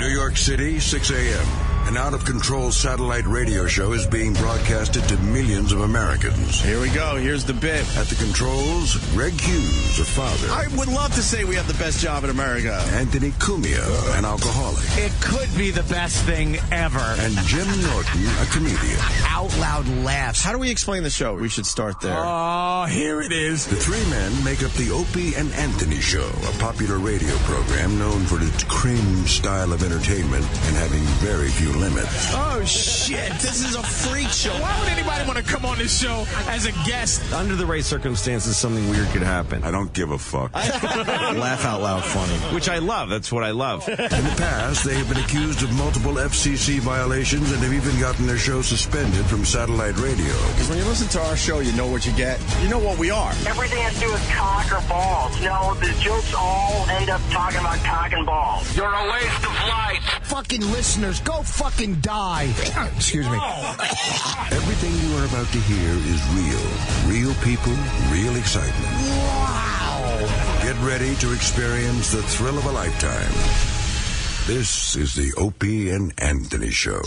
New York City, 6 a.m. An out-of-control satellite radio show is being broadcasted to millions of Americans. Here we go. Here's the bit. At the controls, Greg Hughes, a father. I would love to say we have the best job in America. Anthony Cumia, an alcoholic. It could be the best thing ever. And Jim Norton, a comedian. Out loud laughs. How do we explain the show? We should start there. Oh, here it is. The three men make up the Opie and Anthony Show, a popular radio program known for its cringe style of entertainment and having very few limits. Oh, shit. This is a freak show. Why would anybody want to come on this show as a guest? Under the right circumstances, something weird could happen. I don't give a fuck. Laugh out loud funny. Which I love. That's what I love. In the past, they have been accused of multiple FCC violations and have even gotten their show suspended from satellite radio. Because when you listen to our show, you know what you get. You know what we are. Everything has to do with cock or balls. You know, the jokes all end up talking about cock and balls. You're a waste of light. Fucking listeners, go fucking die. Excuse me. Everything you are about to hear is real. Real people, real excitement. Wow. Get ready to experience the thrill of a lifetime. This is the Opie and Anthony Show.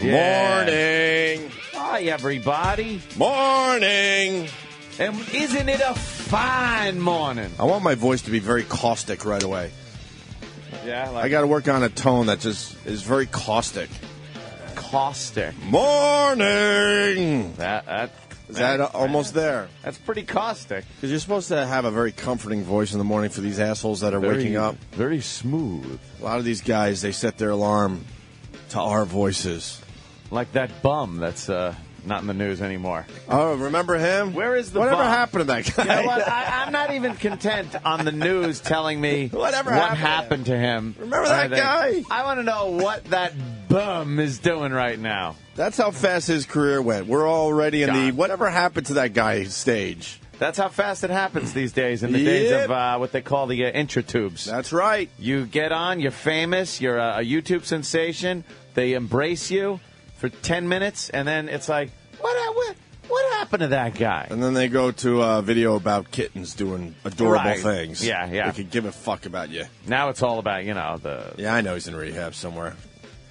Morning. Hi, everybody. Morning. And isn't it a fine morning? I want my voice to be very caustic right away. Yeah, I got to work on a tone that just is very caustic. caustic. Morning. Is that almost there? That's pretty caustic. Because you're supposed to have a very comforting voice in the morning for these assholes that are waking up. Very smooth. A lot of these guys, they set their alarm to our voices. Like that bum that's not in the news anymore. Oh, remember him? Where is the Whatever bum? happened to that guy? You know what? I'm not even content on the news telling me what happened to him. Remember that guy? I want to know what that bum is doing right now. That's how fast his career went. We're already in the whatever happened to that guy stage. That's how fast it happens these days, in the days of what they call the intratubes. That's right. You get on, you're famous, you're a YouTube sensation, they embrace you for 10 minutes, and then it's like, what happened to that guy? And then they go to a video about kittens doing adorable things. Yeah. They could give a fuck about you. Now it's all about, the... Yeah, I know he's in rehab somewhere.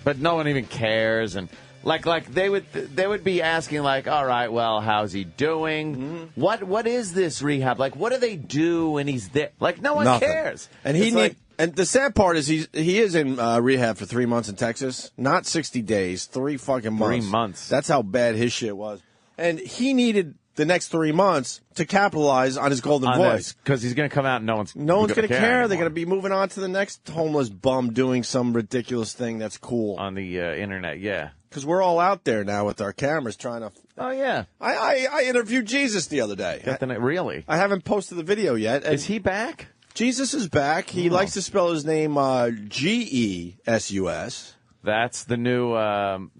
But no one even cares, and... Like they would be asking, like, all right, well, how's he doing? Mm-hmm. What is this rehab? Like, what do they do when he's there? Like, no one cares. And and the sad part is he is in rehab for 3 months in Texas, not 60 days, 3 fucking months. 3 months. That's how bad his shit was. And he needed the next 3 months to capitalize on his golden voice. Because he's going to come out and no one's going to care. Anymore. They're going to be moving on to the next homeless bum doing some ridiculous thing that's cool. On the internet, yeah. Because we're all out there now with our cameras trying to... Oh, yeah. I interviewed Jesus the other day. Really? I haven't posted the video yet. Is he back? Jesus is back. He likes to spell his name G-E-S-U-S. That's the new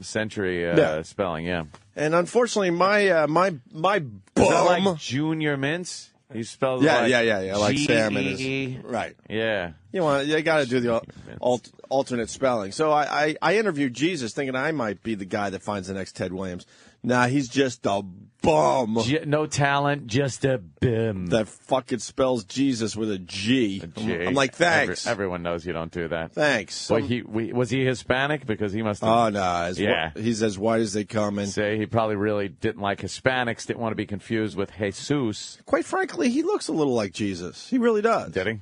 century spelling, yeah. And unfortunately, my bum... Is that like Junior Mints? He spells yeah, like G-E-E. Sam and his... Right. Yeah. You got to do the alternate spelling. So I interviewed Jesus thinking I might be the guy that finds the next Ted Williams. Nah, he's just a bum. No talent, just a bum. That fucking spells Jesus with a G. I'm like, thanks. Everyone knows you don't do that. Thanks. Was he Hispanic? Because he must have... Oh, no. He's as white as they come. And say he probably really didn't like Hispanics, didn't want to be confused with Jesus. Quite frankly, he looks a little like Jesus. He really does. Did he?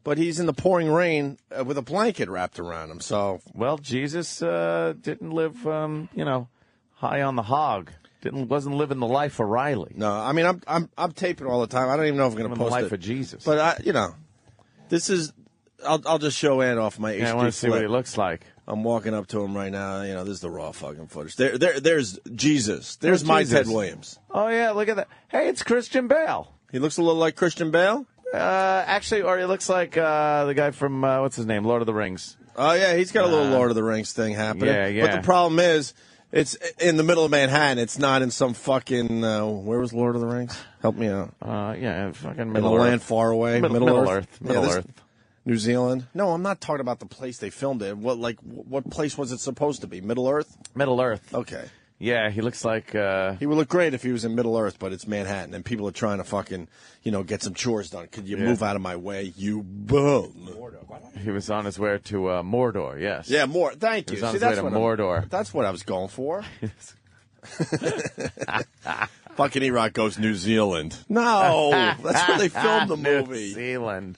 But he's in the pouring rain with a blanket wrapped around him. So, well, Jesus didn't live, high on the hog. Wasn't living the life of Riley. No, I mean I'm taping all the time. I don't even know if I'm going to post the life it. of Jesus. But this is. I'll just show Ann off my HD. I want to see what he looks like. I'm walking up to him right now. This is the raw fucking footage. There's Jesus. There's my Jesus. Ted Williams. Oh yeah, look at that. Hey, it's Christian Bale. He looks a little like Christian Bale. Actually, or he looks like the guy from what's his name, Lord of the Rings. Oh yeah, he's got a little Lord of the Rings thing happening. Yeah. But the problem is, it's in the middle of Manhattan. It's not in some fucking where was Lord of the Rings? Help me out. Fucking in Middle a Earth. land far away. Middle Earth. Middle Earth. New Zealand? No, I'm not talking about the place they filmed it. What place was it supposed to be? Middle Earth? Middle Earth. Okay. Yeah, he looks like... He would look great if he was in Middle Earth, but it's Manhattan, and people are trying to fucking, get some chores done. Could you move out of my way, you bum? He was on his way to Mordor, yes. Yeah, thank you. He was on his way to Mordor. That's what I was going for. Fucking E-Rock goes New Zealand. No, that's where they filmed the movie. New Zealand.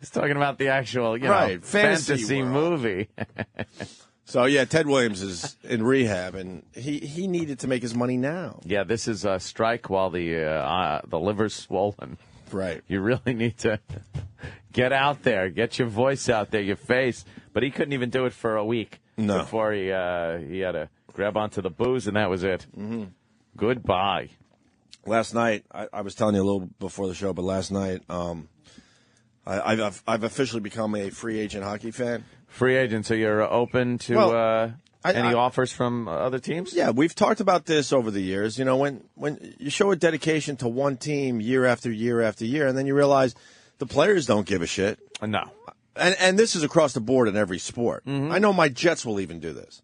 He's talking about the actual, fantasy movie. So, yeah, Ted Williams is in rehab, and he needed to make his money now. Yeah, this is a strike while the liver's swollen. Right. You really need to get out there, get your voice out there, your face. But he couldn't even do it for a week before he had to grab onto the booze, and that was it. Mm-hmm. Goodbye. Last night, I was telling you a little before the show, but last night I've officially become a free agent hockey fan. Free agent, so you're open to any offers from other teams? Yeah, we've talked about this over the years. When you show a dedication to one team year after year after year, and then you realize the players don't give a shit. No. And this is across the board in every sport. Mm-hmm. I know my Jets will even do this.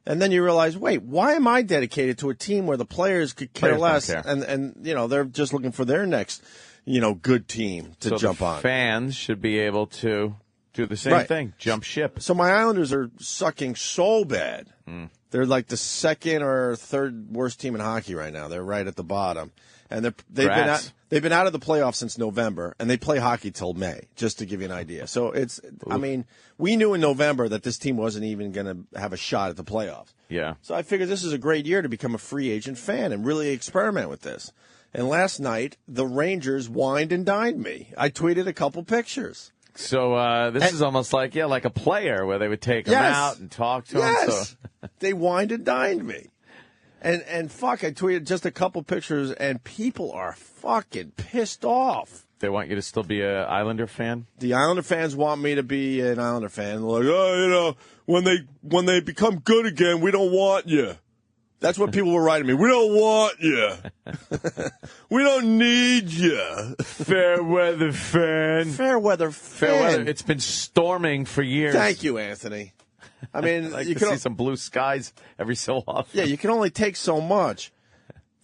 And then you realize, wait, why am I dedicated to a team where the players could care less? And they're just looking for their next, good team to jump on. Fans should be able to do the same thing, jump ship. So my Islanders are sucking so bad. Mm. They're like the second or third worst team in hockey right now. They're right at the bottom. And they've been out of the playoffs since November, and they play hockey till May, just to give you an idea. So we knew in November that this team wasn't even going to have a shot at the playoffs. Yeah. So I figured this is a great year to become a free agent fan and really experiment with this. And last night, the Rangers wined and dined me. I tweeted a couple pictures. So this is almost like a player where they would take him out and talk to him. So. They wined and dined me. And fuck, I tweeted just a couple pictures, and people are fucking pissed off. They want you to still be an Islander fan? The Islander fans want me to be an Islander fan. They're like, when they become good again, we don't want you. That's what people were writing me. We don't want you. We don't need you. Fair weather fan. Fair weather fan. It's been storming for years. Thank you, Anthony. I mean, you can see some blue skies every so often. Yeah, you can only take so much.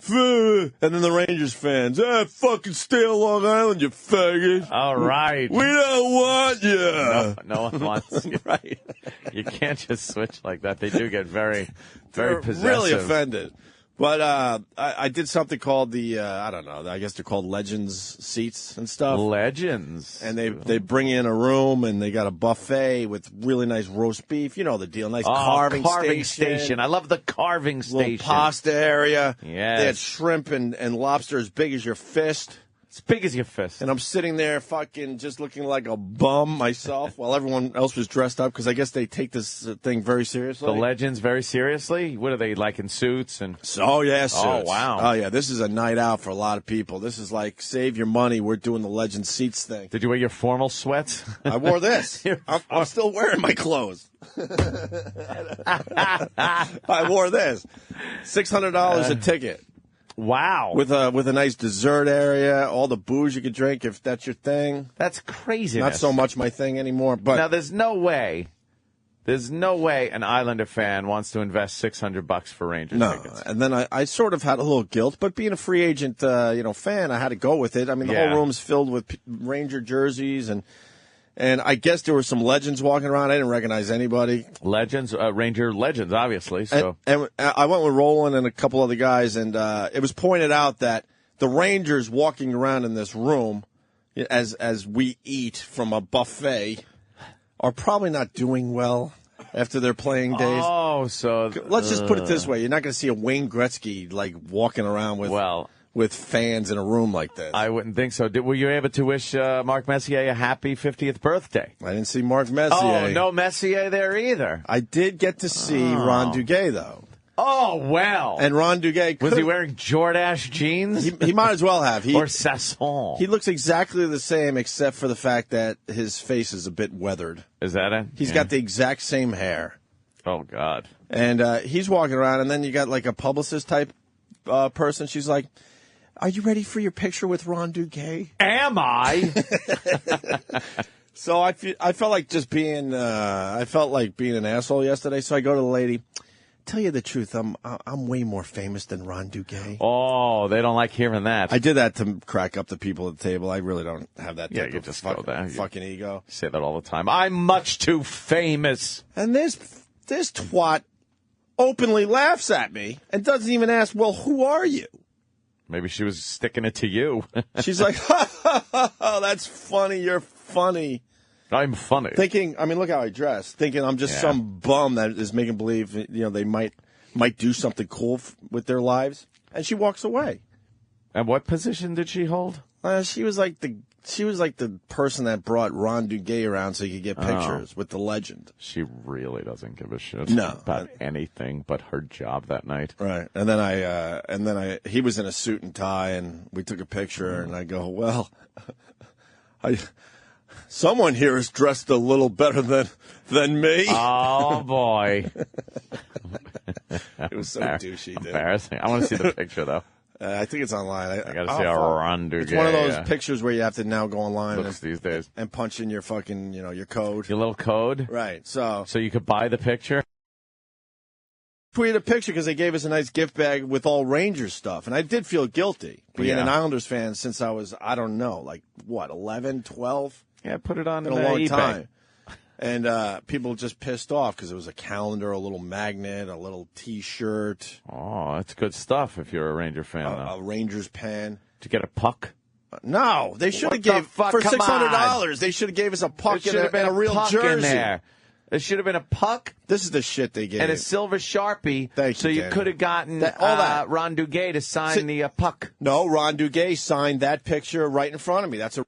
And then the Rangers fans, fucking stay on Long Island, you faggot. All right. We don't want you. No one wants you. Right. You can't just switch like that. They do get very, very possessive. Really offended. But I did something called I don't know, I guess they're called Legends seats and stuff. Legends. And they bring you in a room, and they got a buffet with really nice roast beef. You know the deal. Nice carving station. I love the carving station. Little pasta area. Yes. They had shrimp and lobster as big as your fist. As big as your fist. And I'm sitting there fucking just looking like a bum myself while everyone else was dressed up, because I guess they take this thing very seriously. The Legends very seriously? What are they, like in suits? Oh, yeah, suits. Oh, wow. Oh, yeah, this is a night out for a lot of people. This is like, save your money, we're doing the Legends seats thing. Did you wear your formal sweats? I wore this. I'm still wearing my clothes. I wore this. $600 a ticket. Wow. With a nice dessert area, all the booze you could drink if that's your thing. That's craziness. Not so much my thing anymore. But now there's no way an Islander fan wants to invest $600 for Rangers tickets. And then I sort of had a little guilt, but being a free agent fan, I had to go with it. I mean, the whole room's filled with Ranger jerseys, and I guess there were some legends walking around. I didn't recognize anybody. Legends, Ranger legends, obviously. So and I went with Roland and a couple other guys, and it was pointed out that the Rangers walking around in this room, as we eat from a buffet, are probably not doing well after their playing days. Oh, so let's just put it this way: you're not going to see a Wayne Gretzky like walking around with fans in a room like this. I wouldn't think so. Were you able to wish Mark Messier a happy 50th birthday? I didn't see Mark Messier. Oh, no Messier there either. I did get to see Ron Duguay, though. Oh, well. And Ron Duguay... Was he wearing Jordache jeans? He might as well have. Or Sasson. He looks exactly the same, except for the fact that his face is a bit weathered. Is that it? He's got the exact same hair. Oh, God. And he's walking around, and then you got like a publicist-type person. She's like... Are you ready for your picture with Ron Duguay? Am I? So I felt like just being an asshole yesterday. So I go to the lady. Tell you the truth, I'm way more famous than Ron Duguay. Oh, they don't like hearing that. I did that to crack up the people at the table. I really don't have that type of just fucking ego. You say that all the time. I'm much too famous. And this twat openly laughs at me and doesn't even ask, well, who are you? Maybe she was sticking it to you. She's like, ha, that's funny. You're funny. I'm funny. Thinking, I mean, look how I dress. Thinking I'm just some bum that is making believe, they might do something cool with their lives. And she walks away. And what position did she hold? She was like the person that brought Ron Duguay around so he could get pictures with the legend. She really doesn't give a shit about anything but her job that night. Right. And then he was in a suit and tie, and we took a picture, and I go, well, someone here is dressed a little better than me. Oh, boy. It was so douchey, dude. Embarrassing. I want to see the picture, though. I think it's online. I got to see a Ron Duguay. It's one of those pictures where you have to now go online these days and punch in your fucking, your code. Your little code? Right. So you could buy the picture? Tweeted a picture because they gave us a nice gift bag with all Rangers stuff. And I did feel guilty being an Islanders fan since I was, 11, 12? Yeah, put it on in a long eBay. time. And people just pissed off because it was a calendar, a little magnet, a little T-shirt. Oh, that's good stuff if you're a Ranger fan. A Rangers pen. Did you get a puck? No, they should have gave for $600. They should have gave us a puck and a real jersey. In there. There should have been a puck. This is the shit they gave. And a silver Sharpie. Thank you, you could have gotten Ron Duguay to sign the puck. No, Ron Duguay signed that picture right in front of me. That's a.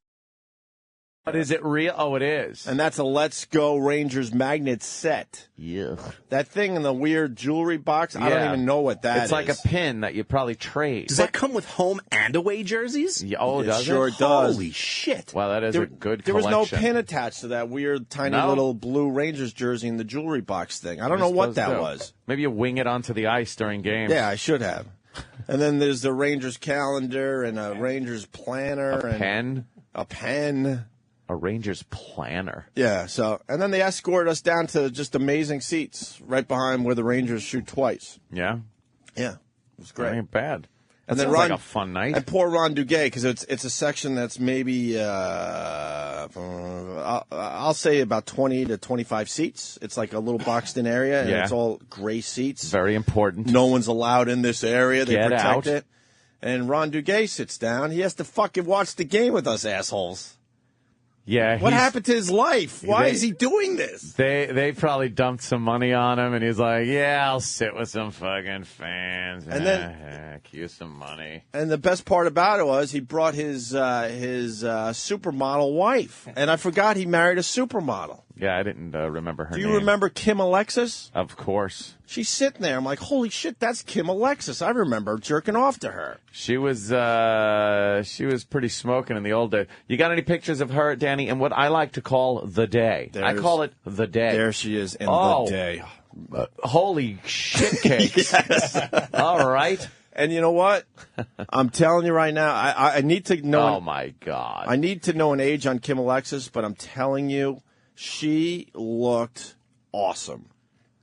But is it real? Oh, it is. And that's a Let's Go Rangers magnet set. Yeah. That thing in the weird jewelry box, I don't even know what that is. It's like a pin that you probably trade. Does that come with home and away jerseys? Yeah, it sure does. Holy shit. Well, that is a good collection. There was no pin attached to that weird, tiny little blue Rangers jersey in the jewelry box thing. I don't know what that was. Maybe you wing it onto the ice during games. Yeah, I should have. And then there's the Rangers calendar and a Rangers planner. A pen. A Rangers planner. Yeah, and then they escorted us down to just amazing seats right behind where the Rangers shoot twice. Yeah? Yeah, it was great. That ain't bad. And then sounds like a fun night. And poor Ron Duguay, because it's a section that's maybe, I'll say about 20 to 25 seats. It's like a little boxed-in area, and it's all gray seats. Very important. No one's allowed in this area. They protect out. it. And Ron Duguay sits down. He has to fucking watch the game with us assholes. Yeah. What happened to his life? Why is he doing this? They probably dumped some money on him, and he's like, yeah, I'll sit with some fucking fans. And then use some money. And the best part about it was he brought his supermodel wife. And I forgot he married a supermodel. Yeah, I didn't remember her name. Do you remember Kim Alexis? Of course. She's sitting there. I'm like, holy shit, that's Kim Alexis. I remember jerking off to her. She was pretty smoking in the old days. You got any pictures of her, Danny, in what I like to call the day? I call it the day. There she is in the day. Holy shit cakes. Yes. All right. And you know what? I'm telling you right now, I need to know. Oh, my God. I need to know an age on Kim Alexis, but I'm telling you, she looked awesome.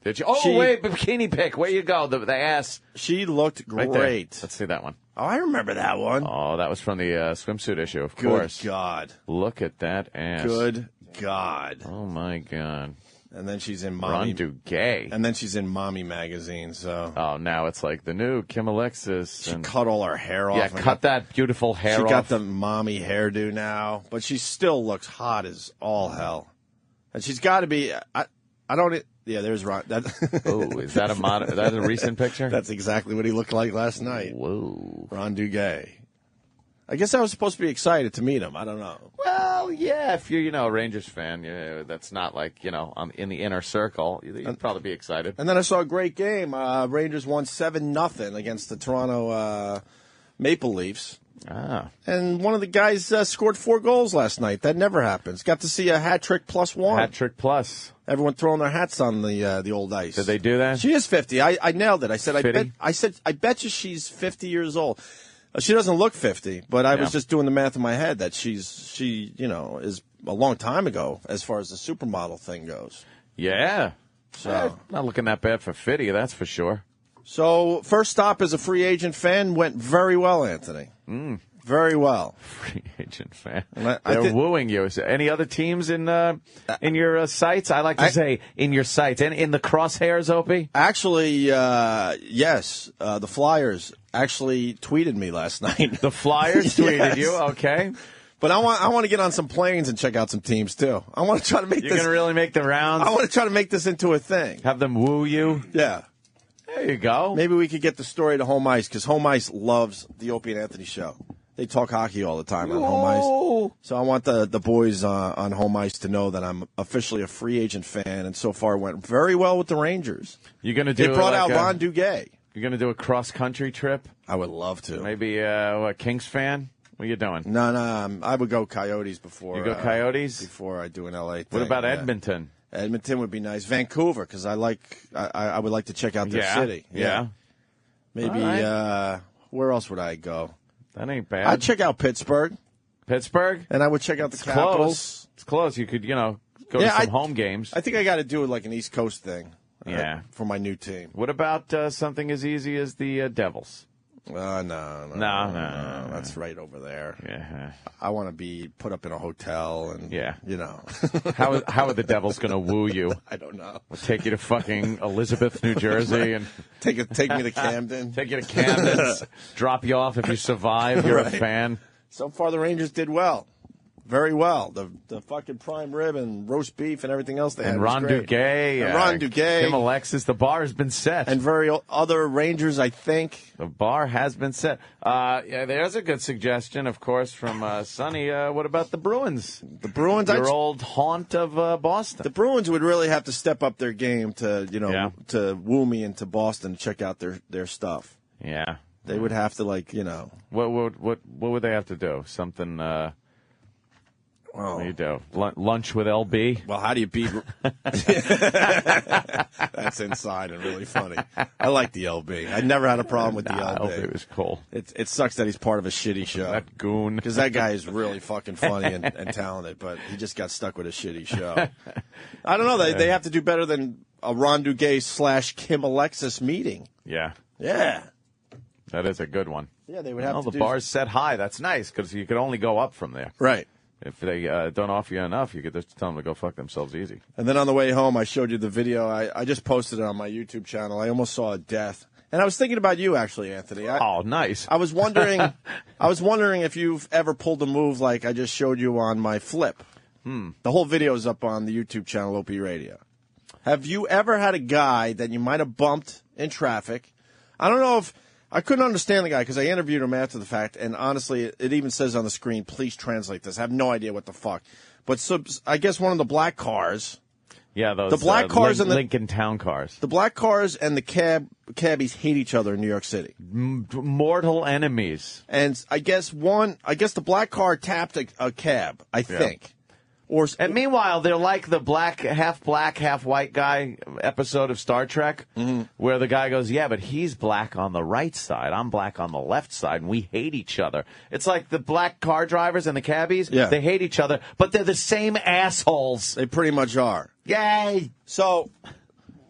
Did you? Oh, wait, bikini pic. Where you go? The ass. She looked great. Right, let's see that one. Oh, I remember that one. Oh, that was from the swimsuit issue, of course. Good God. Look at that ass. Good God. Oh, my God. And then she's in Mommy. Ron Duguay. And then she's in Mommy magazine, so. Oh, now it's like the new Kim Alexis. She cut all her hair off. Yeah, cut that beautiful hair off. She got the Mommy hairdo now, but she still looks hot as all hell. And she's got to be. I don't. Yeah, there's Ron. Oh, is that a recent picture? That's exactly what he looked like last night. Whoa, Ron Duguay. I guess I was supposed to be excited to meet him. I don't know. Well, yeah, if you're a Rangers fan, that's not like in the inner circle. You'd probably be excited. And then I saw a great game. Rangers won 7-0 against the Toronto Maple Leafs. Ah. And one of the guys scored 4 goals last night. That never happens. Got to see a hat trick +1. Hat trick plus. Everyone throwing their hats on the old ice. Did they do that? She is 50. I nailed it. I said I bet you she's 50 years old. She doesn't look 50, but I was just doing the math in my head that she is a long time ago as far as the supermodel thing goes. Yeah. So not looking that bad for Fitty, that's for sure. So first stop as a free agent fan went very well, Anthony. Very well. Free agent fan. They're wooing you. Is there any other teams in your sights? I like to say in your sights. And in the crosshairs, Opie? Actually, yes. The Flyers actually tweeted me last night. The Flyers tweeted you? Okay. But I want to get on some planes and check out some teams, too. I want to try to make You're going to really make the rounds? I want to try to make this into a thing. Have them woo you? Yeah. There you go. Maybe we could get the story to Home Ice, because Home Ice loves the Opie and Anthony show. They talk hockey all the time on Home Ice. So I want the boys on Home Ice to know that I'm officially a free agent fan, and so far went very well with the Rangers. You're going to do They brought out Ron Duguay. You're going to do a cross-country trip? I would love to. Maybe a Kings fan? What are you doing? No, I would go Coyotes before. You go Coyotes? Before I do an LA thing. What about Edmonton? Edmonton would be nice. Vancouver, because I would like to check out their city. Yeah. Maybe, where else would I go? That ain't bad. I'd check out Pittsburgh. Pittsburgh? And I would check out the Capitals. Close. It's close. You could, go to some home games. I think I got to do like an East Coast thing. Yeah. For my new team. What about something as easy as the Devils? No. That's right over there. Yeah. I want to be put up in a hotel and, How are the Devils going to woo you? I don't know. We'll take you to fucking Elizabeth, New Jersey, and take me to Camden. Take you to Camden. Drop you off if you survive. You're a fan. So far, the Rangers did well. Very well. The fucking prime rib and roast beef and everything else they had. And Ron Duguay. Kim Alexis. The bar has been set. And other Rangers, I think. The bar has been set. There's a good suggestion, of course, from Sonny. What about the Bruins? The Bruins? Your old haunt of Boston. The Bruins would really have to step up their game to, to woo me into Boston, check out their stuff. Yeah. They would have to, What would they have to do? Something... What do you do? Lunch with LB? Well, how do you beat... That's inside and really funny. I like the LB. I never had a problem with the LB. LB was cool. It sucks that he's part of a shitty show. That goon. Because that guy is really fucking funny and talented, but he just got stuck with a shitty show. I don't know. They have to do better than a Ron Duguay / Kim Alexis meeting. Yeah. Yeah. That is a good one. Yeah, they would have to the bar's set high. That's nice because you could only go up from there. Right. If they don't offer you enough, you could just tell them to go fuck themselves easy. And then on the way home, I showed you the video. I just posted it on my YouTube channel. I almost saw a death. And I was thinking about you, actually, Anthony. Nice. I was wondering if you've ever pulled a move like I just showed you on my flip. The whole video is up on the YouTube channel, OP Radio. Have you ever had a guy that you might have bumped in traffic? I don't know if... I couldn't understand the guy because I interviewed him after the fact, and honestly, it even says on the screen, please translate this. I have no idea what the fuck. But I guess one of the black cars... Yeah, those the black cars and the Lincoln Town cars. The black cars and the cabbies hate each other in New York City. Mortal enemies. And I guess the black car tapped a cab, I think. And meanwhile, they're like the black, half white guy episode of Star Trek, where the guy goes, yeah, but he's black on the right side, I'm black on the left side, and we hate each other. It's like the black car drivers and the cabbies, they hate each other, but they're the same assholes. They pretty much are. Yay! So,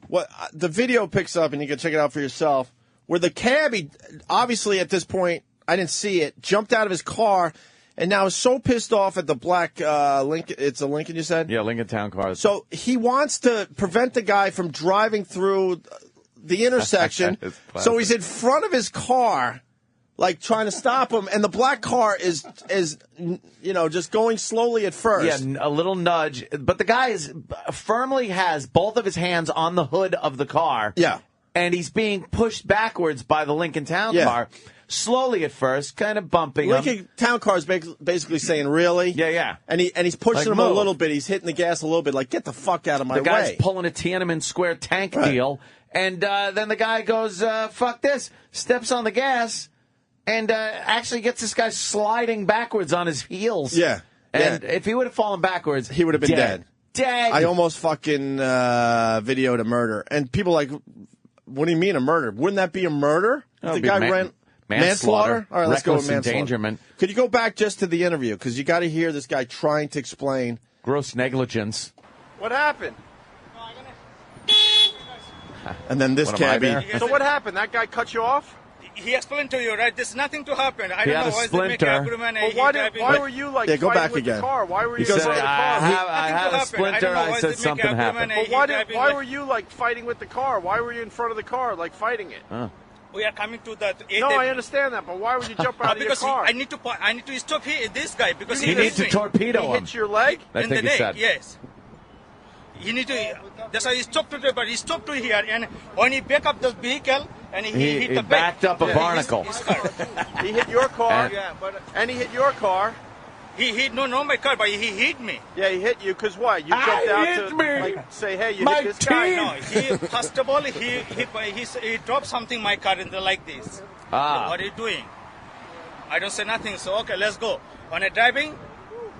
what the video picks up, and you can check it out for yourself, where the cabbie, obviously at this point, I didn't see it, jumped out of his car, and now is so pissed off at the black Lincoln. It's a Lincoln, you said? Yeah, Lincoln Town cars. So he wants to prevent the guy from driving through the intersection. So he's in front of his car, like trying to stop him. And the black car is just going slowly at first. Yeah, a little nudge. But the guy firmly has both of his hands on the hood of the car. Yeah. And he's being pushed backwards by the Lincoln Town car. Slowly at first, kind of bumping him. Lincoln Town car is basically saying, really? Yeah. And he's pushing him a little bit. He's hitting the gas a little bit, like, get the fuck out of my way. The guy's pulling a Tiananmen Square tank deal. And then the guy goes, fuck this, steps on the gas, and actually gets this guy sliding backwards on his heels. Yeah. And if he would have fallen backwards, he would have been dead. Dead. I almost fucking videoed a murder. And people are like, what do you mean a murder? Wouldn't that be a murder? The guy ran... manslaughter, All right, let's go with reckless manslaughter. endangerment, Could you go back just to the interview? Because you got to hear this guy trying to explain. gross negligence. What happened? And then this What, am I cabbie. there? So what happened? That guy cut you off? He explained to you, right? There's nothing to happen. I He don't had know a why they make splinter. agreement. Why were you like Yeah, go fighting back with again. the car? Why were He you said, fighting with the car? I had a splinter. I said something happened. But why were you like fighting with the car? Why were you in front of the car like fighting it? We are coming to that. No, I understand that, but why would you jump out of your because car? I need to stop this guy because You need to torpedo He him. hit your leg? I in think the he neck. said. Yes. He need to. That's why he stopped to but he stopped to here, and when he back up the vehicle and he hit the backed up a barnacle. He hit your car. And- And he hit your car. He hit no my car, but he hit me. Yeah, he hit you because what? You jumped out to like, say, hey, you hit this guy. No, first of all he dropped something in my car and like this. What are you doing? I don't say nothing. So okay, let's go. When I driving,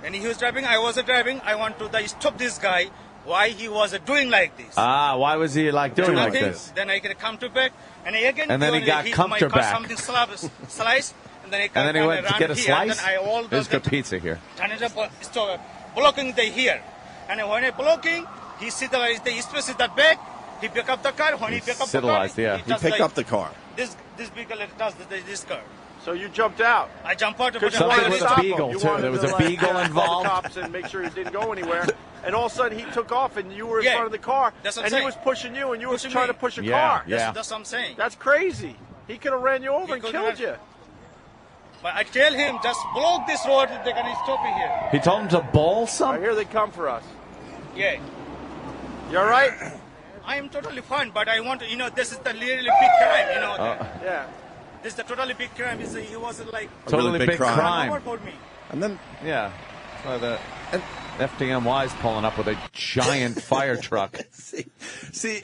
and he was driving, I was driving. I want to stop this guy. Why he was doing like this? Why was he like doing like Nothing. this? Then I can come to back, and again. And then he got hit come my to car, back. Something slice, and then I And then he went to get a here, slice. Then I all There's good pizza here. stop blocking the here, and when I blocking, he see the space is that back. He pick up the car. When he pick up the car, civilized, yeah. He just picked like up the car. This vehicle does this car. So you jumped out. I jump out. Because Something you wanted with to a stop beagle, him. You too. wanted There was to, a like, beagle call involved. the cops and make sure he didn't go anywhere. And all of a sudden he took off and you were in Yeah. front of the car. That's what I'm and he saying. was pushing you and you were Pushing trying me. to push a Yeah, car. yeah. That's what I'm saying. That's crazy. He could have ran you over He and could killed have- you. But I tell him just block this road. They're gonna stop me here. He told him to bowl All right, some. here they come for us. Yeah. You all right? I am totally fine, but I want to, this is the really big crime, Yeah. This is the totally big crime. He was like Totally big big crime. crime. What for me? And then Yeah. So the FDNY's pulling up with a giant fire truck. see,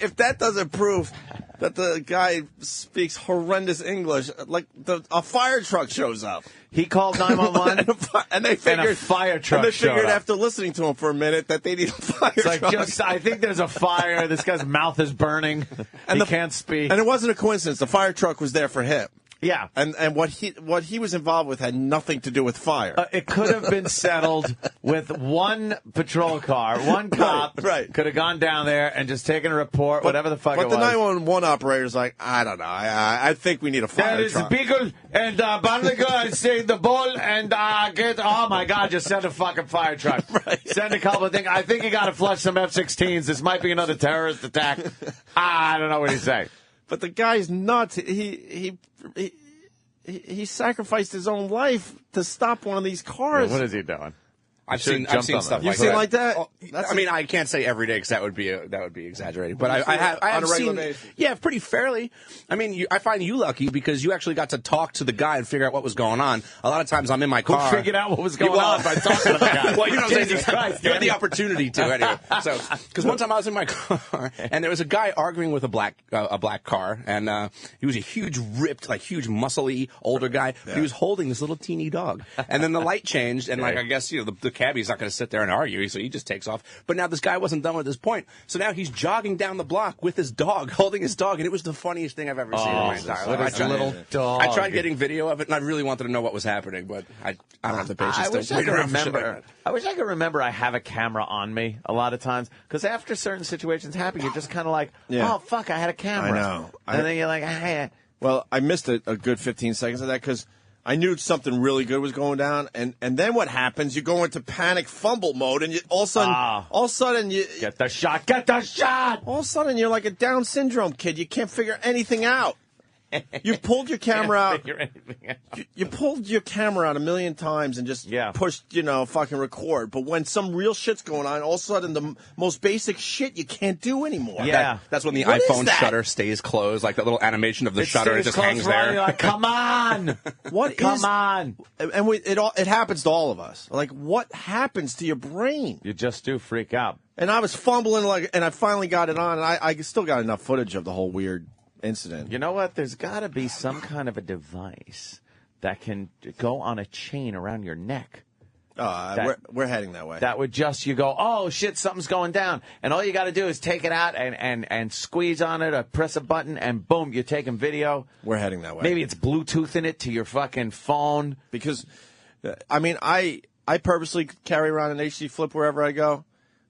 if that doesn't prove that the guy speaks horrendous English, like a fire truck shows up. He called 911. and they figured And a fire truck And they showed figured up. after listening to him for a minute that they need a fire It's like, truck. I think there's a fire. This guy's mouth is burning. And he can't speak. And it wasn't a coincidence. The fire truck was there for him. Yeah. And what he was involved with had nothing to do with fire. It could have been settled with one patrol car, one cop. Right. Could have gone down there and just taken a report, whatever the fuck it But was. the 911 operator's like, I don't know. I think we need a There fire is truck. Beagle and Barnacle and say the ball and get. Oh my God! Just send a fucking fire truck. Right. Send a couple of things. I think you got to flush some F-16s. This might be another terrorist attack. I don't know what he's saying. But the guy's nuts. He sacrificed his own life to stop one of these cars. What is he doing? I've Should've seen jumped on stuff that. like You've seen that. like that? Oh, That's I mean, I can't say every day because that would be exaggerated. But You see I it have on a regular seen, basis? yeah, pretty fairly. I mean, I find you lucky because you actually got to talk to the guy and figure out what was going on. A lot of times I'm in my car. Who figured out what was going on by talking to the guy? Well, you know what I'm saying? Jesus Christ, You had the Danny. opportunity to anyway. So, because one time I was in my car and there was a guy arguing with a black car, and he was a huge, ripped, like huge, muscly older guy. But he was holding this little teeny dog, and then the light changed, and like I guess the cabbie's not going to sit there and argue, so he just takes off. But now this guy wasn't done with his point, so now he's jogging down the block with his dog, holding his dog, and it was the funniest thing I've ever seen in my entire what life. a little dog. I tried getting video of it, and I really wanted to know what was happening, but I don't have the patience I wish to I wait could around for shit like remember. that. I wish I could remember. I have a camera on me a lot of times because after certain situations happen, you're just kind of like, Yeah. "Oh fuck, I had a camera." I know. And then you're like, "Hey." Well, I missed a good 15 seconds of that because I knew something really good was going down, and then what happens? You go into panic fumble mode, and all of a sudden, you Get the shot. Get the shot. all of a sudden you're like a Down syndrome kid. You can't figure anything out. You pulled your camera out. Figure anything out. You pulled your camera out a million times and just pushed, fucking record. But when some real shit's going on, all of a sudden the most basic shit you can't do anymore. Yeah. That's when the What is iPhone that? shutter stays closed, like that little animation of the It shutter, it stays just closed hangs right, there. You're like, come on. What Come is- on. And it happens to all of us. Like, what happens to your brain? You just do freak out. And I was fumbling, and I finally got it on, and I still got enough footage of the whole weird incident. You know what? There's got to be some kind of a device that can go on a chain around your neck. We're heading that way. That would just, you go, oh, shit, something's going down. And all you got to do is take it out and squeeze on it or press a button, and boom, you're taking video. We're heading that way. Maybe it's Bluetoothing it to your fucking phone. Because, I mean, I purposely carry around an HD Flip wherever I go.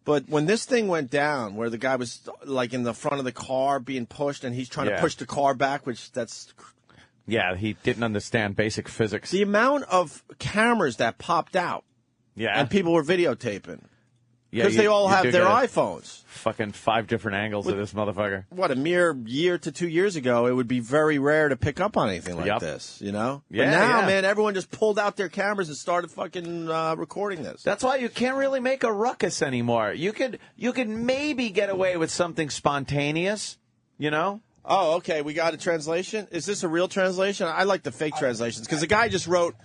But when this thing went down, where the guy was like in the front of the car being pushed, and he's trying to push the car back, Yeah, he didn't understand basic physics. The amount of cameras that popped out. Yeah. And people were videotaping. Yeah, because they all have their iPhones. Fucking 5 different angles of this motherfucker. What, a mere year to 2 years ago, it would be very rare to pick up on anything like this, you know? Yeah, but now, man, everyone just pulled out their cameras and started fucking recording this. That's why you can't really make a ruckus anymore. You could maybe get away with something spontaneous, you know? Oh, okay, we got a translation? Is this a real translation? I like the fake translations, because the guy just wrote,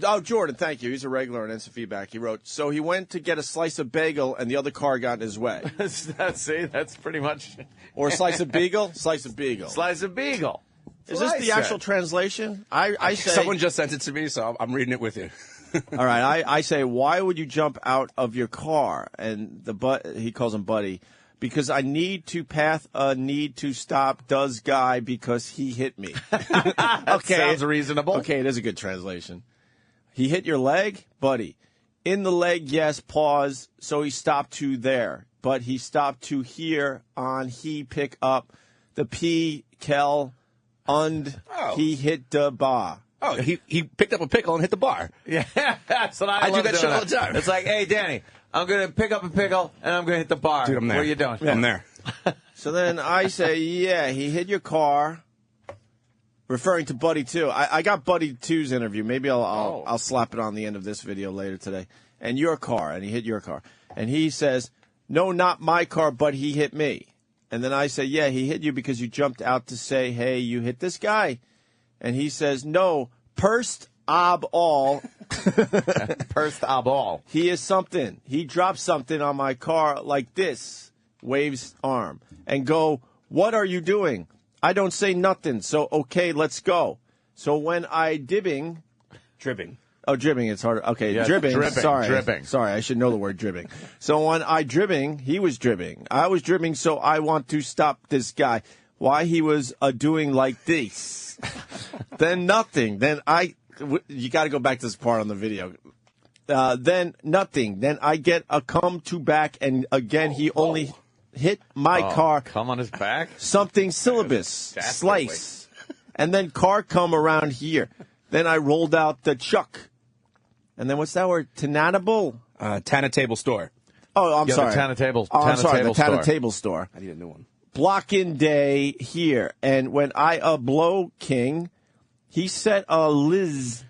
oh, Jordan, thank you. He's a regular on Instant Feedback. He wrote, so he went to get a slice of bagel and the other car got in his way. See, that's pretty much. Or a slice of beagle? Slice of beagle. Slice of beagle. Is this the actual translation? I say. Someone just sent it to me, so I'm reading it with you. All right, I say, why would you jump out of your car? And he calls him Buddy. Because I need to path a need to stop does guy because he hit me. Okay, sounds reasonable. Okay, it is a good translation. He hit your leg, Buddy. In the leg, yes, pause. So he stopped to there. But he stopped to here on he pick up the P, kel, he hit the bar. Oh, he picked up a pickle and hit the bar. Yeah, that's what I do that shit all the time. It's like, hey, Danny, I'm going to pick up a pickle and I'm going to hit the bar. Dude, I'm there. What are you doing? Yeah. I'm there. So then I say, yeah, he hit your car, referring to Buddy 2. I got Buddy 2's interview. Maybe I'll slap it on the end of this video later today. And your car, and he hit your car. And he says, no, not my car, but he hit me. And then I say, yeah, he hit you because you jumped out to say, hey, you hit this guy. And he says, no, Perst ob all. Perst ob all. He is something. He dropped something on my car like this, waves arm, and go, what are you doing? I don't say nothing, so okay, let's go. So when I dribbing. Oh, dribbing, it's harder. Okay, yeah, dribbing. Sorry. Dribbing. Sorry, I should know the word dribbing. So when I dribbing, he was dribbing. I was dribbing, so I want to stop this guy. Why he was doing like this. Then nothing. Then you got to go back to this part on the video. Then nothing. Then I get a come to back, and again he only hit my car. Come on his back? Something syllabus. Slice. And then car come around here. Then I rolled out the chuck. And then what's that word? Tanatable? Tana Table Store. Oh, I'm sorry. The Tana Table. Oh, I'm sorry. The Tana Store. Table Store. I need a new one. Blocking day here. And when I blow king, he said Liz,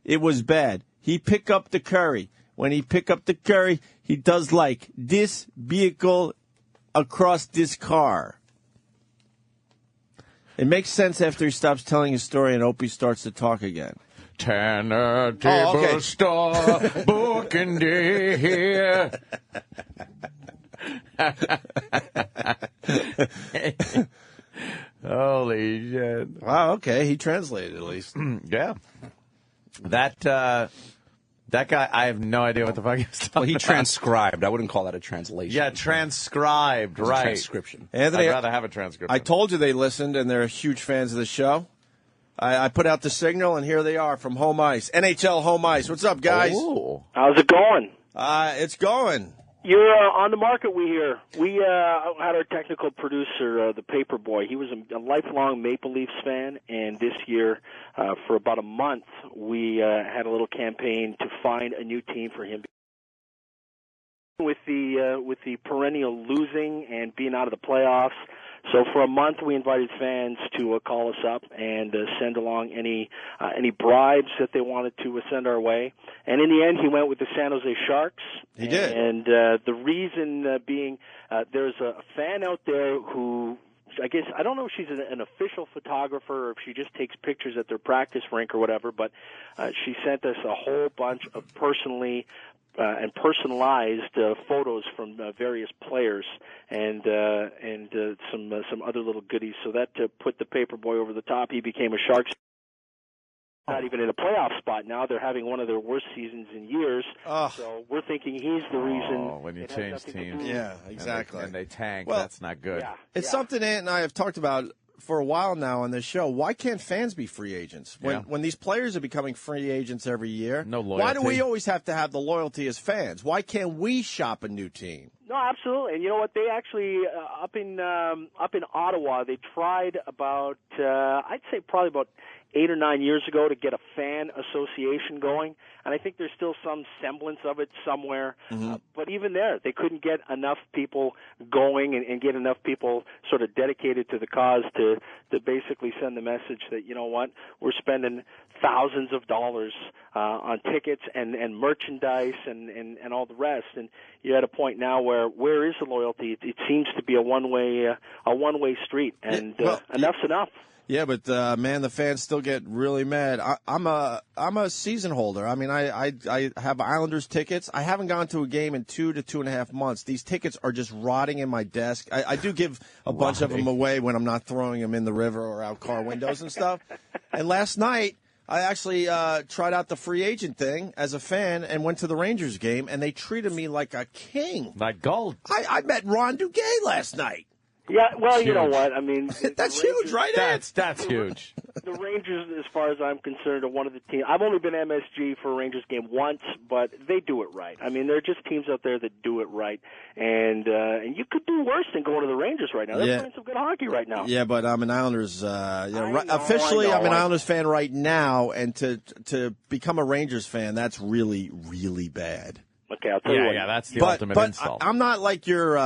it was bad. He pick up the curry. When he pick up the curry, he does like this vehicle across this car. It makes sense after he stops telling his story and Opie starts to talk again. Tana Table Store, booking day here. Holy shit. Wow, okay. He translated at least. Yeah. That guy, I have no idea what the fuck he was talking about. Well, he transcribed. I wouldn't call that a translation. Yeah, transcribed, right. Transcription. Anthony, I'd rather have a transcription. I told you they listened, and they're huge fans of the show. I put out the signal, and here they are from Home Ice. NHL Home Ice. What's up, guys? Ooh. How's it going? It's going. You're on the market, we hear. We had our technical producer, the Paperboy. He was a lifelong Maple Leafs fan, and this year, for about a month, we had a little campaign to find a new team for him. With the perennial losing and being out of the playoffs, so for a month we invited fans to call us up and send along any bribes that they wanted to send our way. And in the end, he went with the San Jose Sharks. He did. And the reason being, there's a fan out there who, I guess, I don't know if she's an official photographer or if she just takes pictures at their practice rink or whatever, but she sent us a whole bunch of and personalized photos from various players and some other little goodies. So that put the Paperboy over the top. He became a Sharks not even in a playoff spot now. They're having one of their worst seasons in years. So we're thinking he's the reason. When you change teams. Yeah, exactly. And they tank, well, that's not good. Yeah, it's something Ant and I have talked about for a while now on this show. Why can't fans be free agents? When these players are becoming free agents every year, no loyalty. Why do we always have to have the loyalty as fans? Why can't we shop a new team? No, absolutely. And you know what? They actually up in Ottawa, they tried about I'd say probably about 8 or 9 years ago to get a fan association going, and I think there's still some semblance of it somewhere. But even there, they couldn't get enough people going and get enough people sort of dedicated to the cause to basically send the message that, you know what, we're spending thousands of dollars on tickets and merchandise and all the rest. And you're at a point now where is the loyalty? It seems to be a one-way street, and enough's enough. Yeah, but man, the fans still get really mad. I'm a season holder. I mean, I have Islanders tickets. I haven't gone to a game in 2 to 2.5 months. These tickets are just rotting in my desk. I do give a bunch of them away when I'm not throwing them in the river or out car windows and stuff. And last night, I actually tried out the free agent thing as a fan and went to the Rangers game, and they treated me like a king. Like gold. I met Ron Duguay last night. Yeah, well, you know what? I mean, that's huge, right? That's huge. The Rangers, as far as I'm concerned, are one of the teams. I've only been MSG for a Rangers game once, but they do it right. I mean, there are just teams out there that do it right, and you could do worse than going to the Rangers right now. They're playing some good hockey right now. Yeah, but I'm an Islanders. Officially, I'm an Islanders fan right now, and to become a Rangers fan, that's really, really bad. Okay, I'll tell you what. Yeah, that's the ultimate insult. I'm not like your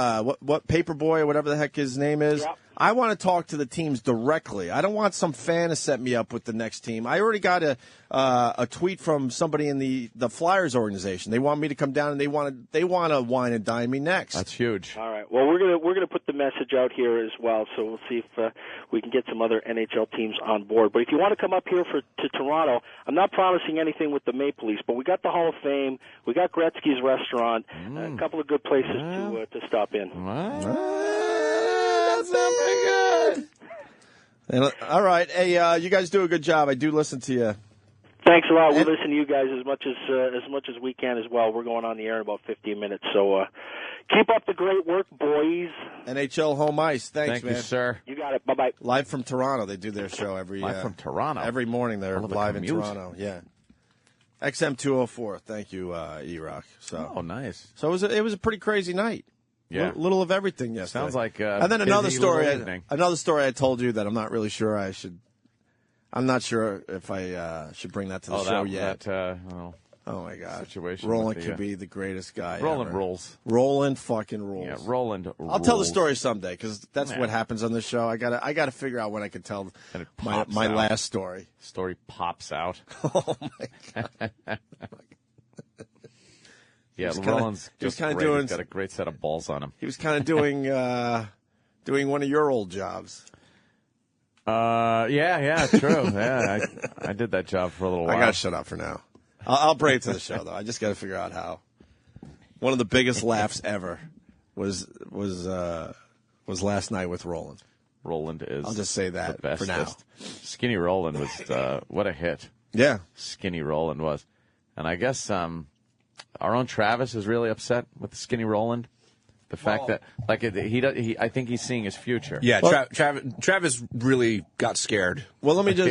what Paperboy or whatever the heck his name is. Yep. I want to talk to the teams directly. I don't want some fan to set me up with the next team. I already got a tweet from somebody in the Flyers organization. They want me to come down and they want to wine and dine me next. That's huge. All right. Well, we're gonna put the message out here as well. So we'll see if we can get some other NHL teams on board. But if you want to come up here to Toronto, I'm not promising anything with the Maple Leafs, but we got the Hall of Fame, we got Gretzky's restaurant, a couple of good places to stop in. That's not pretty good. And, all right. Hey, you guys do a good job. I do listen to you. Thanks a lot. We listen to you guys as much as we can as well. We're going on the air in about 15 minutes. So keep up the great work, boys. NHL Home Ice. Thanks, Thank man. you, sir. You got it. Bye-bye. Live from Toronto. They do their show Live from Toronto. Every morning. They're live in commute. Toronto. Yeah. XM204. Thank you, E-Rock. Oh, nice. So it was a pretty crazy night. Yeah. Little of everything yesterday. Sounds like and then another story. evening. Another story I told you that I'm not really sure I should. I'm not sure if I should bring that to the show yet. Oh my God! Situation. Roland could be the greatest guy. Roland ever. rules. Roland fucking rules. Yeah, Roland. I'll tell the story someday because that's what happens on the show. I gotta figure out when I can tell my last story. Story pops out. Oh my God. Yeah, Roland's just great. He's got a great set of balls on him. He was kind of doing one of your old jobs. Yeah, true. Yeah, I did that job for a little while. I gotta shut up for now. I'll bring it to the show though. I just gotta figure out how. One of the biggest laughs ever was last night with Roland. Roland is. I'll just say that for now. Skinny Roland was what a hit. Yeah, Skinny Roland was, and I guess our own Travis is really upset with the Skinny Roland. The fact that, I think he's seeing his future. Yeah, Travis really got scared. Well, let me just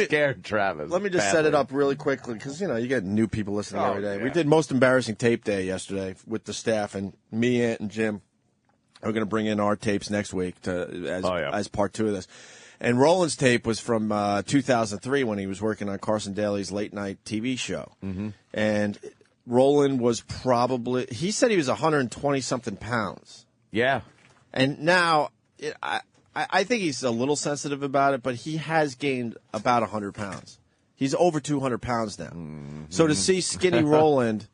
scared Travis. Let me just set it up really quickly because you get new people listening every day. Yeah. We did most embarrassing tape day yesterday with the staff, and me, Ant, and Jim are going to bring in our tapes next week as part 2 of this. And Roland's tape was from 2003 when he was working on Carson Daly's late night TV show, and Roland was he said he was 120-something pounds. Yeah. And now, I think he's a little sensitive about it, but he has gained about 100 pounds. He's over 200 pounds now. Mm-hmm. So to see skinny Roland,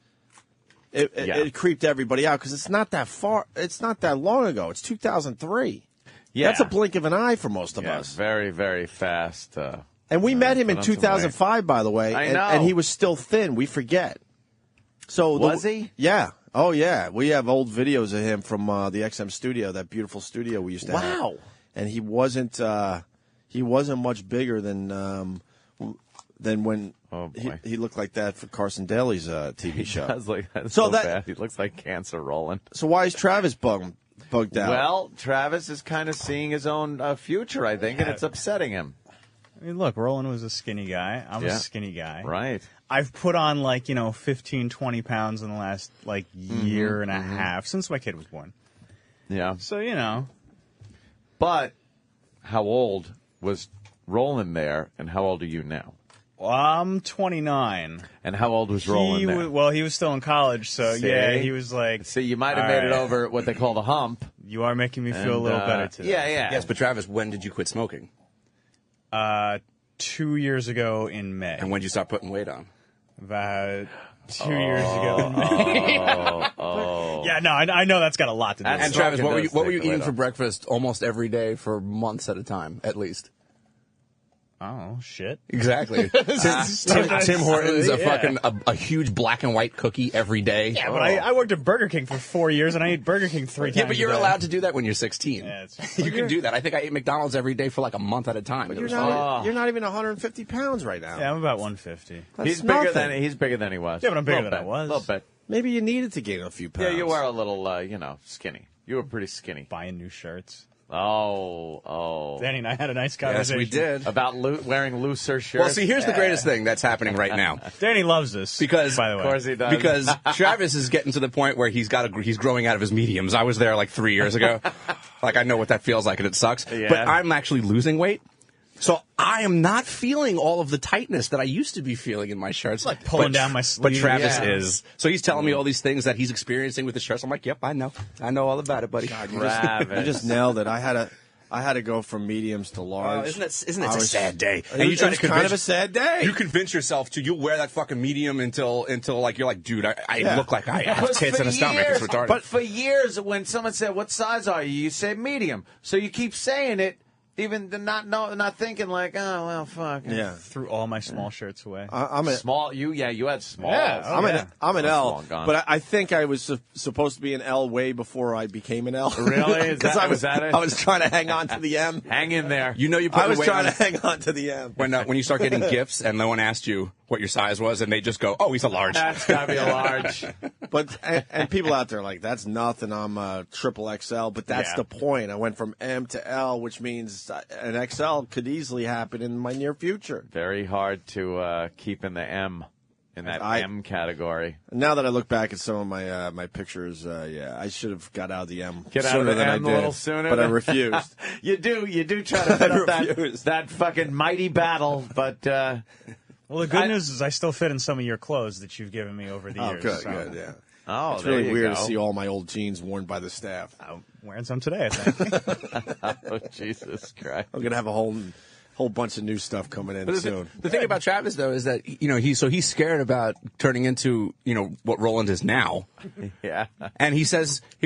it creeped everybody out because it's not that far. It's not that long ago. It's 2003. Yeah. That's a blink of an eye for most of us. Very, very fast. And we met him in 2005, by the way. I know. And he was still thin. We forget. So was he? Yeah. Oh, yeah. We have old videos of him from the XM studio, that beautiful studio we used to have. Wow. And he wasn't much bigger than than when boy. he looked like that for Carson Daly's TV show. That's like so bad. He looks like cancer rolling. So why is Travis bugged out? Well, Travis is kind of seeing his own future, I think, and it's upsetting him. I mean, look, Roland was a skinny guy. I'm a skinny guy. Right. I've put on 15, 20 pounds in the last year and a half since my kid was born. Yeah. So, But how old was Roland there, and how old are you now? Well, I'm 29. And how old was Roland there? He was still in college, so yeah, he was like... See, you might have made it over what they call the hump. You are making me feel a little better today. Yeah. Yes, but Travis, when did you quit smoking? 2 years ago in May. And when did you start putting weight on? About 2 years ago in May. Yeah, no, I know that's got a lot to do with it. And Travis, what were you eating for breakfast almost every day for months at a time, at least? Oh, shit. Exactly. Tim Hortons, a huge black and white cookie every day. Yeah, but I worked at Burger King for 4 years, and I ate Burger King 3 times Yeah, but you're a day. allowed to do that when you're 16. Yeah, you can do that. I think I ate McDonald's every day for a month at a time. But you're not even 150 pounds right now. Yeah, I'm about 150. He's bigger than he was. Yeah, but I'm bigger than I was. A little bit. Maybe you needed to gain a few pounds. Yeah, you were a little, skinny. You were pretty skinny. Buying new shirts. Oh. Danny and I had a nice conversation. Yes, we did. About wearing looser shirts. Well, see, here's the greatest thing that's happening right now. Danny loves this. Because, by the way. Of course he does. Because Travis is getting to the point where he's growing out of his mediums. I was there 3 years ago. I know what that feels like, and it sucks. Yeah. But I'm actually losing weight. So I am not feeling all of the tightness that I used to be feeling in my shirts. Like pulling down my sleeve. But Travis is. So he's telling me all these things that he's experiencing with the shirts. I'm like, yep, I know all about it, buddy. God, you just nailed it. I had to go from mediums to large. Isn't it a sad day? And you trying to kind of a sad day. You convince yourself you'll wear that fucking medium until you're like, dude, I look like I have tits and a stomach. It's retarded. But for years, when someone said, "What size are you?" you say medium. So you keep saying it, even not thinking oh well, fuck. Yeah, threw all my small shirts away. I'm a small. You had small. Yeah, I'm an L, but I think I was supposed to be an L way before I became an L. Really? I was trying to hang on to the M. Hang in there. I was trying to hang on to the M. When you start getting gifts and no one asked you what your size was, and they just go, "Oh, he's a large." That's gotta be a large. But and people out there are like, that's nothing. I'm a triple XL, but that's the point. I went from M to L, which means an XL could easily happen in my near future. Very hard to keep in the M, in that M category. Now that I look back at some of my my pictures, I should have got out of the M Get sooner out of the than M I did, a little sooner, but I refused. You do try to put up that fucking mighty battle, but. Well, the good news is I still fit in some of your clothes that you've given me over the years. Good, so. good, yeah. Oh, it's really weird to see all my old jeans worn by the staff. I'm wearing some today, I think. Oh, Jesus Christ. I'm going to have a whole bunch of new stuff coming in soon. The thing about Travis, though, is that, he's scared about turning into, what Roland is now. Yeah. And he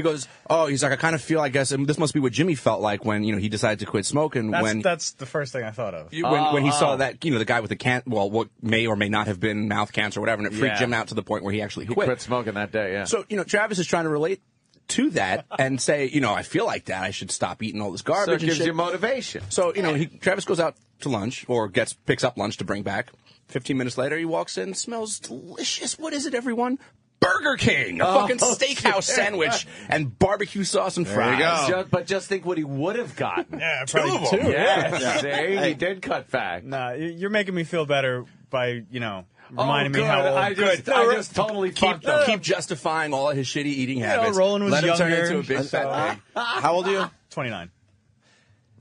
goes, I kind of feel, I guess, and this must be what Jimmy felt like when, he decided to quit smoking. That's the first thing I thought of. When he saw that, the guy with the what may or may not have been mouth cancer or whatever, and it freaked Jim out to the point where he actually quit. He quit smoking that day, yeah. So, Travis is trying to relate to that and say, I feel like that. I should stop eating all this garbage. So it gives and shit. you motivation. So, Travis goes out to lunch or picks up lunch to bring back. 15 minutes later, he walks in, smells delicious. What is it, everyone? Burger King, a fucking steakhouse sandwich and barbecue sauce and fries. There you go. But just think what he would have gotten. Yeah, Two probably of them. two. Yeah. See, he did cut back. Nah, you're making me feel better by, reminding me good. how old. I just totally fucked him. Keep justifying all of his shitty eating habits. Roland was Let him turn younger, into a big fat pig. How old are you? 29.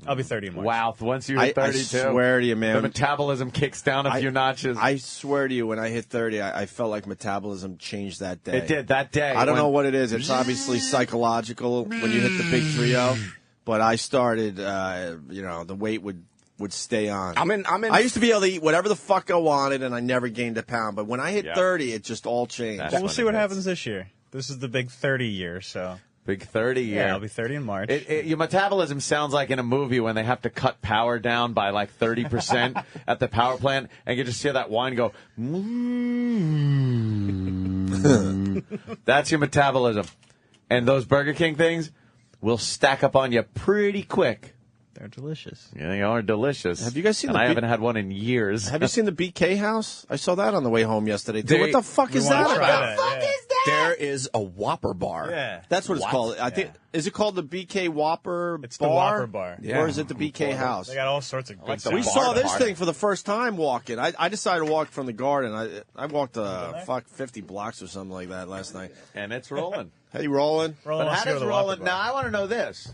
I'll be 30 in March. Wow, once you hit 32. I swear to you, man. The metabolism kicks down a few notches. I swear to you, when I hit 30, I felt like metabolism changed that day. It did, that day. I don't know what it is. It's obviously psychological when you hit the big 3-0. But I started, the weight would stay on. I'm in. I used to be able to eat whatever the fuck I wanted, and I never gained a pound. But when I hit 30, it just all changed. Well, we'll see what happens this year. This is the big 30 year, so. Big 30 year. Yeah, I'll be 30 in March. Your metabolism sounds like in a movie when they have to cut power down by 30% at the power plant, and you just hear that wine go. That's your metabolism, and those Burger King things will stack up on you pretty quick. They're delicious. Yeah, they are delicious. Have you guys seen and the I haven't had one in years. Have you seen the BK House? I saw that on the way home yesterday. Dude, what the fuck is that? What about? the fuck is that? There is a Whopper bar. Yeah. That's what it's called. I think. Is it called the BK Whopper It's Bar? the Whopper Bar. Yeah. Or is it the BK House? They got all sorts of good stuff. We saw this thing for the first time walking. I decided to walk from the garden. I walked 50 blocks or something like that last night. And it's rolling. Hey, rolling? But how does rolling? Now, I want to know this.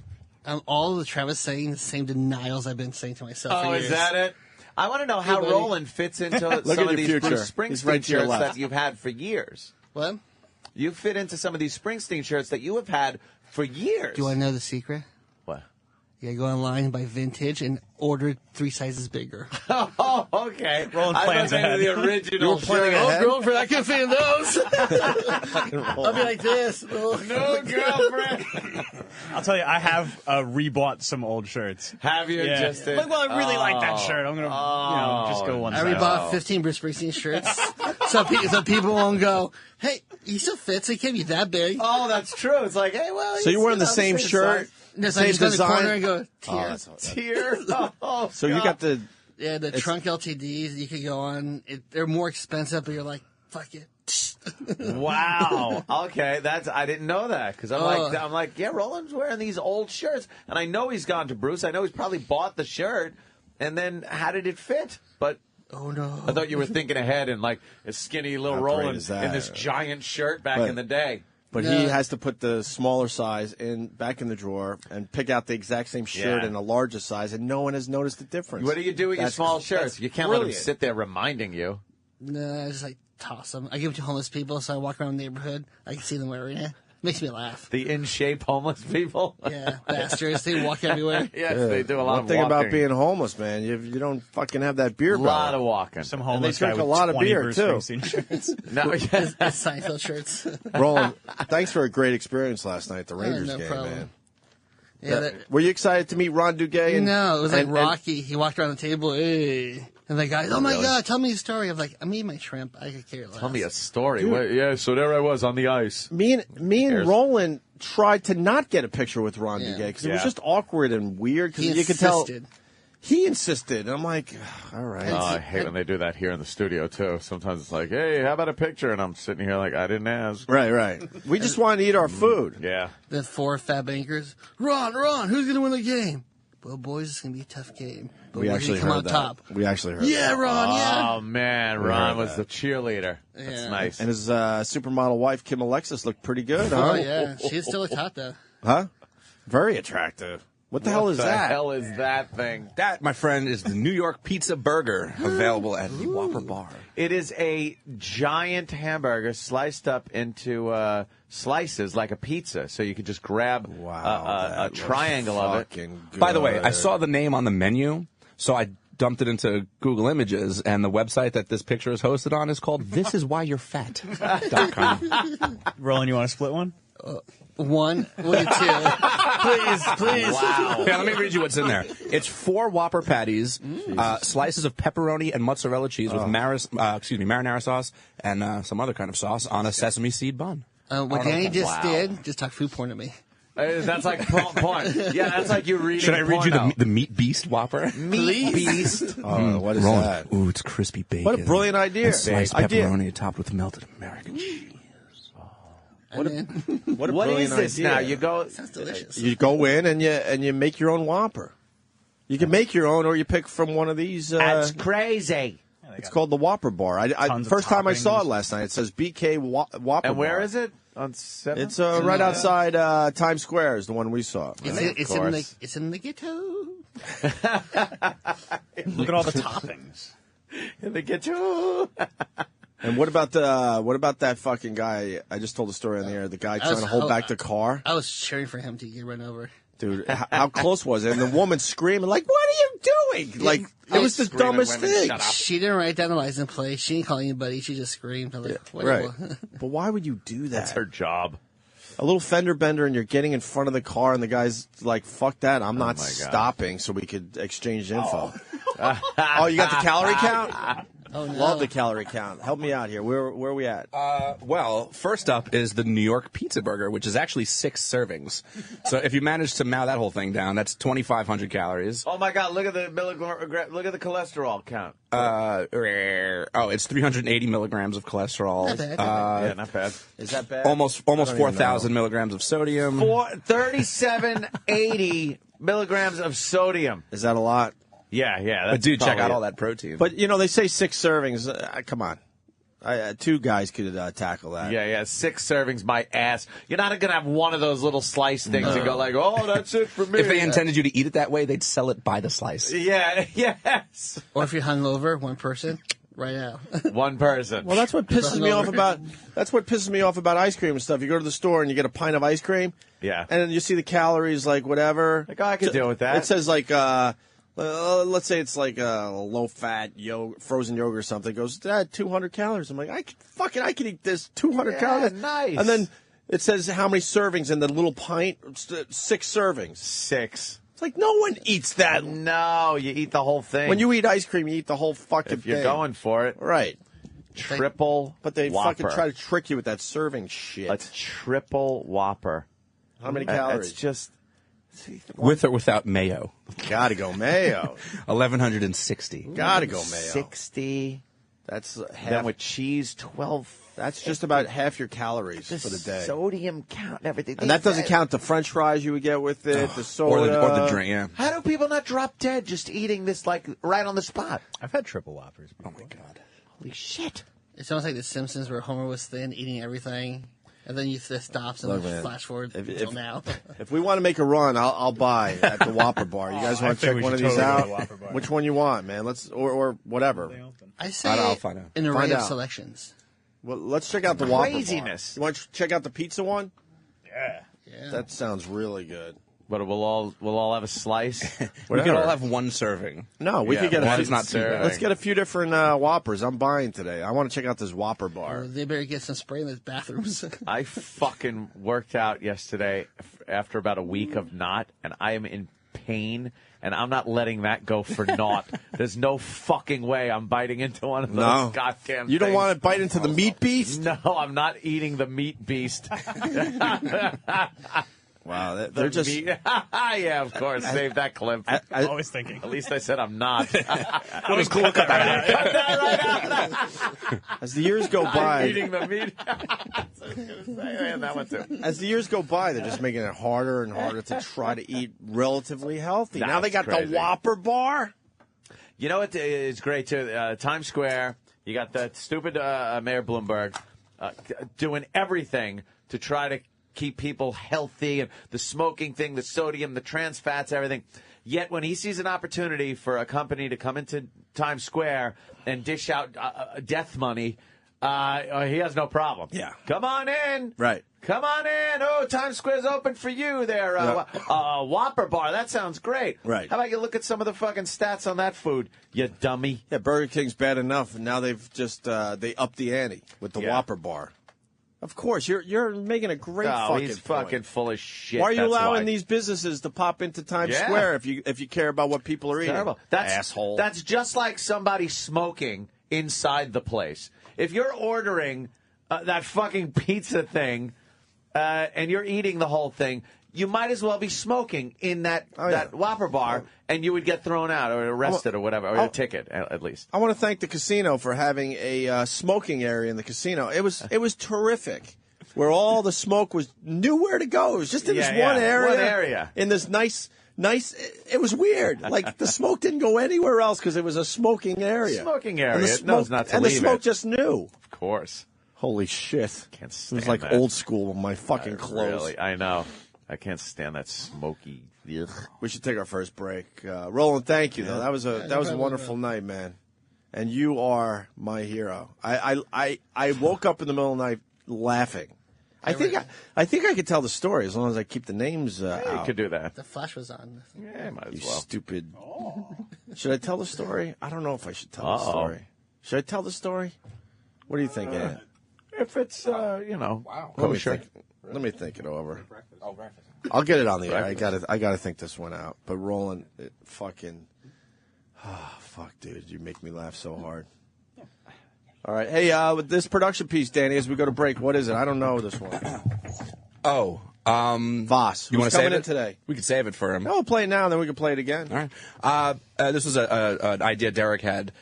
All the Travis saying the same denials I've been saying to myself for years. Is that it? I want to know how Roland fits into some of these Bruce Springsteen shirts that you've had for years. What? You fit into some of these Springsteen shirts that you have had for years. Do you want to know the secret? What? You gotta go online and buy vintage and order 3 sizes bigger. Oh, okay. Roland plans ahead. The original shirt. Girlfriend, I can't fit in those. I'll be like this. No girlfriend. I'll tell you, I have rebought some old shirts. Have you? Yeah. Just I really like that shirt. I'm gonna, just go one. I rebought 15 Bruce Springsteen shirts, so people won't go, "Hey, he still fits. He can't be that big." Oh, that's true. It's like, hey, well. So you're wearing the same shirt, same same design. The corner design. and go, Tier. Oh, So you got the. Yeah, the trunk LTDs you could go on. They're more expensive, but you're like, fuck it. Wow. Okay, I didn't know that because I'm like, yeah, Roland's wearing these old shirts, and I know he's gone to Bruce. I know he's probably bought the shirt, and then how did it fit? But oh no, I thought you were thinking ahead and like a skinny little How great Roland is that? in this giant shirt back in the day. But he has to put the smaller size back in the drawer and pick out the exact same shirt in a larger size, and no one has noticed the difference. What do you do with your small shirts? You can't let them sit there reminding you. No, I just like toss them. I give them to homeless people, so I walk around the neighborhood. I can see them wearing it. Makes me laugh. The in-shape homeless people? Yeah, bastards. They walk everywhere. Yes, they do a lot of walking. One thing about being homeless, man, you don't fucking have that beer belly. A lot of walking. Some homeless guy with a lot of beer, Bruce too. No, It's Seinfeld shirts. Roland, thanks for a great experience last night at the Rangers no game, problem. man. Yeah, Were you excited to meet Ron Duguay? No, it was like Rocky. He walked around the table, hey. And the guy, oh my God, tell me a story. I'm like, I'm eating my shrimp. I could care less. Tell me a story. Yeah, so there I was on the ice. Me and Roland tried to not get a picture with Ron Duguay because it was just awkward and weird because you could tell. He insisted. And I'm like, all right. Oh, I hate when they do that here in the studio, too. Sometimes it's like, hey, how about a picture? And I'm sitting here like, I didn't ask. Right. We just wanted to eat our food. Yeah. The 4 fat bankers. Ron, who's going to win the game? Well, boys, it's going to be a tough game. But we actually come heard out that. top. We actually heard that. Ron, Oh, man. Ron was the cheerleader. That's nice. And his supermodel wife, Kim Alexis, looked pretty good, huh? Oh, yeah. She's still a top, though. Huh? Very attractive. What the hell is that? What the hell is that thing? That, my friend, is the New York Pizza Burger, available at the Whopper Bar. It is a giant hamburger sliced up into slices like a pizza, so you could just grab a triangle of it. Good. By the way, I saw the name on the menu, so I dumped it into Google Images, and the website that this picture is hosted on is called thisiswhyyou'refat.com. Roland, you want to split one? 1, will you 2? Please. Wow. Yeah, let me read you what's in there. It's 4 Whopper patties, slices of pepperoni and mozzarella cheese with marinara sauce and some other kind of sauce on a sesame seed bun. What Danny did, just talk food porn to me. That's like porn. Yeah, that's like you reading. Should I read you the Meat Beast Whopper? Meat Beast. What is Roland. that? Ooh, it's crispy bacon. What a brilliant idea. And sliced pepperoni topped with melted American cheese. What a What is this idea. now? You go. Sounds delicious. You go in and you make your own Whopper. You can make your own, or you pick from one of these. That's crazy. It's called the Whopper Bar. First time I saw it last night. It says BK Whopper And where Bar. is it? On 7th? It's right outside Times Square. Is the one we saw. It's in the ghetto. Look at all the toppings. In the ghetto. And what about that fucking guy? I just told the story on the air. The guy trying to hold back the car. I was cheering for him to get run over. Dude, how close was it? And the woman screaming like, "What are you doing?" Like it was the dumbest thing. She didn't write down the license plate. She didn't call anybody. She just screamed. I'm like, right. But why would you do that? That's her job. A little fender bender, and you're getting in front of the car, and the guy's like, "Fuck that! I'm not stopping," so we could exchange info. Oh, you got the calorie count? Oh, no. Love the calorie count. Help me out here. Where are we at? Well, first up is the New York Pizza Burger, which is actually 6 servings. So if you manage to mow that whole thing down, that's 2,500 calories. Oh my God! Look at the cholesterol count. It's 380 milligrams of cholesterol. Not bad. Yeah, not bad. Is that bad? Almost 4,000 milligrams of sodium. 3780 milligrams of sodium. Is that a lot? Yeah. But That's dude, check out probably all that protein. But, they say 6 servings. Come on. 2 guys could tackle that. Yeah. 6 servings, my ass. You're not going to have one of those little slice things and go like, oh, that's it for me. If they intended you to eat it that way, they'd sell it by the slice. Yeah, yes. Or if you're hungover, one person, right out. One person. Well, that's what pisses me off about. That's what pisses me off about ice cream and stuff. You go to the store and you get a pint of ice cream. Yeah. And then you see the calories, like whatever. Like, I could deal with that. It says like, let's say it's like a low-fat frozen yogurt or something. It goes, 200 calories. I'm like, I could eat this 200 calories. Nice. And then it says how many servings in the little pint. 6 servings. 6. It's like no one eats that. No, you eat the whole thing. When you eat ice cream, you eat the whole fucking if you're thing. going for it. Right. Triple But they Whopper. fucking try to trick you with that serving shit. A triple Whopper. How many calories? It's just... With or without mayo. Gotta go mayo. 1,160. Gotta go mayo. 60. That's half. Then with cheese, 12. That's just about half your calories for the day. Sodium count and everything. And that doesn't count the French fries you would get with it, the soda. Or the drink, yeah. How do people not drop dead just eating this, like, right on the spot? I've had triple Whoppers. Oh, my God. Holy shit. It's almost like The Simpsons where Homer was thin, eating everything. And then it stops and Look, then man, flash forward until now. If we want to make a run, I'll buy at the Whopper Bar. You guys want to check one of these out? Which one you want, man? Let's or whatever. I say I'll find out. an array Find of out. selections. Well, let's check out the Whopper Bar. Craziness. You want to check out the pizza one? Yeah. That sounds really good. But we'll all have a slice. We can all have one serving. No, we Yeah, could get a one few. is not too bad. Let's get a few different Whoppers. I'm buying today. I want to check out this Whopper Bar. They better get some spray in those bathrooms. I fucking worked out yesterday after about a week of not, and I am in pain, and I'm not letting that go for naught. There's no fucking way I'm biting into one of those goddamn You don't things. want to bite into the meat beast? No, I'm not eating the meat beast. Wow, they're just... Yeah, of course. Save that clip. I'm always thinking. At least I said I'm not. We'll just cut that out. As the years go by... Eating the meat. And that one too. As the years go by, they're just making it harder and harder to try to eat relatively healthy. That's now they got crazy. the Whopper Bar. You know what is great too? Times Square. You got that stupid Mayor Bloomberg doing everything to try to keep people healthy, and the smoking thing, the sodium, the trans fats, everything. Yet when he sees an opportunity for a company to come into Times Square and dish out death money, he has no problem. Yeah. Come on in. Right. Come on in. Oh, Times Square's open for you there. Whopper Bar. That sounds great. Right. How about you look at some of the fucking stats on that food, you dummy? Yeah, Burger King's bad enough, and now they've just they upped the ante with the Yeah. Whopper Bar. Of course, you're making a great fucking he's point. fucking full of shit. Why are you That's allowing why. these businesses to pop into Times Yeah. Square if you care about what people are eating? Terrible. That's asshole. That's just like somebody smoking inside the place. If you're ordering that fucking pizza thing and you're eating the whole thing, you might as well be smoking in that Whopper Bar, and you would get thrown out or arrested or whatever, or a ticket at least. I want to thank the casino for having a smoking area in the casino. It was terrific, where all the smoke knew where to go. It was just in this one area. One area. In this nice. It was weird. Like the smoke didn't go anywhere else because it was a smoking area. Smoking area. And the It smoke, knows not to and the leave smoke it. just knew. Of course. Holy shit! Can't It stand was like that. old school with my fucking clothes. Really, I know. I can't stand that smoky. Ugh. We should take our first break. Roland, thank you though. That was a wonderful night, man. And you are my hero. I woke up in the middle of the night laughing. I think I could tell the story as long as I keep the names out. You could do that. The flash was on. Yeah, might as You well. stupid. Should I tell the story? I don't know if I should tell the story. Should I tell the story? What do you think, Ed? If it's, kosher. Let me think it over. I'll get it on the air. I gotta think this one out. But Roland, fuck, dude, you make me laugh so hard. All right. Hey, with this production piece, Danny, as we go to break, what is it? I don't know this one. Voss. You want to save it today? We could save it for him. No, we'll play it now, and then we can play it again. All right. This was an idea Derek had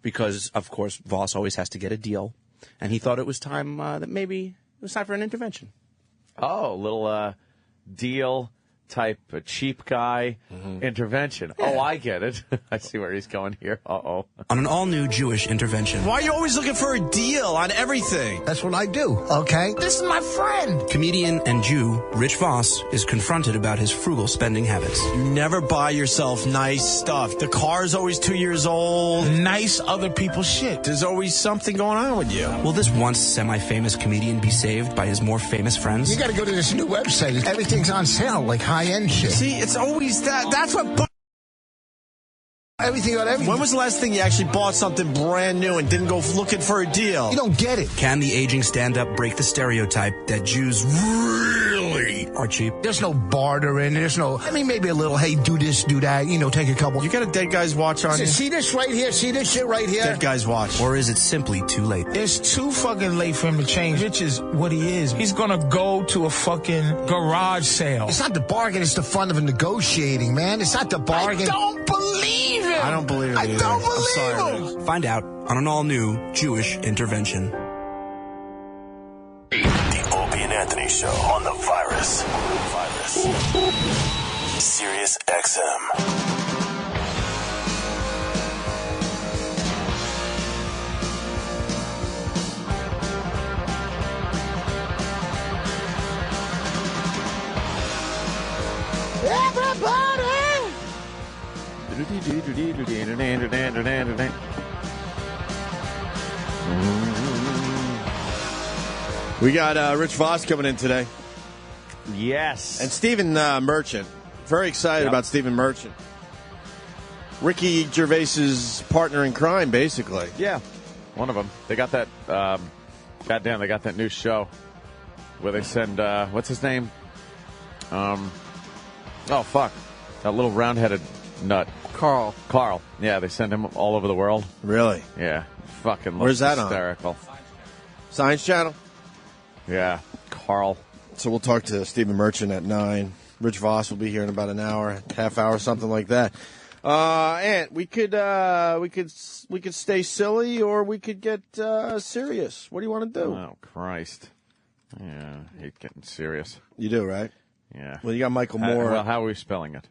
because, of course, Voss always has to get a deal, and he thought it was time that maybe it was time for an intervention. Oh, a little deal type, a cheap guy intervention. Yeah. Oh, I get it. I see where he's going here. Uh-oh. On an all-new Jewish intervention. Why are you always looking for a deal on everything? That's what I do, okay? This is my friend. Comedian and Jew Rich Voss is confronted about his frugal spending habits. You never buy yourself nice stuff. The car's always 2 years old. Nice other people's shit. There's always something going on with you. Will this once semi-famous comedian be saved by his more famous friends? You got to go to this new website. Everything's on sale, like high-end shit. See, it's always that. That's what... Everything on everything. When was the last thing you actually bought something brand new and didn't go looking for a deal? You don't get it. Can the aging stand-up break the stereotype that Jews really are cheap? There's no bartering. There's no... I mean, maybe a little, hey, do this, do that, take a couple. You got a Dead Guy's Watch on you? See this right here? See this shit right here? Dead Guy's Watch. Or is it simply too late? It's too fucking late for him to change. Rich is what he is. He's gonna go to a fucking garage sale. It's not the bargain. It's the fun of negotiating, man. It's not the bargain. I don't believe it. I don't believe it either. I don't believe him. Find out on an all-new Jewish intervention. The Opie and Anthony Show on the Virus. Sirius XM. We got Rich Voss coming in today. Yes. And Stephen Merchant. Very excited about Stephen Merchant. Ricky Gervais's partner in crime, basically. Yeah, one of them. They got that, goddamn, they got that new show where they send, what's his name? Oh, fuck. That little round-headed nut. Carl. Yeah, they send him all over the world. Really? Yeah. Fucking Where's that hysterical. On? Science Channel? Yeah. Carl. So we'll talk to Stephen Merchant at 9. Rich Voss will be here in about an hour, half hour, something like that. And we could stay silly or we could get serious. What do you want to do? Oh, Christ. Yeah, I hate getting serious. You do, right? Yeah. Well, you got Michael Moore. Well, how are we spelling it?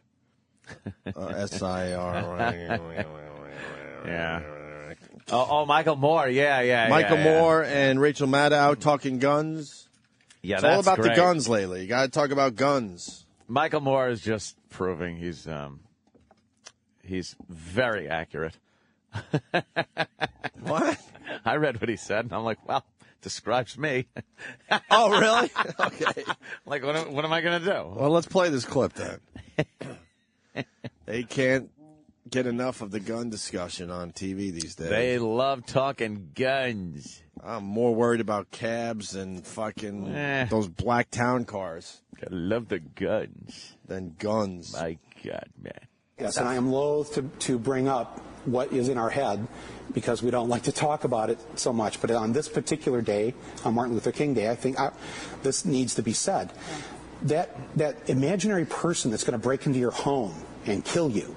S-I-R. Yeah. Oh, Michael Moore. Yeah. Michael Moore and Rachel Maddow talking guns. Yeah, it's all about the guns lately. You got to talk about guns. Michael Moore is just proving he's very accurate. What? I read what he said, and I'm like, well, describes me. Oh, really? Okay. Like, what am I going to do? Well, let's play this clip then. They can't get enough of the gun discussion on TV these days. They love talking guns. I'm more worried about cabs and fucking those black town cars. I love the guns. Than guns. My God, man. Yes, and I am loath to bring up what is in our head because we don't like to talk about it so much. But on this particular day, on Martin Luther King Day, I think this needs to be said. That imaginary person that's going to break into your home and kill you,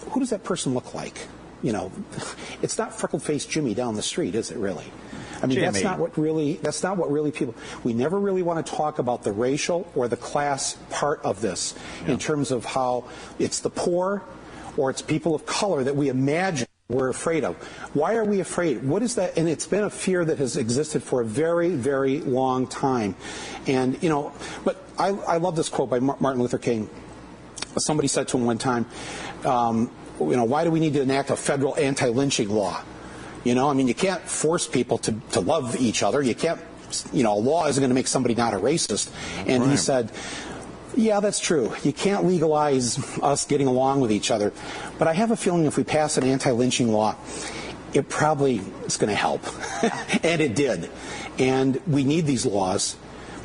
who does that person look like? It's not freckled-faced Jimmy down the street, is it really? I mean, that's not what really people, we never really want to talk about the racial or the class part of this in terms of how it's the poor or it's people of color that we imagine we're afraid of. Why are we afraid? What is that? And it's been a fear that has existed for a very, very long time. And, but I love this quote by Martin Luther King. Somebody said to him one time, why do we need to enact a federal anti-lynching law? You can't force people to love each other. You can't, a law isn't going to make somebody not a racist. And he said, yeah, that's true. You can't legalize us getting along with each other. But I have a feeling if we pass an anti-lynching law, it probably is going to help. And it did. And we need these laws.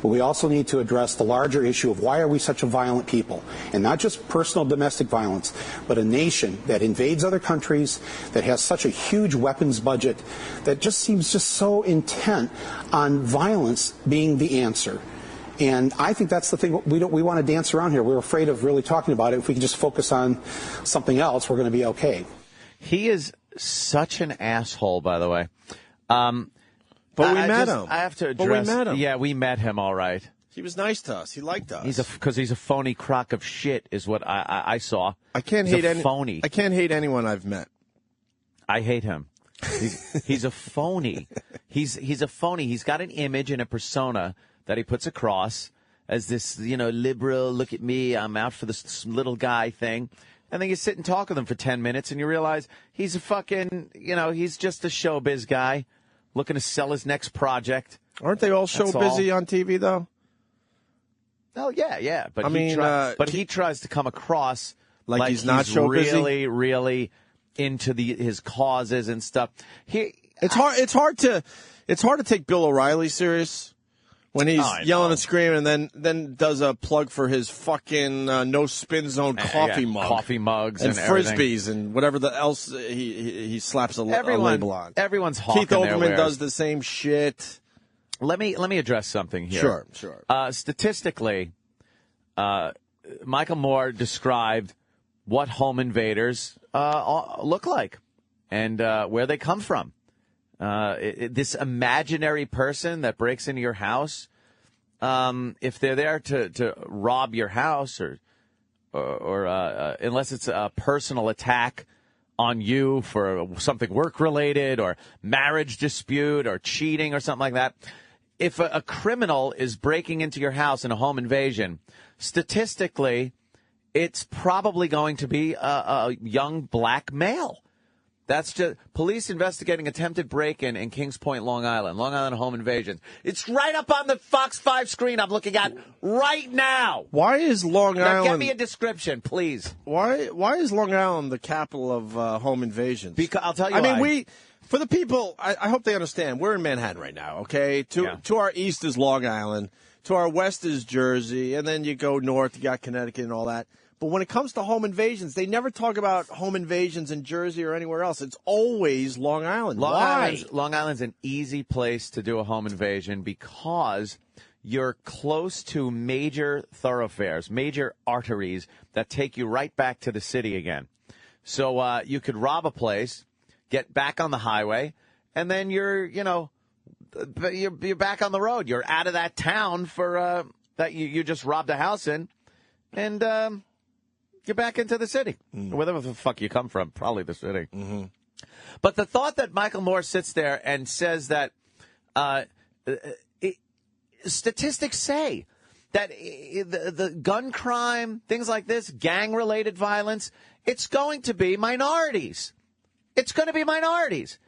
but we also need to address the larger issue of why are we such a violent people, and not just personal domestic violence, but a nation that invades other countries, that has such a huge weapons budget, that just seems just so intent on violence being the answer. And I think that's the thing we want to dance around here. We're afraid of really talking about it. If we can just focus on something else, we're going to be okay. He is such an asshole, by the way. But we met him. I have to address. But we met him. Yeah, we met him. All right. He was nice to us. He liked us. Because he's a phony crock of shit, is what I saw. I can't he's hate any phony. I can't hate anyone I've met. I hate him. He's a phony. He's a phony. He's got an image and a persona that he puts across as this, liberal, look at me, I'm out for this little guy thing. And then you sit and talk with him for 10 minutes and you realize he's a fucking, he's just a showbiz guy looking to sell his next project. Aren't they all show busy on TV, though? Oh, yeah. But he tries to come across like he's not show busy? Really into his causes and stuff. It's hard to take Bill O'Reilly serious when he's yelling and screaming, and then does a plug for his fucking no spin zone coffee mug, coffee mugs, and everything. Frisbees, and whatever else he slaps a label on. Everyone's hawking Keith Olbermann does the same shit. Let me address something here. Sure. Statistically, Michael Moore described what home invaders look like and where they come from. This imaginary person that breaks into your house, if they're there to rob your house or unless it's a personal attack on you for something work-related or marriage dispute or cheating or something like that, if a criminal is breaking into your house in a home invasion, statistically, it's probably going to be a young black male. That's just police investigating attempted break-in in Kings Point, Long Island home invasion. It's right up on the Fox 5 screen I'm looking at right now. Why is Long Island... Now, get me a description, please. Why is Long Island the capital of home invasions? Because I'll tell you why. For the people, I hope they understand, we're in Manhattan right now, okay? To our east is Long Island, to our west is Jersey, and then you go north, you got Connecticut and all that. But when it comes to home invasions, they never talk about home invasions in Jersey or anywhere else. It's always Long Island. Why? Long Island's an easy place to do a home invasion because you're close to major thoroughfares, major arteries that take you right back to the city again. So you could rob a place, get back on the highway, and then you're back on the road. You're out of that town for that you just robbed a house in, and you're back into the city, wherever the fuck you come from, probably the city. Mm-hmm. But the thought that Michael Moore sits there and says that statistics say that the gun crime, things like this, gang-related violence, it's going to be minorities. It's going to be minorities.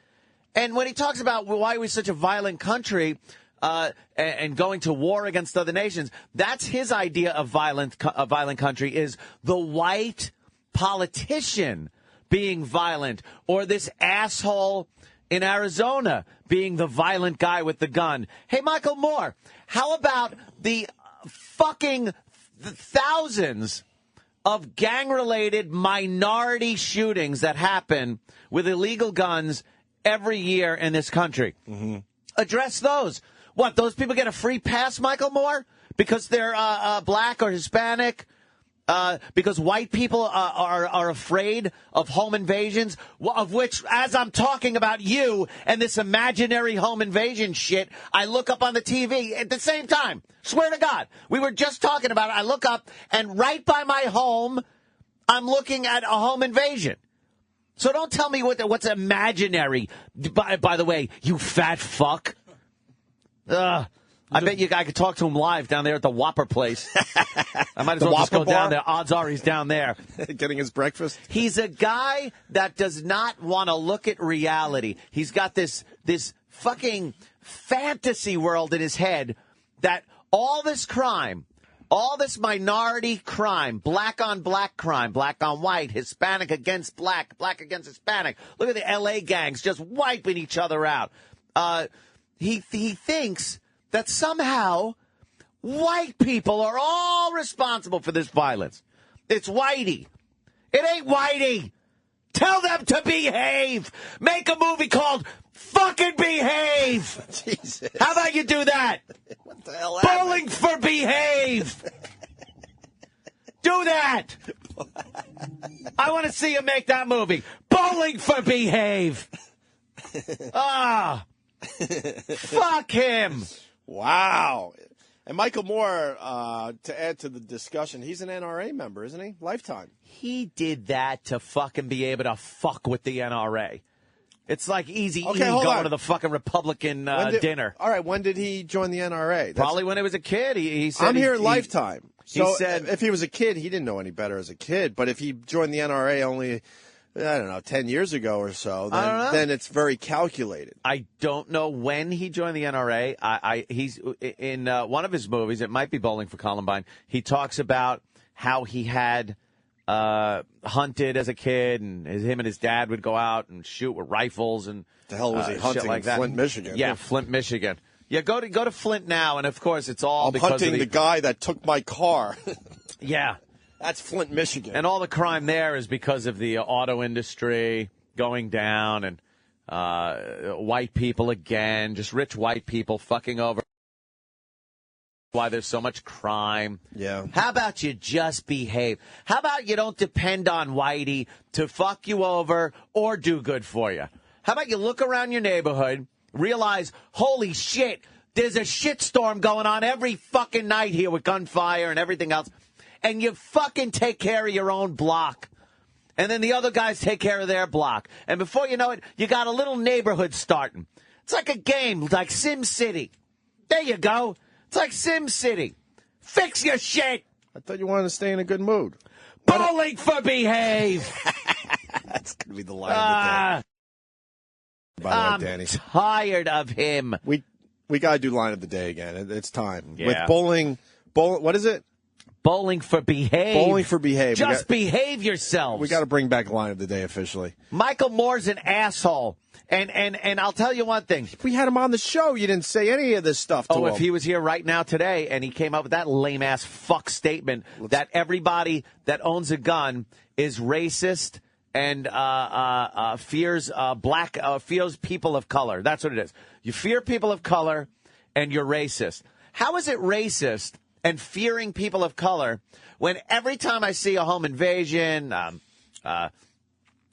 And when he talks about why we're such a violent country and going to war against other nations, that's his idea of violent country is the white politician being violent or this asshole in Arizona being the violent guy with the gun. Hey, Michael Moore, how about the fucking thousands of gang-related minority shootings that happen with illegal guns every year in this country? Mm-hmm. Address those. What, those people get a free pass, Michael Moore? Because they're black or Hispanic? Because white people are afraid of home invasions? Of which, as I'm talking about you and this imaginary home invasion shit, I look up on the TV at the same time. Swear to God. We were just talking about it. I look up, and right by my home, I'm looking at a home invasion. So don't tell me what's imaginary. By the way, you fat fuck. I bet I could talk to him live down there at the Whopper place. I might as well just go down there. Odds are he's down there. Getting his breakfast. He's a guy that does not want to look at reality. He's got this fucking fantasy world in his head that all this crime, all this minority crime, black on black crime, black on white, Hispanic against black, black against Hispanic. Look at the L.A. gangs just wiping each other out. He thinks that somehow White people are all responsible for this violence. It's Whitey. It ain't Whitey. Tell them to behave. Make a movie called Fucking Behave. Jesus. How about you do that? What the hell Bowling for Behave. Do that. I want to see you make that movie. Bowling for Behave. Fuck him. Wow. And Michael Moore, to add to the discussion, he's an NRA member, isn't he? Lifetime. He did that to fucking be able to fuck with the NRA. It's like Easy E going to the fucking Republican dinner. All right, when did he join the NRA? Probably when he was a kid. He said I'm here Lifetime. So he said if he was a kid, he didn't know any better as a kid. But if he joined the NRA only, 10 years ago or so, then it's very calculated. I don't know when he joined the NRA. He's in one of his movies. It might be Bowling for Columbine. He talks about how he had hunted as a kid, and him and his dad would go out and shoot with rifles and the hell was he hunting like in Flint, Michigan? Yeah, Flint, Michigan. Yeah, go to Flint now, and of course it's all I'm because hunting of the guy that took my car. Yeah. That's Flint, Michigan. And all the crime there is because of the auto industry going down and white people again, just rich white people fucking over why there's so much crime. Yeah. How about you just behave? How about you don't depend on Whitey to fuck you over or do good for you? How about you look around your neighborhood, realize, holy shit, there's a shitstorm going on every fucking night here with gunfire and everything else. And you fucking take care of your own block. And then the other guys take care of their block. And before you know it, you got a little neighborhood starting. It's like a game, like Sim City. There you go. It's like Sim City. Fix your shit. I thought you wanted to stay in a good mood. Bowling for Behave. That's going to be the line of the day. By the way, Danny. Tired of him. We got to do line of the day again. It's time. Yeah. With bowling, what is it? Bowling for Behave. Bowling for Behave. Just behave yourselves. We got to bring back line of the day officially. Michael Moore's an asshole. And I'll tell you one thing. We had him on the show. You didn't say any of this stuff to him. If he was here right now today and he came up with that lame-ass fuck statement that everybody that owns a gun is racist and fears fears people of color. That's what it is. You fear people of color and you're racist. How is it racist and fearing people of color when every time I see a home invasion,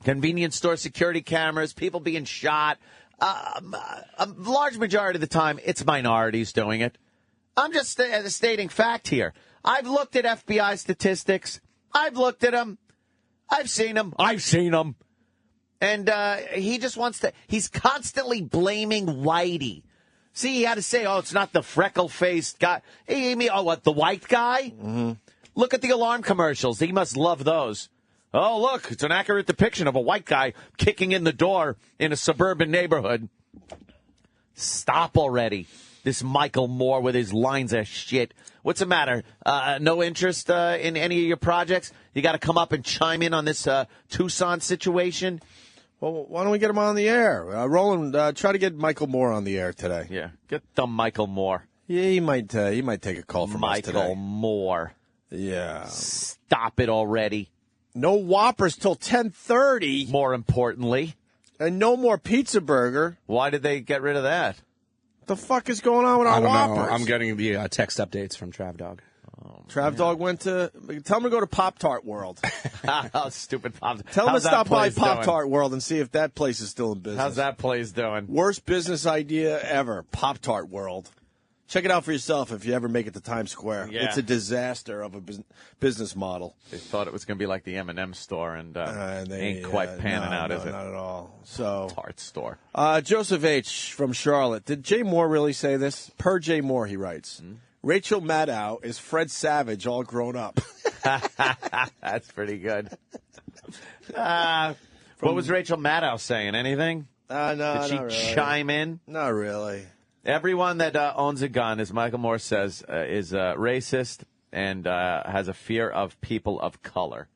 convenience store security cameras, people being shot, a large majority of the time, it's minorities doing it. I'm just stating fact here. I've looked at FBI statistics. I've looked at them. I've seen them. And he just wants to, he's constantly blaming Whitey. See, he had to say, it's not the freckle-faced guy. What, the white guy? Mm-hmm. Look at the alarm commercials. He must love those. Oh, look, it's an accurate depiction of a white guy kicking in the door in a suburban neighborhood. Stop already. This Michael Moore with his lines of shit. What's the matter? No interest in any of your projects? You got to come up and chime in on this Tucson situation? Well, why don't we get him on the air? Roland, try to get Michael Moore on the air today. Yeah, get the Michael Moore. Yeah, he might take a call from us today. Michael Moore. Yeah. Stop it already. No Whoppers till 10:30. More importantly. And no more Pizza Burger. Why did they get rid of that? The fuck is going on with our Whoppers? I'm getting the text updates from Trav Dog. Trav Dog went to, tell him to go to Pop-Tart World. Oh, stupid Pop. Tell him to stop by Pop-Tart World and see if that place is still in business. How's that place doing? Worst business idea ever, Pop-Tart World. Check it out for yourself if you ever make it to Times Square. Yeah. It's a disaster of a business model. They thought it was going to be like the M&M store, and they ain't quite panning out, is it? Not at all. So Tart store. Joseph H. from Charlotte. Did Jay Moore really say this? Per Jay Moore, he writes, Rachel Maddow is Fred Savage all grown up. That's pretty good. What was Rachel Maddow saying? Anything? No, Did she really. chime in? Not really. Everyone that owns a gun, as Michael Moore says, is racist and has a fear of people of color.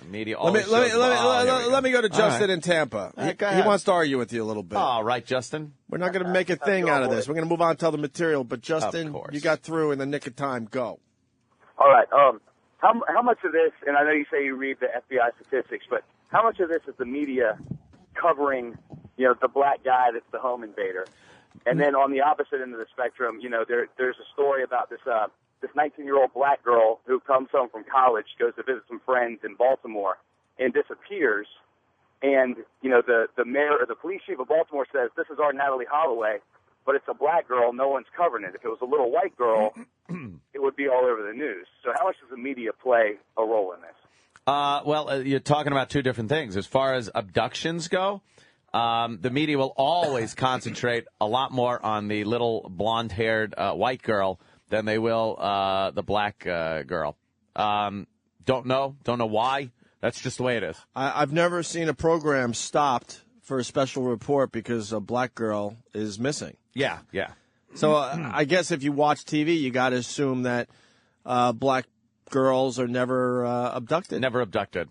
Media. Let me go to Justin in Tampa. He wants to argue with you a little bit. All right, Justin. We're not going to make a thing out of this. We're going to move on to other material. But Justin, you got through in the nick of time. Go. All right. How much of this? And I know you say you read the FBI statistics, but how much of this is the media covering, the black guy that's the home invader? And then on the opposite end of the spectrum, there's a story about this 19-year-old black girl who comes home from college, goes to visit some friends in Baltimore, and disappears. And, the mayor or the police chief of Baltimore says, this is our Natalie Holloway, but it's a black girl. No one's covering it. If it was a little white girl, it would be all over the news. So how much does the media play a role in this? Well, you're talking about two different things. As far as abductions go, the media will always concentrate a lot more on the little blonde-haired white girl than they will the black girl. Don't know why. That's just the way it is. I've never seen a program stopped for a special report because a black girl is missing. Yeah. So I guess if you watch TV, you got to assume that black girls are never abducted. Never abducted,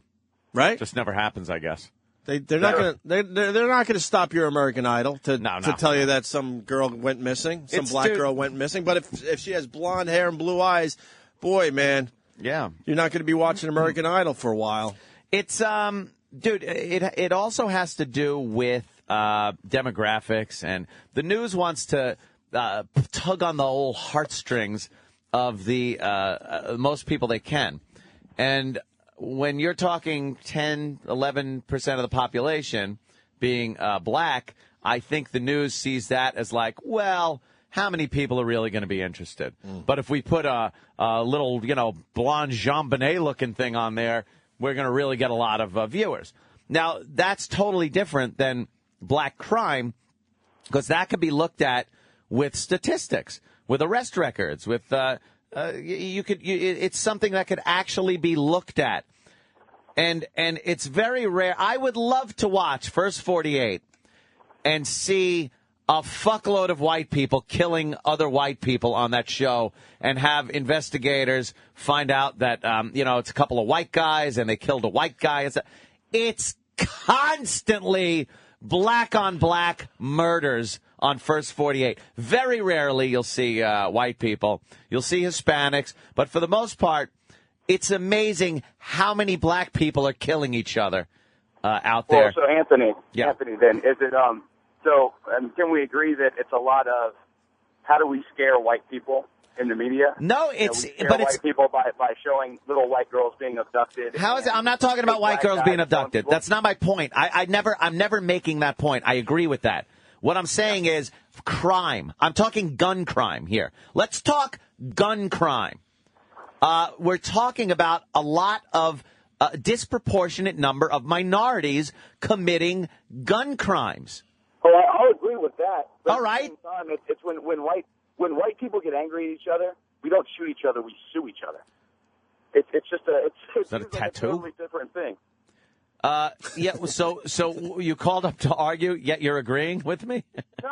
right? Just never happens, I guess. They're not going to stop your American Idol to tell you that some girl went missing, some black girl went missing. But if she has blonde hair and blue eyes, boy, man, yeah, you're not going to be watching American Idol for a while. It's dude, it also has to do with demographics, and the news wants to tug on the old heartstrings of the most people they can. And when you're talking 10, 11% of the population being black, I think the news sees that as like, well, how many people are really going to be interested? But if we put a little, blonde Jean Bonnet-looking thing on there, we're going to really get a lot of viewers. Now, that's totally different than black crime, because that could be looked at with statistics, with arrest records, with it's something that could actually be looked at. And it's very rare. I would love to watch First 48 and see a fuckload of white people killing other white people on that show, and have investigators find out that, it's a couple of white guys and they killed a white guy. It's constantly black on black murders on First 48. Very rarely you'll see white people. You'll see Hispanics. But for the most part, it's amazing how many black people are killing each other out there. Well, so Anthony, then, is it, can we agree that it's a lot of how do we scare white people in the media? No, we scare white people by showing little white girls being abducted. How is it? I'm not talking about white girls being abducted. That's not my point. I'm never making that point. I agree with that. What I'm saying is crime. I'm talking gun crime here. Let's talk gun crime. We're talking about a lot of disproportionate number of minorities committing gun crimes. Well, I'll agree with that. But all right. At the same time, it's when white people get angry at each other, we don't shoot each other, we sue each other. It's just is that a tattoo? A totally different thing. Yeah. So you called up to argue, yet you're agreeing with me? No.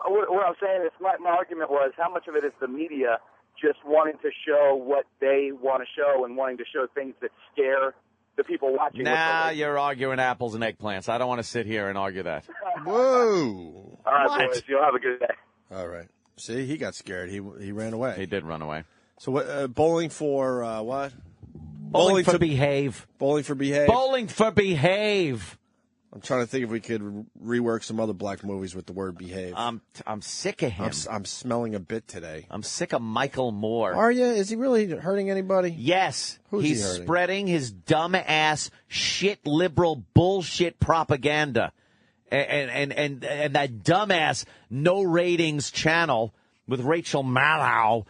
What I'm saying is my argument was how much of it is the media just wanting to show what they want to show and wanting to show things that scare the people watching. Nah, you're arguing apples and eggplants. I don't want to sit here and argue that. Whoa. All right, boys. You'll have a good day. All right. See, he got scared. He ran away. He did run away. So what? Bowling for what? Bowling for behave. Bowling for behave. Bowling for behave. I'm trying to think if we could rework some other black movies with the word behave. I'm sick of him. I'm smelling a bit today. I'm sick of Michael Moore. Are you? Is he really hurting anybody? Yes. He's spreading his dumb ass shit liberal bullshit propaganda. And that dumbass no ratings channel with Rachel Maddow.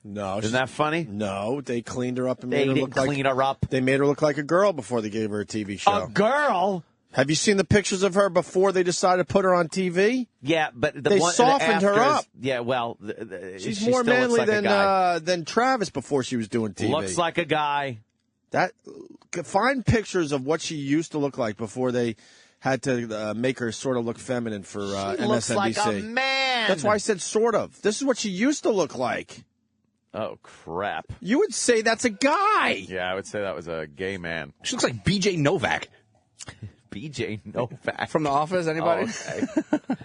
No, isn't that funny? No, they cleaned her up and they made her didn't look like clean her up. They made her look like a girl before they gave her a TV show. A girl? Have you seen the pictures of her before they decided to put her on TV? Yeah, but they softened her up. Yeah, well, she's she more manly like than Travis before she was doing TV. Looks like a guy. Find pictures of what she used to look like before they had to make her sort of look feminine for MSNBC. Looks like a man. That's why I said sort of. This is what she used to look like. Oh, crap. You would say that's a guy. Yeah, I would say that was a gay man. She looks like B.J. Novak. B.J. Novak. From The Office, anybody? Oh, okay.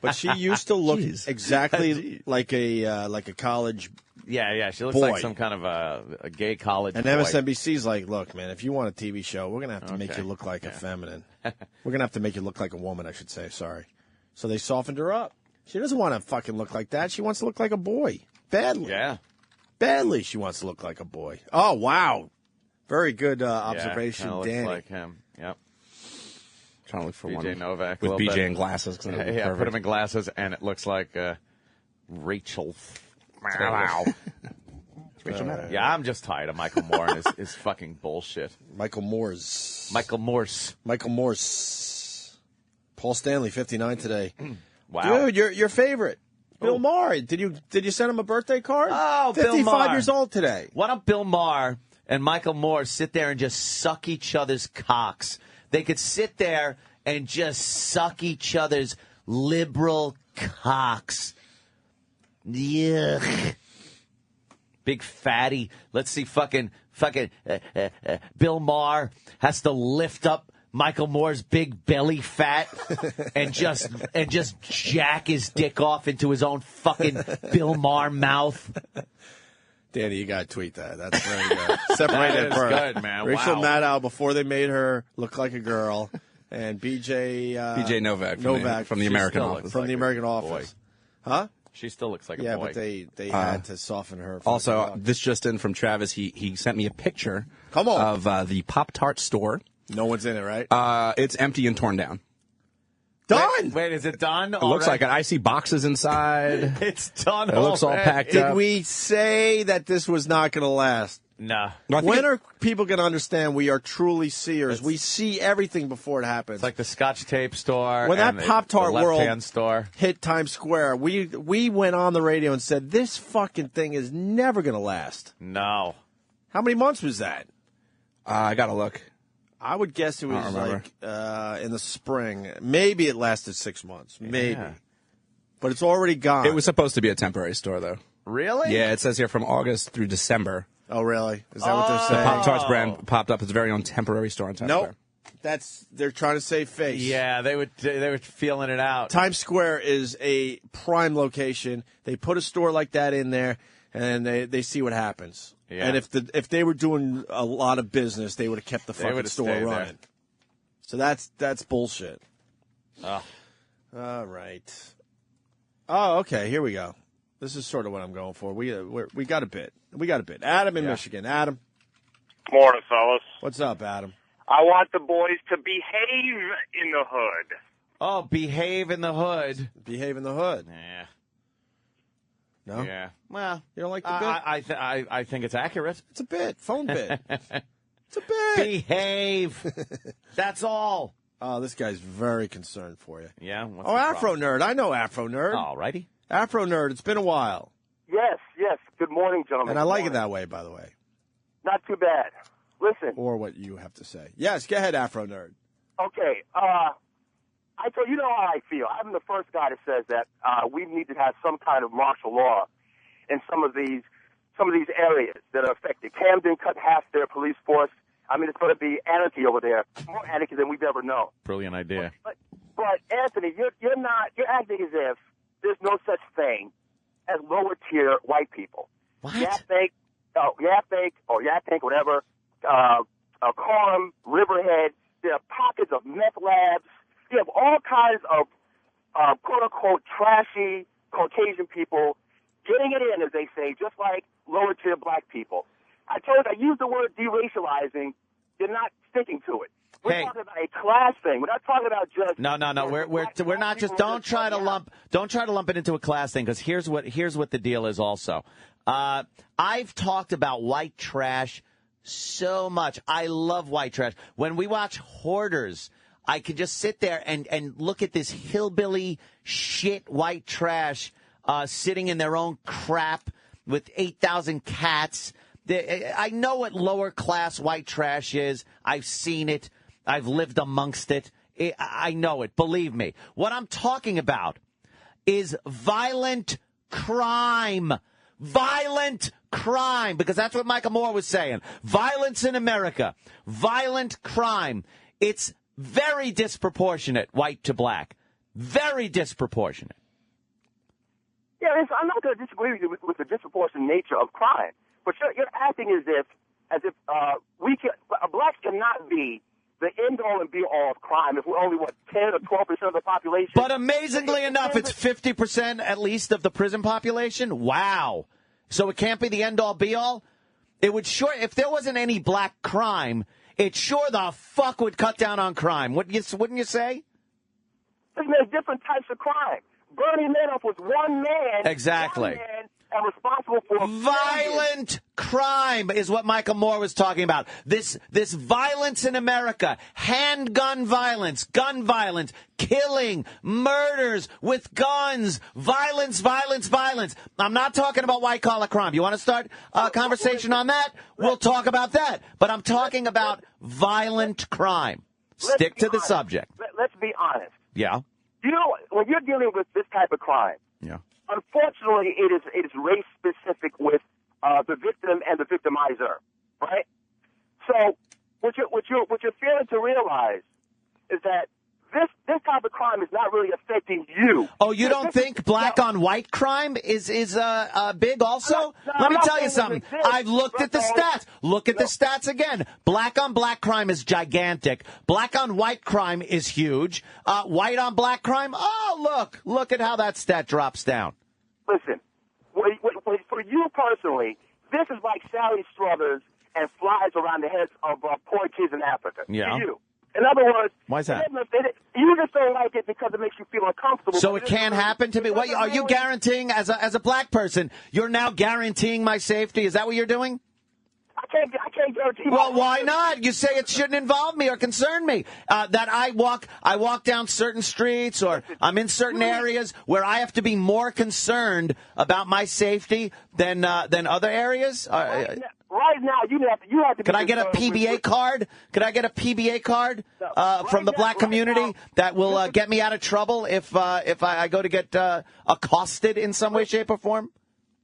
But she used to look exactly like a college. Yeah, she looks boy. like some kind of a gay college and boy. MSNBC's like, look, man, if you want a TV show, we're going to have to make you look like a feminine. We're going to have to make you look like a woman, I should say. Sorry. So they softened her up. She doesn't want to fucking look like that. She wants to look like a boy. Badly. Yeah. Badly she wants to look like a boy. Oh, wow. Very good observation, looks Danny. like him. Yep. Trying to look for B.J. one Novak. with B.J. in glasses. Yeah, put him in glasses, and it looks like Rachel. Wow. Yeah, I'm just tired of Michael Moore and his fucking bullshit. Michael Morse. Paul Stanley, 59 today. Wow. Dude, your favorite. Bill Maher. Did you send him a birthday card? Oh, 55 Bill Maher. years old today. Why don't Bill Maher and Michael Moore sit there and just suck each other's cocks? They could sit there and just suck each other's liberal cocks. Yuck. Big fatty. Let's see fucking Bill Maher has to lift up Michael Moore's big belly fat and just jack his dick off into his own fucking Bill Maher mouth. Danny, you got to tweet that. That's very good. Separated That is good, man. Rachel Wow. Maddow, before they made her look like a girl, and B.J. Novak from the American Office. From the American Office. Huh? She still looks like a boy. Yeah, but they had to soften her. Also, this just in from Travis. He sent me a picture Come on. of the Pop-Tart store. No one's in it, right? It's empty and torn down. Done! Wait, is it done? It looks like it. I see boxes inside. It's done. It looks all packed Did up. we say that this was not going to last? Nah. When are people going to understand we are truly seers? We see everything before it happens. It's like the Scotch tape store. When that and Pop-Tart the world left-hand store hit Times Square, we went on the radio and said, this fucking thing is never going to last. No. How many months was that? I got to look. I would guess it was like in the spring. Maybe it lasted 6 months. Maybe. Yeah. But it's already gone. It was supposed to be a temporary store, though. Really? Yeah, it says here from August through December. Oh, really? Is that what they're The saying? Pop-Tarts brand popped up its very own temporary store in Times Square. They're trying to save face. Yeah, they were feeling it out. Times Square is a prime location. They put a store like that in there, and they see what happens. Yeah. And if they were doing a lot of business, they would have kept the fucking store stayed running. there. So that's bullshit. Oh. All right. Oh, okay. Here we go. This is sort of what I'm going for. We got a bit. Adam in Michigan. Adam. Morning, fellas. What's up, Adam? I want the boys to behave in the hood. Oh, behave in the hood. Behave in the hood. Yeah. No? Yeah. Well, you don't like the bit? I think it's accurate. It's a bit. Phone bit. It's a bit. Behave. That's all. Oh, this guy's very concerned for you. Yeah? What's Oh, the Afro problem? Nerd. I know Afro Nerd. All righty. Afro Nerd. It's been a while. Yes. Good morning, gentlemen. And I like it that way, by the way. Not too bad. Listen. Or what you have to say. Yes, go ahead, Afro Nerd. Okay. You know how I feel. I'm the first guy that says that we need to have some kind of martial law in some of these areas that are affected. Camden cut half their police force. I mean, it's going to be anarchy over there, more anarchy than we've ever known. Brilliant idea. But Anthony, you're acting as if there's no such thing as lower tier white people. What? Yaphank, whatever. Coram, Riverhead. There are pockets of meth labs. You have all kinds of quote unquote trashy Caucasian people getting it in, as they say, just like lower tier black people. I use the word deracializing. You're not sticking to it. We're talking about a class thing. We're not talking about just No. We're not just. Don't try to lump it into a class thing, because here's what the deal is. Also, I've talked about white trash so much. I love white trash. When we watch Hoarders, I could just sit there and look at this hillbilly shit white trash sitting in their own crap with 8,000 cats. I know what lower class white trash is. I've seen it. I've lived amongst it. I know it. Believe me. What I'm talking about is violent crime. Violent crime, because that's what Michael Moore was saying. Violence in America, violent crime. It's very disproportionate, white to black. Very disproportionate. Yeah, I'm not going to disagree with you with the disproportionate nature of crime, but you're acting as if blacks cannot be the end-all and be-all of crime if we're only, 10 or 12% of the population? But amazingly enough, it's 50% at least of the prison population? Wow. So it can't be the end-all, be-all? It would sure, if there wasn't any black crime, it sure the fuck would cut down on crime. Wouldn't you say? Listen, there's different types of crime. Bernie Madoff was one man. Exactly. One man and responsible for violent crime is what Michael Moore was talking about. This violence in America, handgun violence, gun violence, killing, murders with guns, violence. I'm not talking about white-collar crime. You want to start a conversation on that? We'll talk about that. But I'm talking about violent crime. Stick to the subject. Let's be honest. Yeah. You know, when you're dealing with this type of crime, yeah. Unfortunately, it is race specific with the victim and the victimizer, right? So what you're failing to realize is that this type of crime is not really affecting you. Oh, you don't think black on white crime is big also? Let me tell you something. I've looked at the stats. Look at the stats again. Black on black crime is gigantic. Black on white crime is huge. White on black crime, oh, look at how that stat drops down. Listen, for you personally, this is like Sally Struthers and flies around the heads of poor kids in Africa. Yeah. To you. In other words, why is that? You just don't like it because it makes you feel uncomfortable. So it can happen to me. What are you guaranteeing as a black person? You're now guaranteeing my safety. Is that what you're doing? I can't guarantee. Well, why not? You say it shouldn't involve me or concern me. That I walk down certain streets or I'm in certain areas where I have to be more concerned about my safety than other areas. Right now, you have to. Can I get a PBA card? Could I get a PBA card from the black community that will get me out of trouble if I go to get accosted in some way, shape, or form?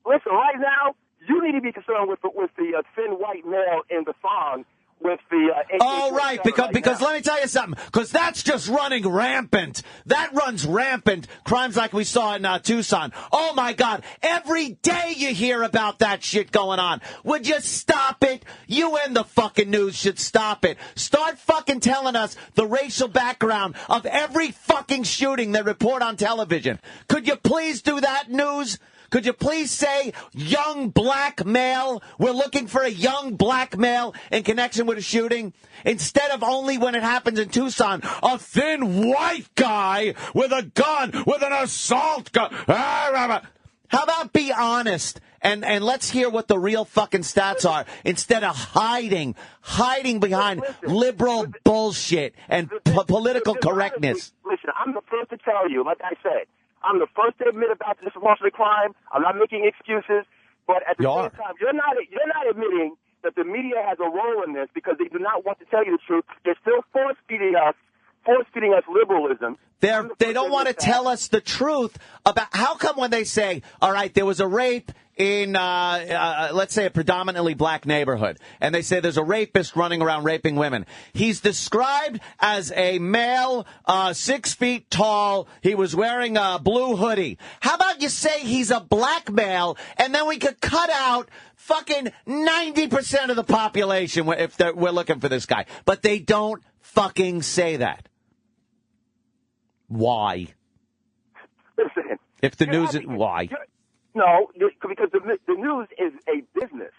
Listen, right now, you need to be concerned with the thin white male in the thong. With the oh, right, because let me tell you something, because that's just running rampant. That runs rampant. Crimes like we saw in Tucson. Oh, my God. Every day you hear about that shit going on. Would you stop it? You and the fucking news should stop it. Start fucking telling us the racial background of every fucking shooting they report on television. Could you please do that, news? Could you please say young black male? We're looking for a young black male in connection with a shooting. Instead of only when it happens in Tucson, a thin white guy with a gun, with an assault gun. How about be honest and let's hear what the real fucking stats are instead of hiding behind liberal bullshit and political correctness. Listen, I'm the first to tell you, like I said, I'm the first to admit about the disproportionate crime. I'm not making excuses, but at the same time, you're not admitting that the media has a role in this because they do not want to tell you the truth. They're still force feeding us liberalism. They don't want to tell us the truth about how come when they say, all right, there was a rape in, let's say, a predominantly black neighborhood, and they say there's a rapist running around raping women. He's described as a male, 6 feet tall. He was wearing a blue hoodie. How about you say he's a black male, and then we could cut out fucking 90% of the population if we're looking for this guy. But they don't fucking say that. Why? Listen. If the news is why? No, because the news is a business.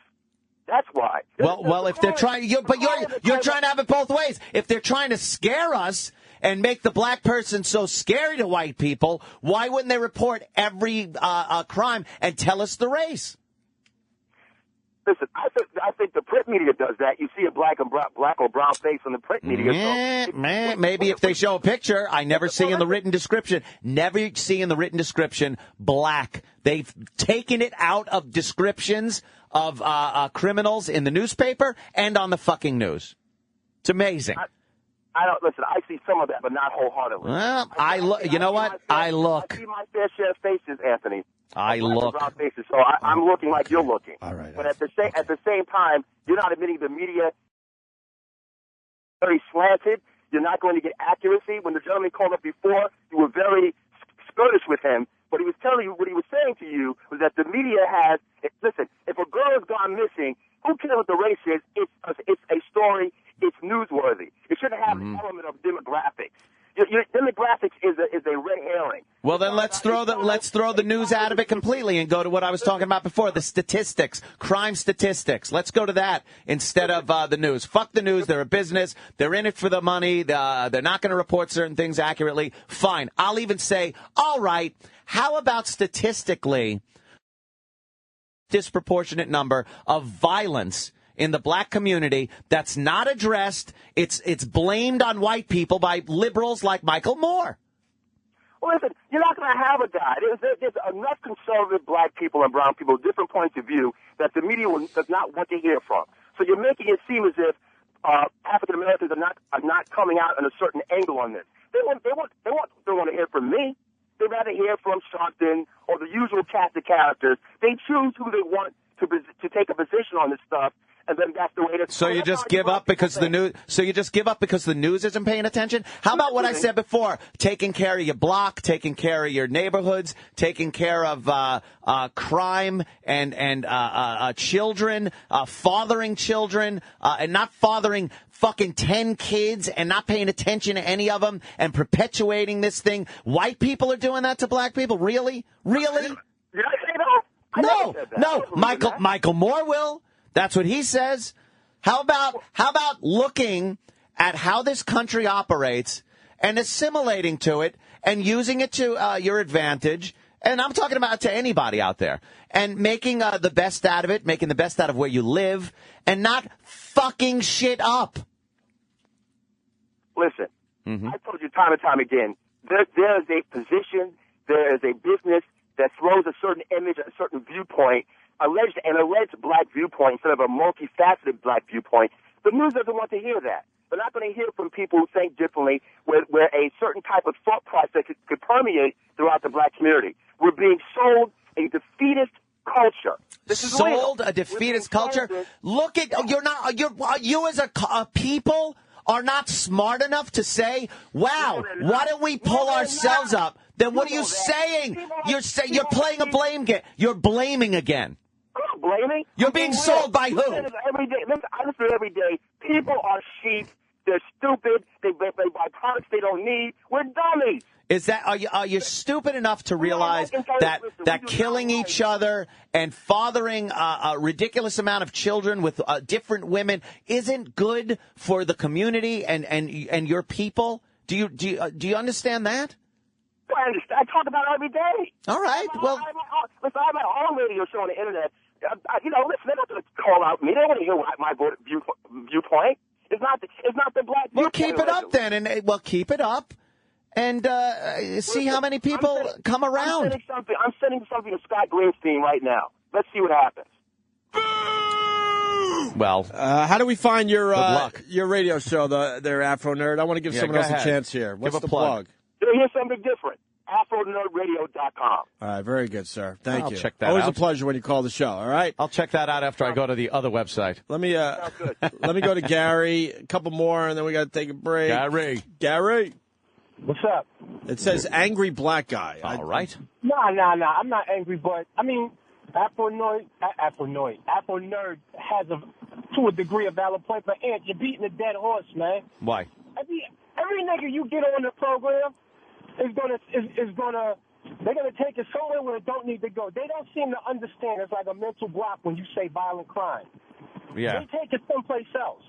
That's why. Well, if they're trying, you're trying to have it both ways. If they're trying to scare us and make the black person so scary to white people, why wouldn't they report every crime and tell us the race? Listen, I think the print media does that. You see a black or brown face on the print media. Maybe if they show a picture, I never see in the written description. Never see in the written description black. They've taken it out of descriptions of criminals in the newspaper and on the fucking news. It's amazing. I don't listen. I see some of that, but not wholeheartedly. Well, you know what? I look. I see my fair share of faces, Anthony. I look. Basis. So I'm looking like you're looking. All right. But at the same time, you're not admitting the media very slanted. You're not going to get accuracy. When the gentleman called up before, you were very skirtish with him. But he was telling you, what he was saying to you was that the media has, listen, if a girl has gone missing, who cares what the race is? It's a story. It's newsworthy. It shouldn't have an element of demographics. Your demographics is a red herring. Well, then let's throw the news out of it completely and go to what I was talking about before, the statistics, crime statistics. Let's go to that instead of the news. Fuck the news. They're a business. They're in it for the money. They're not going to report certain things accurately. Fine. I'll even say, all right, how about statistically disproportionate number of violence in the black community that's not addressed? It's blamed on white people by liberals like Michael Moore. Well, listen, you're not going to have a guy. There's enough conservative black people and brown people, different points of view, that the media does not want to hear from. So you're making it seem as if African Americans are not coming out on a certain angle on this. They want to hear from me. They'd rather hear from Sharpton or the usual cast of characters. They choose who they want to take a position on this stuff, and then that's the way to. So you just give up because the news. So you just give up because the news isn't paying attention. How about what I said before? Taking care of your block, taking care of your neighborhoods, taking care of crime and children, fathering children, and not fathering fucking 10 kids and not paying attention to any of them and perpetuating this thing. White people are doing that to black people. Really? Really? Did I say that? No. Michael Moore will. That's what he says. How about looking at how this country operates and assimilating to it and using it to your advantage? And I'm talking about to anybody out there, and making the best out of it, making the best out of where you live, and not fucking shit up. Listen, I told you time and time again, there is a position, there is a business that throws a certain image, a certain viewpoint, alleged black viewpoint instead of a multifaceted black viewpoint. The news doesn't want to hear that. They're not going to hear from people who think differently, where a certain type of thought process could permeate throughout the black community. We're being sold a defeatist culture. This is sold a defeatist culture. Look at you as a people are not smart enough to say, wow, why don't we pull ourselves up? Then what are you saying? You're playing a blame game. You're blaming again. I'm not blaming. You're being sold by who? Every day. Listen, I listen every day. People are sheep. They're stupid. They buy products they don't need. We're dummies. Is that are you stupid enough to realize that killing each other and fathering a ridiculous amount of children with different women isn't good for the community and your people? Do you understand that? I understand. I talk about it every day. All right. Well, listen, I have my own radio show on the internet. Listen, they're not going to call out me. They don't want to hear my viewpoint. It's not the black. Well, keep it up then, and keep it up. And see how many people come around. I'm sending something to Scott Greenstein right now. Let's see what happens. Well, how do we find your radio show, their Afro Nerd? I want to give someone else a chance here. What's the plug? Here's something different. AfroNerdRadio.com. All right, very good, sir. Thank you. I'll check that Always out. a pleasure when you call the show, all right? I'll check that out after I go to the other website. Let me go to Gary, a couple more, and then we got to take a break. Gary. What's up? It says angry black guy. All right. No. I'm not angry, but, I mean, Afro Nerd has to a degree a valid point, but Ant, you're beating a dead horse, man. Why? Every nigga you get on the program they're gonna take it somewhere where it don't need to go. They don't seem to understand. It's like a mental block when you say violent crime. Yeah. They take it someplace else.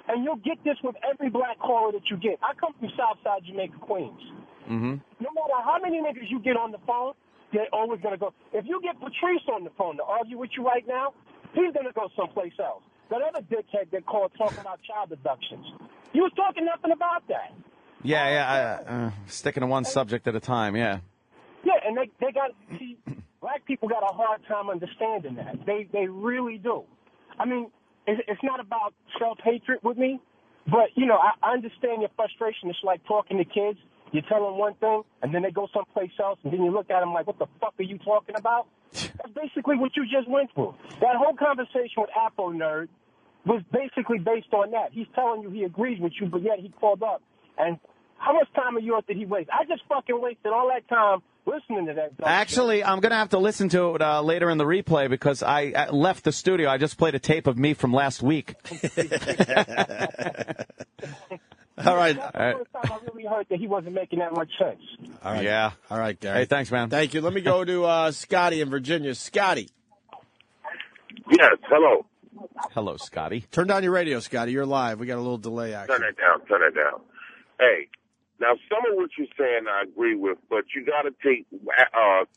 And you'll get this with every black caller that you get. I come from Southside Jamaica, Queens. Mm-hmm. No matter how many niggas you get on the phone, they're always going to go. If you get Patrice on the phone to argue with you right now, he's going to go someplace else. That other dickhead that called talking about child abductions. You was talking nothing about that. Yeah, sticking to one subject at a time, yeah. Yeah, and they got, black people got a hard time understanding that. They really do. I mean, it's not about self-hatred with me, but, I understand your frustration. It's like talking to kids. You tell them one thing, and then they go someplace else, and then you look at them like, what the fuck are you talking about? That's basically what you just went through. That whole conversation with Apple Nerd was basically based on that. He's telling you he agrees with you, but yet he called up. And how much time of yours did he waste? I just fucking wasted all that time listening to that. Actually, I'm going to have to listen to it later in the replay because I left the studio. I just played a tape of me from last week. All right. That's the first time I really heard that he wasn't making that much sense. All right. Yeah. All right, Gary. Hey, thanks, man. Thank you. Let me go to Scotty in Virginia. Scotty. Yes, hello. Hello, Scotty. Turn down your radio, Scotty. You're live. We got a little delay, actually. Turn it down. Hey, now some of what you're saying I agree with, but you got to take,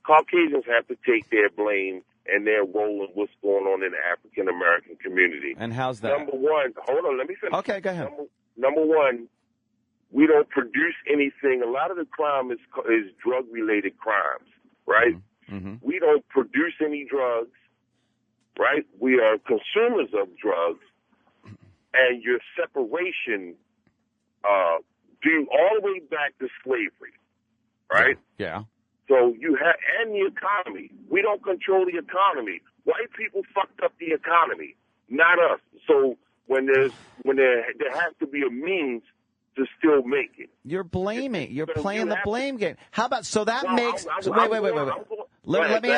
Caucasians have to take their blame and their role in what's going on in the African-American community. And how's that? Number one, hold on, let me finish. Okay, go ahead. Number one, we don't produce anything. A lot of the crime is drug-related crimes, right? Mm-hmm. We don't produce any drugs, right? We are consumers of drugs, and your separation due all the way back to slavery, right? Yeah. So you have, and the economy. We don't control the economy. White people fucked up the economy, not us. So when there has to be a means to still make it. You're blaming. You're So playing you the have blame game. How about let Go me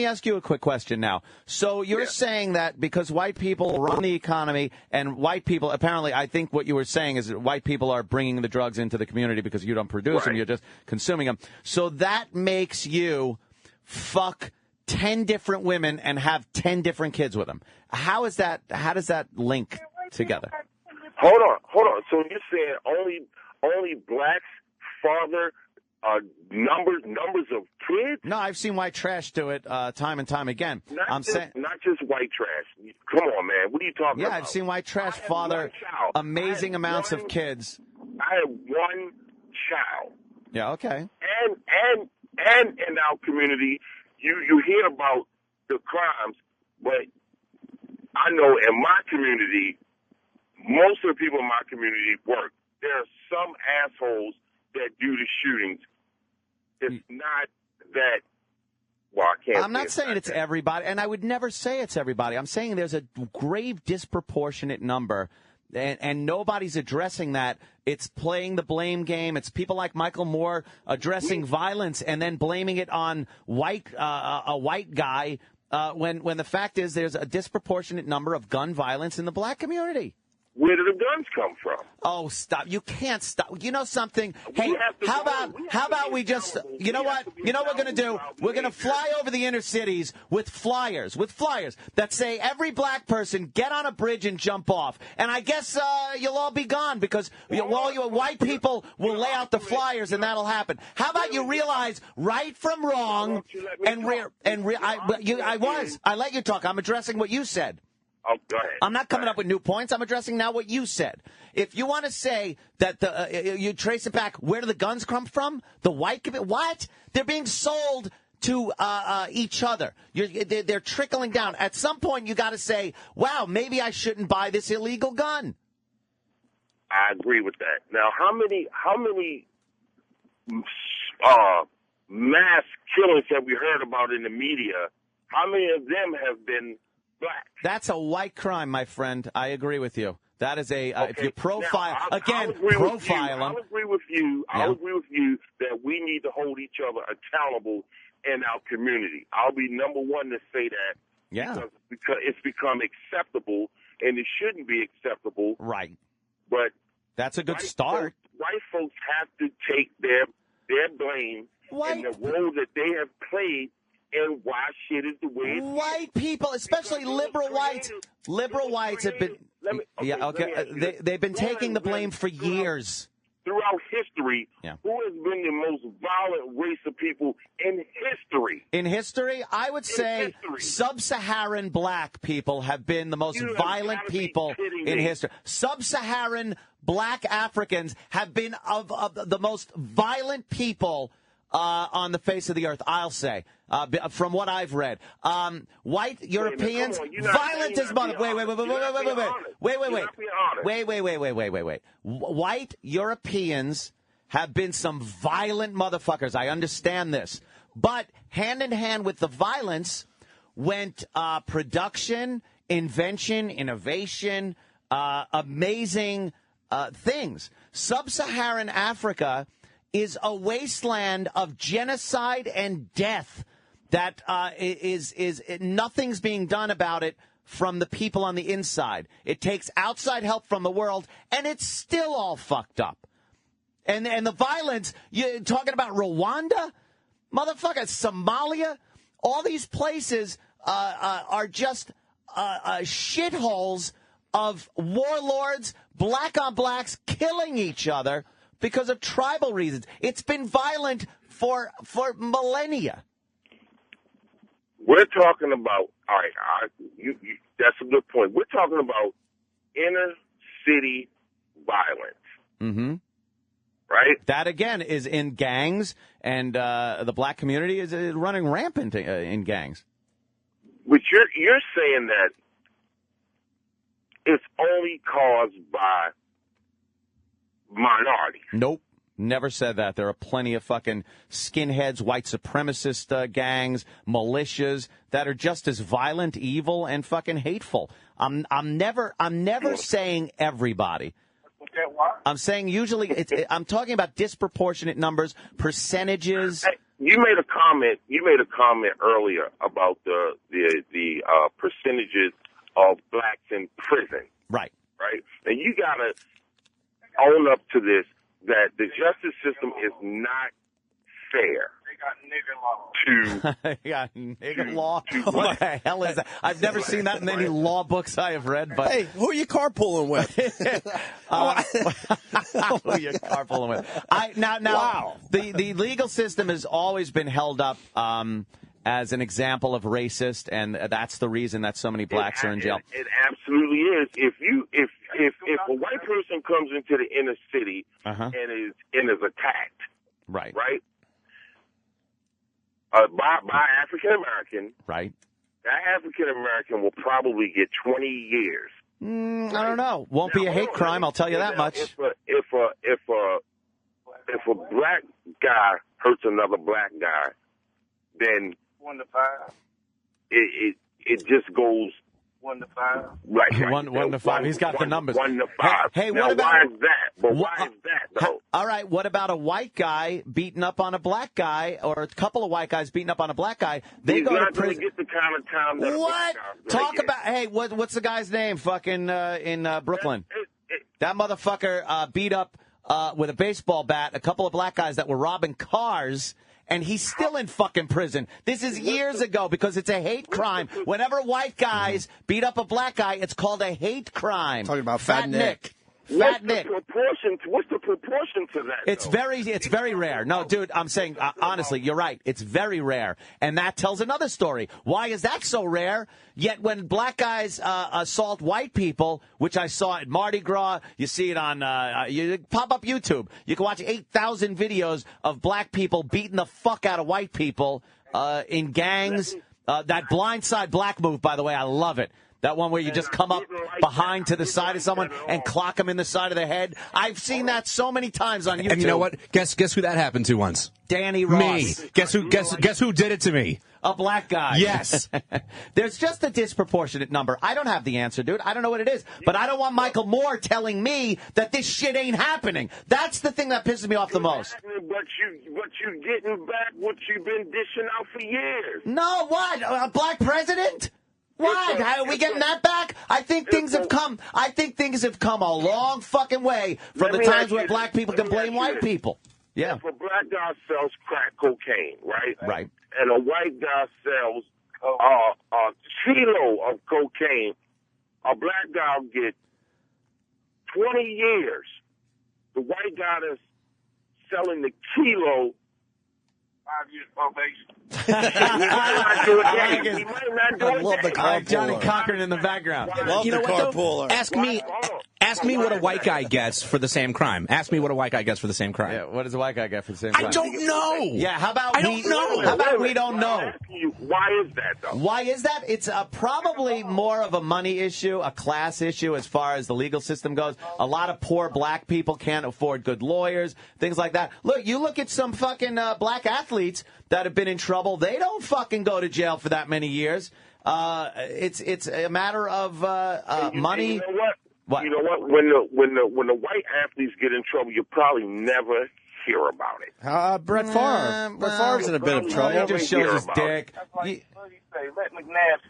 ask you a quick question now. So you're saying that because white people run the economy and white people apparently, I think what you were saying is that white people are bringing the drugs into the community because you don't produce them, you're just consuming them. So that makes you fuck 10 different women and have 10 different kids with them. How does that link together? Hold on. So you're saying only blacks father numbers of kids? No, I've seen white trash do it time and time again. Not just white trash. Come on, man. What are you talking about? Yeah, I've seen white trash father amazing amounts of kids. I have one child. Yeah, okay. And in our community, you hear about the crimes, but I know in my community, most of the people in my community work. There are some assholes that do the shootings. It's not that. Well, I can't. I'm not saying it's everybody, and I would never say it's everybody. I'm saying there's a grave disproportionate number, and nobody's addressing that. It's playing the blame game. It's people like Michael Moore addressing violence and then blaming it on a white guy when the fact is there's a disproportionate number of gun violence in the black community. Where do the guns come from? Oh, stop. You can't stop. You know something? Hey, how about we just, you know what? You know what we're going to do? We're going to fly over the inner cities with flyers that say every black person get on a bridge and jump off. And I guess you'll all be gone because all you white people will lay out the flyers and that'll happen. How about you realize right from wrong I let you talk. I'm addressing what you said. Oh, go ahead. I'm not coming up with new points. I'm addressing now what you said. If you want to say that you trace it back, where do the guns come from? The white what? They're being sold to each other. They're trickling down. At some point, you got to say, "Wow, maybe I shouldn't buy this illegal gun." I agree with that. Now, how many mass killings have we heard about in the media? How many of them have been black? That's a white crime, my friend. I agree with you. That is a if you profile I'll them. agree with you. I'll agree with you that we need to hold each other accountable in our community. I'll be number one to say that. Yeah. Because it's become acceptable, and it shouldn't be acceptable. Right. But that's a good start. White folks have to take their blame and the role that they have played and why shit is the way it is. White people, especially liberal whites have been. They've been taking the blame for years. Throughout history, who has been the most violent race of people in history? In history, I would say sub-Saharan black people have been the most violent people in history. Sub-Saharan black Africans have been of the most violent people on the face of the earth, I'll say, from what I've read. White Europeans, violent as mother. Wait. White Europeans have been some violent motherfuckers. I understand this. But hand in hand with the violence went production, invention, innovation, amazing things. Sub-Saharan Africa is a wasteland of genocide and death that is nothing's being done about it from the people on the inside. It takes outside help from the world, and it's still all fucked up. And the violence, you're talking about Rwanda? Motherfucker, Somalia? All these places are just shitholes of warlords, black on blacks killing each other because of tribal reasons. It's been violent for millennia. We're talking about, all right, that's a good point. We're talking about inner city violence. Mm-hmm. Right? That, again, is in gangs, and the black community is running rampant in gangs. But you're saying that it's only caused by minorities. Nope. Never said that. There are plenty of fucking skinheads, white supremacist gangs, militias that are just as violent, evil, and fucking hateful. I'm never saying everybody. I'm saying usually I'm talking about disproportionate numbers, percentages. Hey, you made a comment earlier about the percentages of blacks in prison. Right. Right. And you gotta own up to this, that the justice system is not fair. They got nigger law. What the hell is that? I've never seen that in any law books I have read. But hey, who are you carpooling with? Who are you carpooling with? Now, wow. The legal system has always been held up as an example of racist, and that's the reason that so many blacks are in jail. It absolutely is. If a white person comes into the inner city and is attacked, right. By African American, right? That African American will probably get 20 years. I don't know. Won't be a hate crime. I'll tell you that much. If a black guy hurts another black guy, then 1 to 5. It just goes 1 to 5. Right. 1 to 5. He's got the numbers. 1 to 5. Hey, now, what about? Why is that? But why is that though? All right. What about a white guy beating up on a black guy, or a couple of white guys beating up on a black guy? They go to prison. Get the kind of time that what? Talk about. Hey, what's the guy's name? Fucking in Brooklyn. That motherfucker beat up with a baseball bat a couple of black guys that were robbing cars. And he's still in fucking prison. This is years ago because it's a hate crime. Whenever white guys beat up a black guy, it's called a hate crime. Talking about Fat Nick. Fat Nick. What's the proportion to that? It's very rare. No, dude, I'm saying honestly, you're right. It's very rare, and that tells another story. Why is that so rare? Yet when black guys assault white people, which I saw at Mardi Gras, you see it on you pop up YouTube. You can watch 8,000 videos of black people beating the fuck out of white people in gangs. That blindside black move, by the way, I love it. That one where you just come up behind to the side of someone and clock them in the side of the head. I've seen that so many times on YouTube. And you know what? Guess who that happened to once? Danny Ross. Me. Guess who did it to me? A black guy. Yes. There's just a disproportionate number. I don't have the answer, dude. I don't know what it is. But I don't want Michael Moore telling me that this shit ain't happening. That's the thing that pisses me off the most. But you getting back what you've been dishing out for years. No, what? A black president? What? How are we getting that back? I think things have come. I think things have come a long fucking way from the times where black people can blame white people. Yeah. If a black guy sells crack cocaine, right? Right. And a white guy sells a kilo of cocaine, a black guy will get 20 years. The white guy that's selling the kilo, 5 years probation. He might not do it again. He might not do it again. Johnny Cochran in the background. Love the carpooler. Ask me what a white guy gets for the same crime. Ask me what a white guy gets for the same crime. Yeah, what does a white guy get for the same crime? I don't know. Yeah, how about I don't know. How about we don't know? Why is that, though? Why is that? It's probably more of a money issue, a class issue as far as the legal system goes. A lot of poor black people can't afford good lawyers, things like that. Look, you look at some fucking black athletes that have been in trouble. They don't fucking go to jail for that many years. It's a matter of money. You know what? What? You know what? When the white athletes get in trouble, you probably never hear about it. Brett Favre. Brett Favre's in a bit of trouble. He just shows his dick.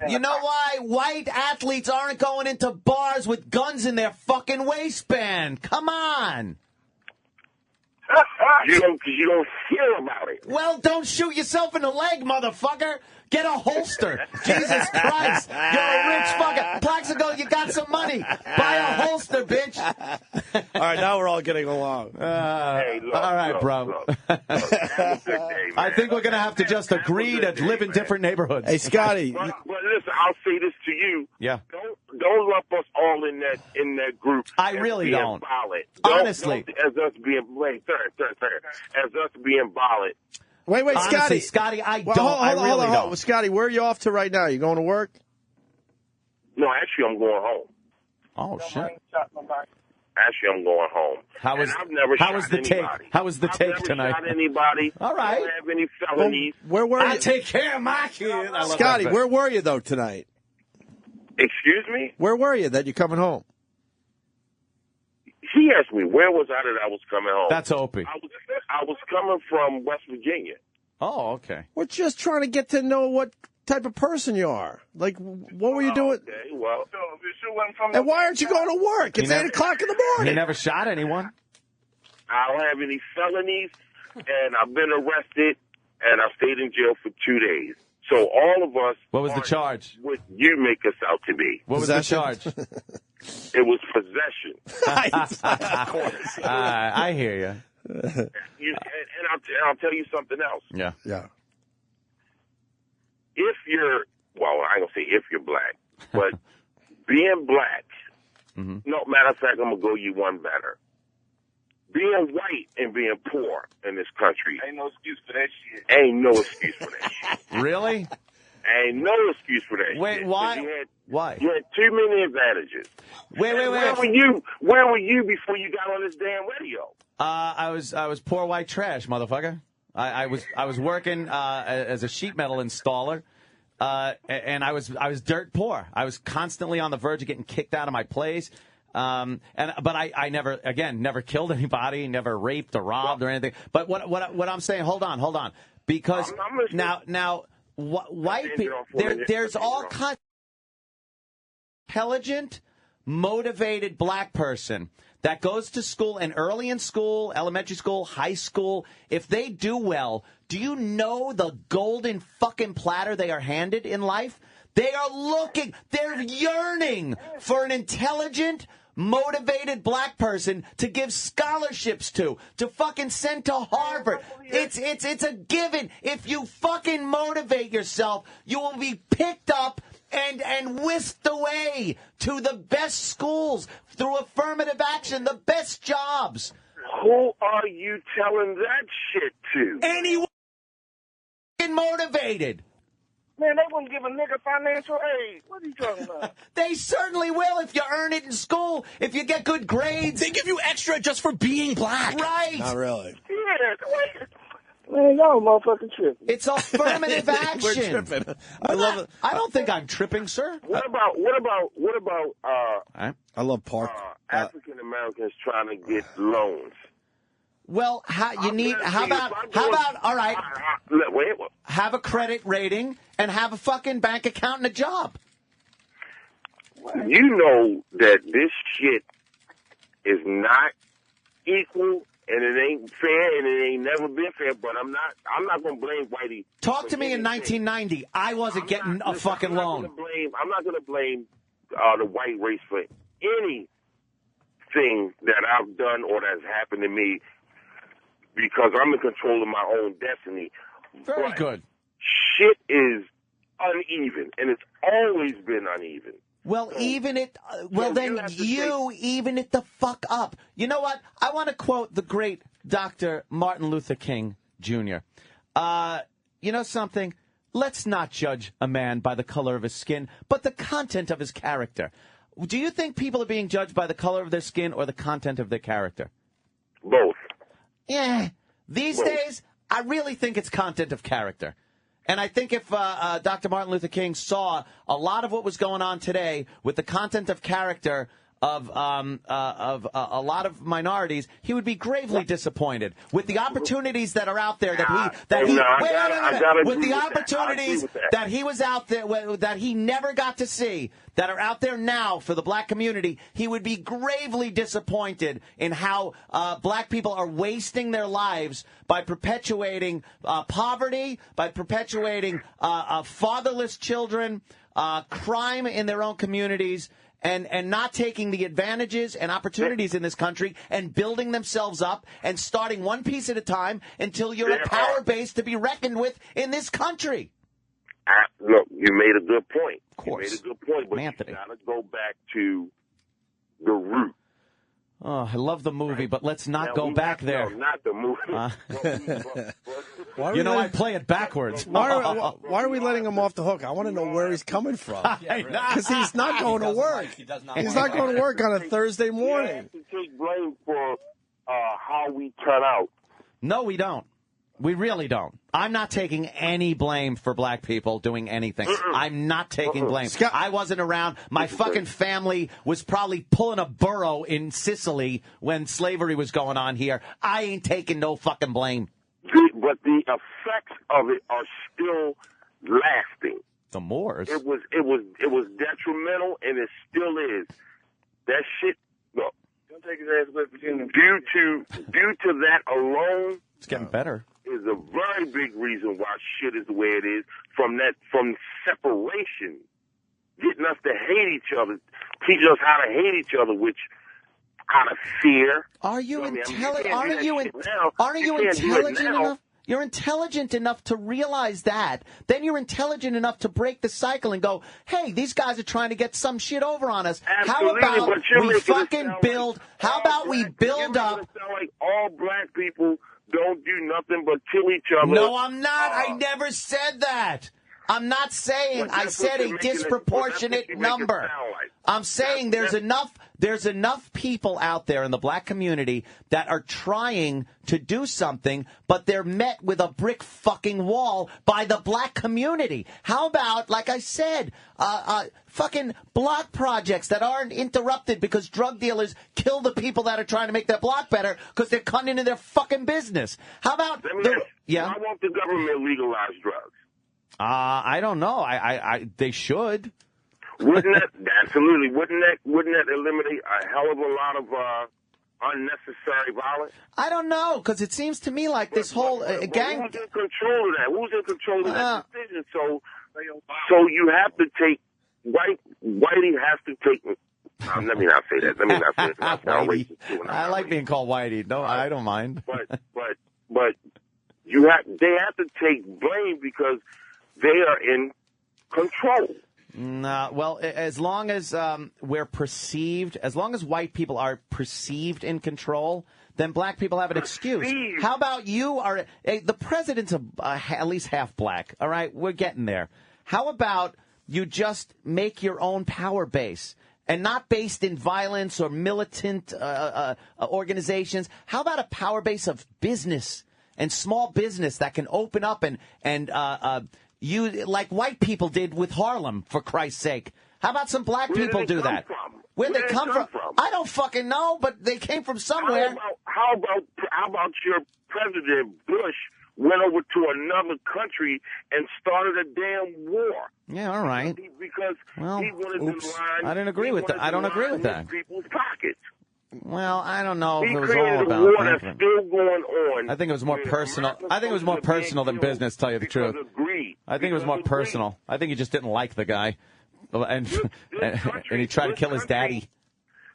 You know why white athletes aren't going into bars with guns in their fucking waistband? Come on. You don't hear about it. Well, don't shoot yourself in the leg, motherfucker. Get a holster. Jesus Christ. You're a rich fucker. Plaxico, you got some money. Buy a holster, bitch. All right, now we're all getting along. Hey, look, all right, look, bro. Look. Have a good day, man. I think we're going to have to just agree to live in different neighborhoods. Hey, Scotty. But listen, I'll say this to you. Yeah. Don't lump us all in that group. I really don't. Violent. Honestly. As us being as us being violent. Wait, Honestly, Scotty. I Well, don't. Hold I really on. don't. Scotty, where are you off to right now? You going to work? No, actually, I'm going home. Oh, shit. Actually, I'm going home. How was the anybody. take? How was the I've take never tonight? Shot anybody. All right. I don't have any felonies. Where were I you? take care of my kids. Scotty, where were you, though, tonight? Excuse me? Where were you that you're coming home? He asked me, where was I that I was coming home? That's Opie. I was coming from West Virginia. Oh, okay. We're just trying to get to know what type of person you are. Like, what were you doing? Okay, well. And why aren't you going to work? It's 8 o'clock in the morning. He never shot anyone. I don't have any felonies, and I've been arrested, and I stayed in jail for 2 days. So all of us. What was the charge? What you make us out to be. What was the charge? It was possession. Of course. I hear you. And I'll tell you something else. Yeah. If you're, well, I ain't gonna say if you're black, but being black, no, matter of fact, I'm gonna go you one better. Being white and being poor in this country. Ain't no excuse for that shit. Ain't no excuse for that shit. Really? Ain't no excuse for that Wait, shit. why? Why? You had too many advantages. Wait. Where were you before you got on this damn radio? I was poor white trash, motherfucker. I was working as a sheet metal installer, and I was dirt poor. I was constantly on the verge of getting kicked out of my place. But I never killed anybody, never raped or robbed or anything. But what I'm saying, hold on, because now white people, there's all kinds of intelligent, motivated black person that goes to school, and early in school, elementary school, high school, if they do well, do you know the golden fucking platter they are handed in life? They're yearning for an intelligent, motivated black person to give scholarships to fucking send to Harvard. It's a given. If you fucking motivate yourself, you will be picked up and whisked away to the best schools through affirmative action, the best jobs. Who are you telling that shit to? Anyone motivated. Man, they wouldn't give a nigga financial aid. What are you talking about? They certainly will if you earn it in school, if you get good grades. They give you extra just for being black. Right. Not really. Yeah, man, y'all motherfucking tripping. It's affirmative action. We're tripping. I love it. I don't think I'm tripping, sir. What about I love Park. African Americans trying to get loans? Well, how about all right, have a credit rating and have a fucking bank account and a job. You know that this shit is not equal and it ain't fair and it ain't never been fair, but I'm not gonna blame Whitey. Talk to me in 1990. I wasn't getting a fucking loan. I'm not gonna blame the white race for anything that I've done or that's happened to me, because I'm in control of my own destiny. Very good. Shit is uneven, and it's always been uneven. Well, even it. Then you even it the fuck up. You know what? I want to quote the great Dr. Martin Luther King Jr. You know something? Let's not judge a man by the color of his skin, but the content of his character. Do you think people are being judged by the color of their skin or the content of their character? Both. Yeah. These days, I really think it's content of character. And I think if Dr. Martin Luther King saw a lot of what was going on today with the content of character of a lot of minorities, he would be gravely disappointed with the opportunities that are out there with the opportunities that he was out there that he never got to see that are out there now for the black community. He would be gravely disappointed in how black people are wasting their lives by perpetuating poverty, by perpetuating fatherless children, crime in their own communities. And not taking the advantages and opportunities in this country and building themselves up and starting one piece at a time until you're a power base to be reckoned with in this country. Look, you made a good point. Of course. You made a good point, but Anthony. You got to go back to the root. Oh, I love the movie, but let's not go back there. No, not the movie. I play it backwards. Why are we letting him off the hook? I want to know where he's coming from. Because he's not going to work. He's not going to work on a Thursday morning. We have to take blame for how we turn out. No, we don't. We really don't. I'm not taking any blame for black people doing anything. I'm not taking blame. I wasn't around. My fucking family was probably pulling a burro in Sicily when slavery was going on here. I ain't taking no fucking blame. But the effects of it are still lasting. The Moors? It was detrimental, and it still is. That shit, look, don't take his ass away from due to that alone. It's getting better. Is a very big reason why shit is the way it is. From separation, getting us to hate each other, teaching us how to hate each other, which out of fear. Are you intelligent? Aren't you intelligent enough? You're intelligent enough to realize that. Then you're intelligent enough to break the cycle and go, hey, these guys are trying to get some shit over on us. Absolutely, how about we fucking build? How about we build up? Sound like all black people don't do nothing but kill each other. No, I'm not. I never said that. I'm not saying. I said a disproportionate number. I'm saying there's enough people out there in the black community that are trying to do something, but they're met with a brick fucking wall by the black community. How about, like I said, fucking block projects that aren't interrupted because drug dealers kill the people that are trying to make their block better because they're cutting into their fucking business. How about why won't the government legalize drugs? I don't know. They should. Wouldn't that absolutely? Wouldn't that eliminate a hell of a lot of unnecessary violence? I don't know, because it seems to me like this whole gang. Who's in control of that? Who's in control of that decision? So you have to take Whitey has to take. Let me not say that. Let me not say that. I like being called Whitey. No, I don't mind. But they have to take blame because they are in control. No, well, as long as we're perceived, as long as white people are perceived in control, then black people have an excuse. How about you are the president's at least half black? All right, we're getting there. How about you just make your own power base and not based in violence or militant organizations? How about a power base of business and small business that can open up and you like white people did with Harlem, for Christ's sake. How about some black people do that? Where they come from? I don't fucking know, but they came from somewhere. How about your President Bush went over to another country and started a damn war? Yeah, all right. Because he wanted to line. I don't agree with that. I don't agree with that. People's pockets. Well, I don't know if it was all all about war that's still going on. I think it was more personal. I think it was more personal than business, tell you the truth. I think it was more personal. I think he just didn't like the guy. And he tried to kill his daddy.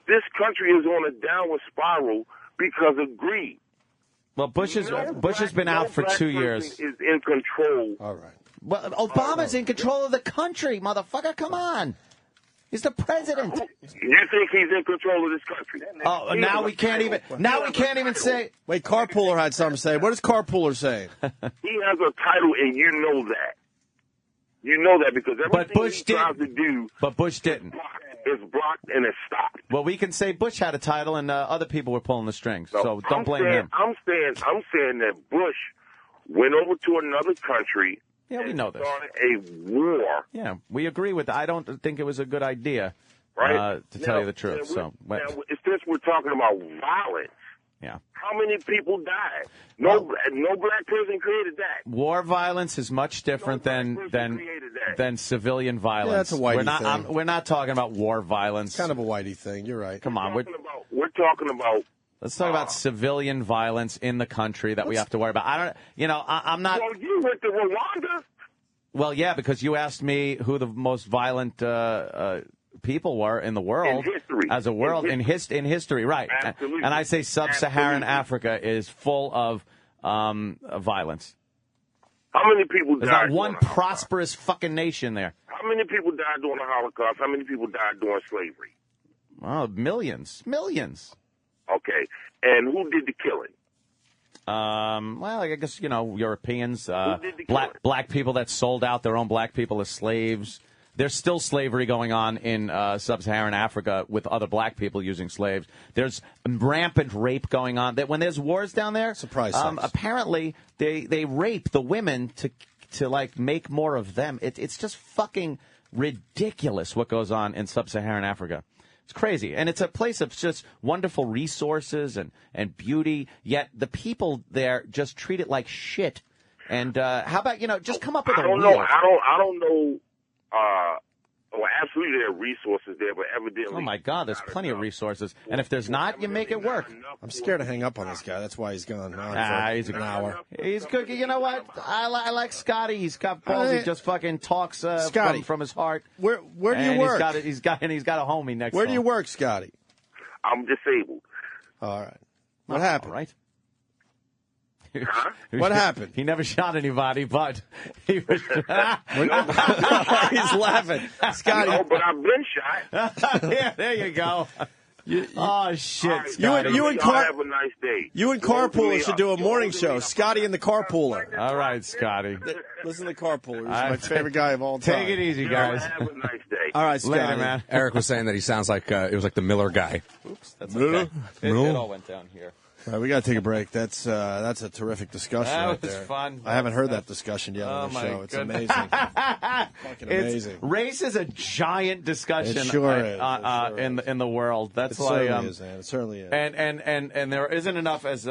This country is on a downward spiral because of greed. Well, Bush has been out for 2 years. Is in control. All right. Well, Obama's in control of the country, motherfucker. Come on. He's the president. You think he's in control of this country? Oh, now we can't even say. Wait, Carpooler had something to say. What is Carpooler saying? He has a title, and you know that. You know that because everything he tries to do. But Bush didn't. It's blocked and it's stopped. Well, we can say Bush had a title and other people were pulling the strings, so don't blame him. I'm saying that Bush went over to another country. Yeah, we know this. Started a war. Yeah, we agree with that. I don't think it was a good idea, right? To tell you the truth. Since we're talking about violence, yeah. How many people died? No black person created that. War violence is much different than civilian violence. Yeah, that's a whitey thing. We're not talking about war violence. It's kind of a whitey thing. You're right. Come on, we're talking about. Let's talk about civilian violence in the country that we have to worry about. I'm not. Well, you went to Rwanda. Well, yeah, because you asked me who the most violent people were in the world, in history, right? Absolutely. And I say sub-Saharan Africa is full of violence. How many people died? There's not one prosperous fucking nation there. How many people died during the Holocaust? How many people died during slavery? Oh, millions. Okay, and who did the killing? Well, I guess Europeans, black people that sold out their own black people as slaves. There's still slavery going on in sub-Saharan Africa with other black people using slaves. There's rampant rape going on. That when there's wars down there, apparently they rape the women to like make more of them. It's just fucking ridiculous what goes on in sub-Saharan Africa. It's crazy. And it's a place of just wonderful resources and beauty, yet the people there just treat it like shit. And how about, just come up with a wheel. I don't know. Well, absolutely there are resources there, but evidently... Oh, my God, there's plenty of resources. And if there's not, you make it work. I'm scared to hang up on this guy. That's why he's gone he's an hour. He's good. You know what? I like Scotty. He's got balls. He just fucking talks from his heart. Where do you work? He's got a homie next to him. Where do you work, Scotty? I'm disabled. All right. What happened? Right. Huh? What happened? He never shot anybody, but he was. He's laughing. Scotty. No, but I've been shot. Yeah, there you go. Oh shit, Scotty. You and have a nice day. You and Carpooler should do a morning show. Scotty and the Carpooler. All right, Scotty. Listen to Carpooler. He's my favorite guy of all time. Take it easy, guys. Have a nice day. All right, Scotty. Later, man. Eric was saying that he sounds like it was like the Miller guy. Oops, that's okay. It all went down here. All right, we got to take a break. That's a terrific discussion. That was fun. I haven't heard that discussion yet on the show. It's amazing. Fucking amazing. Race is a giant discussion. It sure is. In the world. That's why. It certainly is. And there isn't enough, as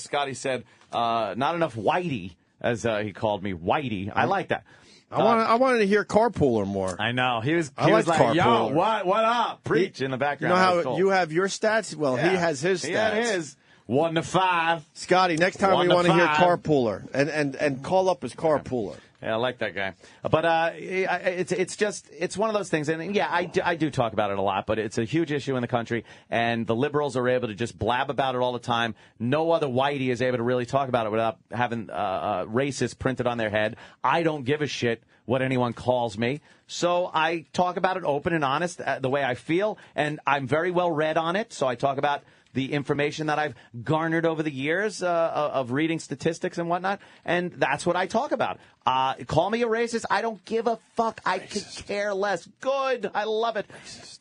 Scotty said, not enough whitey, as he called me, whitey. I like that. I wanted to hear Carpooler more. I know. He was like Carpooler. Yo, what up? Preach in the background. You know how you have your stats? Well, he has his stats. He had his. 1 to 5. Scotty, next time we want to hear Carpooler and call up as Carpooler. Yeah, I like that guy. But it's one of those things. And yeah, I do talk about it a lot, but it's a huge issue in the country. And the liberals are able to just blab about it all the time. No other whitey is able to really talk about it without having racist printed on their head. I don't give a shit what anyone calls me. So I talk about it open and honest, the way I feel. And I'm very well read on it. So I talk about the information that I've garnered over the years of reading statistics and whatnot, and that's what I talk about. Call me a racist. I don't give a fuck. I could care less. Good. I love it.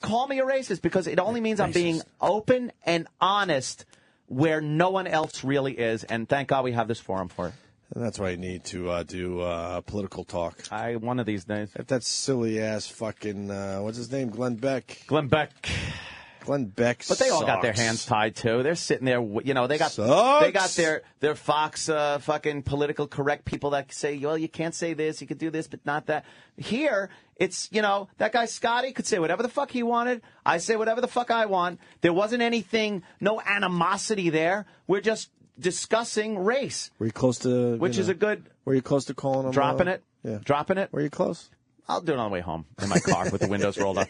Call me a racist because it only means I'm being open and honest where no one else really is, and thank God we have this forum for it. And that's why you need to do political talk. One of these days. If that silly-ass fucking, what's his name, Glenn Beck. Glenn Beck But they all got their hands tied too. They're sitting there, they got their Fox fucking political correct people that say, well, you can't say this, you could do this, but not that. Here, it's that guy Scotty could say whatever the fuck he wanted. I say whatever the fuck I want. There wasn't anything, no animosity there. We're just discussing race. Were you close to? Is a good. Were you close to calling him? Dropping it? Yeah. Dropping it? Were you close? I'll do it on the way home in my car with the windows rolled up.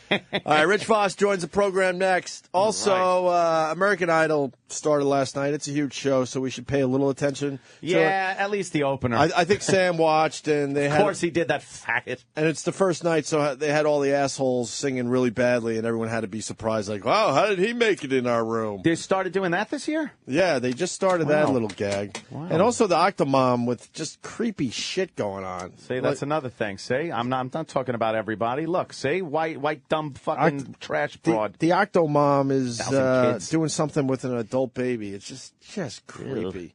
All right, Rich Voss joins the program next. Also, American Idol started last night. It's a huge show, so we should pay a little attention. Yeah, at least the opener. I think Sam watched, and they Of course he did, that faggot. And it's the first night, so they had all the assholes singing really badly, and everyone had to be surprised, like, wow, how did he make it in our room? They started doing that this year? Yeah, they just started that Wow. little gag. Wow. And also the Octomom with just creepy shit going on. See, that's another thing. See, I'm not talking about everybody. Look, see, white dumb fucking trash broad. The Octomom is Thousand kids. doing something with an adult baby. It's just creepy.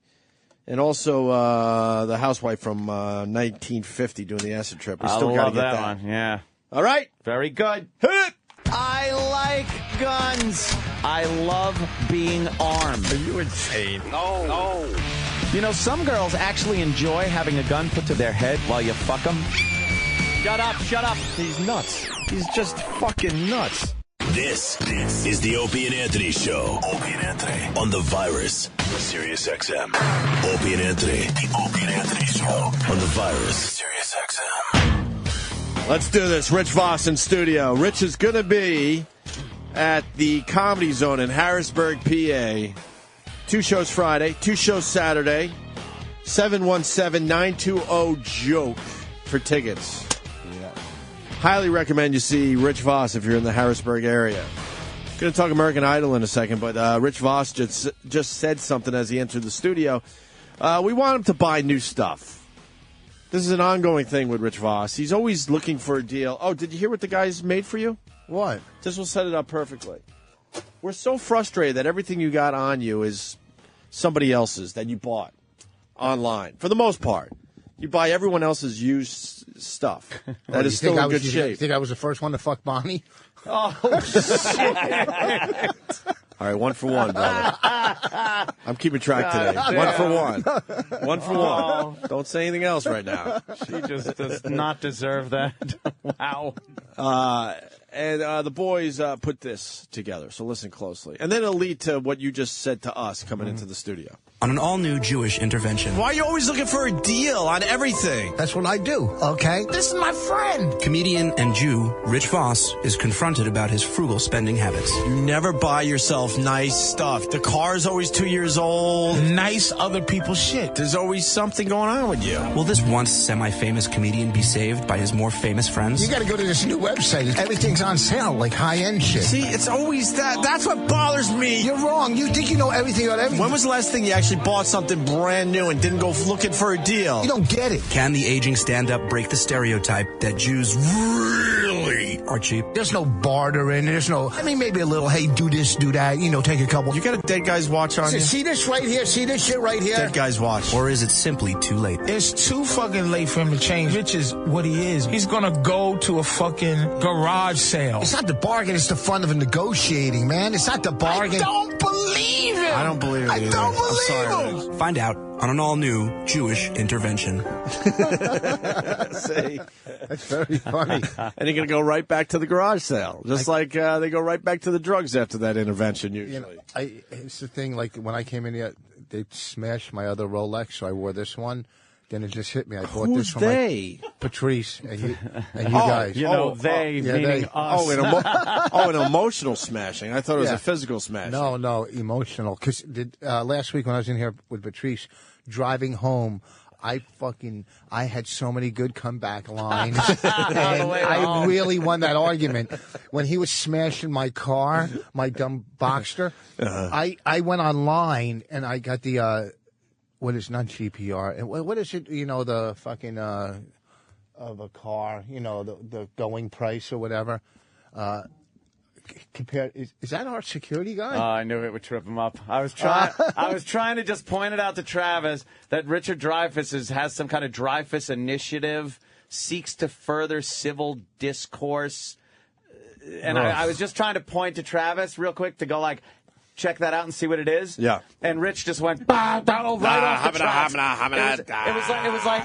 And also the housewife from 1950 doing the acid trip. We still got to get that one. Yeah. All right. Very good. I like guns. I love being armed. Are you insane? No. You know, some girls actually enjoy having a gun put to their head while you fuck them. Shut up. He's nuts. He's just fucking nuts. This is the Opie and Anthony Show. Opie and Anthony on the Virus, Sirius XM. Opie and Anthony, the Opie and Anthony Show on the Virus, Sirius XM. Let's do this. Rich Voss in studio. Rich is going to be at the Comedy Zone in Harrisburg, PA. 2 shows Friday, 2 shows Saturday. 717-920-JOKE for tickets. Highly recommend you see Rich Voss if you're in the Harrisburg area. Going to talk American Idol in a second, but Rich Voss just said something as he entered the studio. We want him to buy new stuff. This is an ongoing thing with Rich Voss. He's always looking for a deal. Oh, did you hear what the guys made for you? What? This will set it up perfectly. We're so frustrated that everything you got on you is somebody else's that you bought online, for the most part. You buy everyone else's used stuff that is still in good shape. You think I was the first one to fuck Bonnie? Oh, shit. All right, 1 for 1, brother. I'm keeping track today. 1 for 1. 1 for 1. Don't say anything else right now. She just does not deserve that. Wow. And the boys put this together, so listen closely. And then it'll lead to what you just said to us coming into the studio. On an all-new Jewish intervention. Why are you always looking for a deal on everything? That's what I do, okay? This is my friend. Comedian and Jew Rich Voss is confronted about his frugal spending habits. You never buy yourself nice stuff. The car's always 2 years old. Nice other people's shit. There's always something going on with you. Will this once semi-famous comedian be saved by his more famous friends? You gotta go to this new website. Everything's on sale, like high-end shit. See, it's always that. That's what bothers me. You're wrong. You think you know everything about everything. When was the last thing you actually bought something brand new and didn't go looking for a deal? You don't get it. Can the aging stand-up break the stereotype that Jews really are cheap? There's no bartering. There's no, maybe a little, hey, do this, do that, take a couple. You got a Dead Guy's Watch on you? See this right here? See this shit right here? Dead Guy's Watch. Or is it simply too late? It's too fucking late for him to change. Rich is what he is. He's gonna go to a fucking garage sale. It's not the bargain, it's the fun of negotiating, man. It's not the bargain. I don't believe it. I don't believe it either. I don't believe him. Find out on an all-new Jewish intervention. See? That's very funny. And you're going to go right back to the garage sale, just like they go right back to the drugs after that intervention usually. It's the thing, like when I came in here, they smashed my other Rolex, so I wore this one. Then it just hit me. I bought Who's this from they? Patrice and you guys. Meaning us. An emotional smashing. I thought it was a physical smashing. No, emotional. Because last week when I was in here with Patrice, driving home, I had so many good comeback lines. And I really won that argument. When he was smashing my car, my dumb Boxster, I went online and I got the, what is not GPR? And what is it, the fucking, of a car, the going price or whatever. Compared, is that our security guy? Oh, I knew it would trip him up. I was trying to just point it out to Travis that Richard Dreyfuss has some kind of Dreyfuss initiative, seeks to further civil discourse. And I was just trying to point to Travis real quick to go like, check that out and see what it is. Yeah. And Rich just went right off the tracks.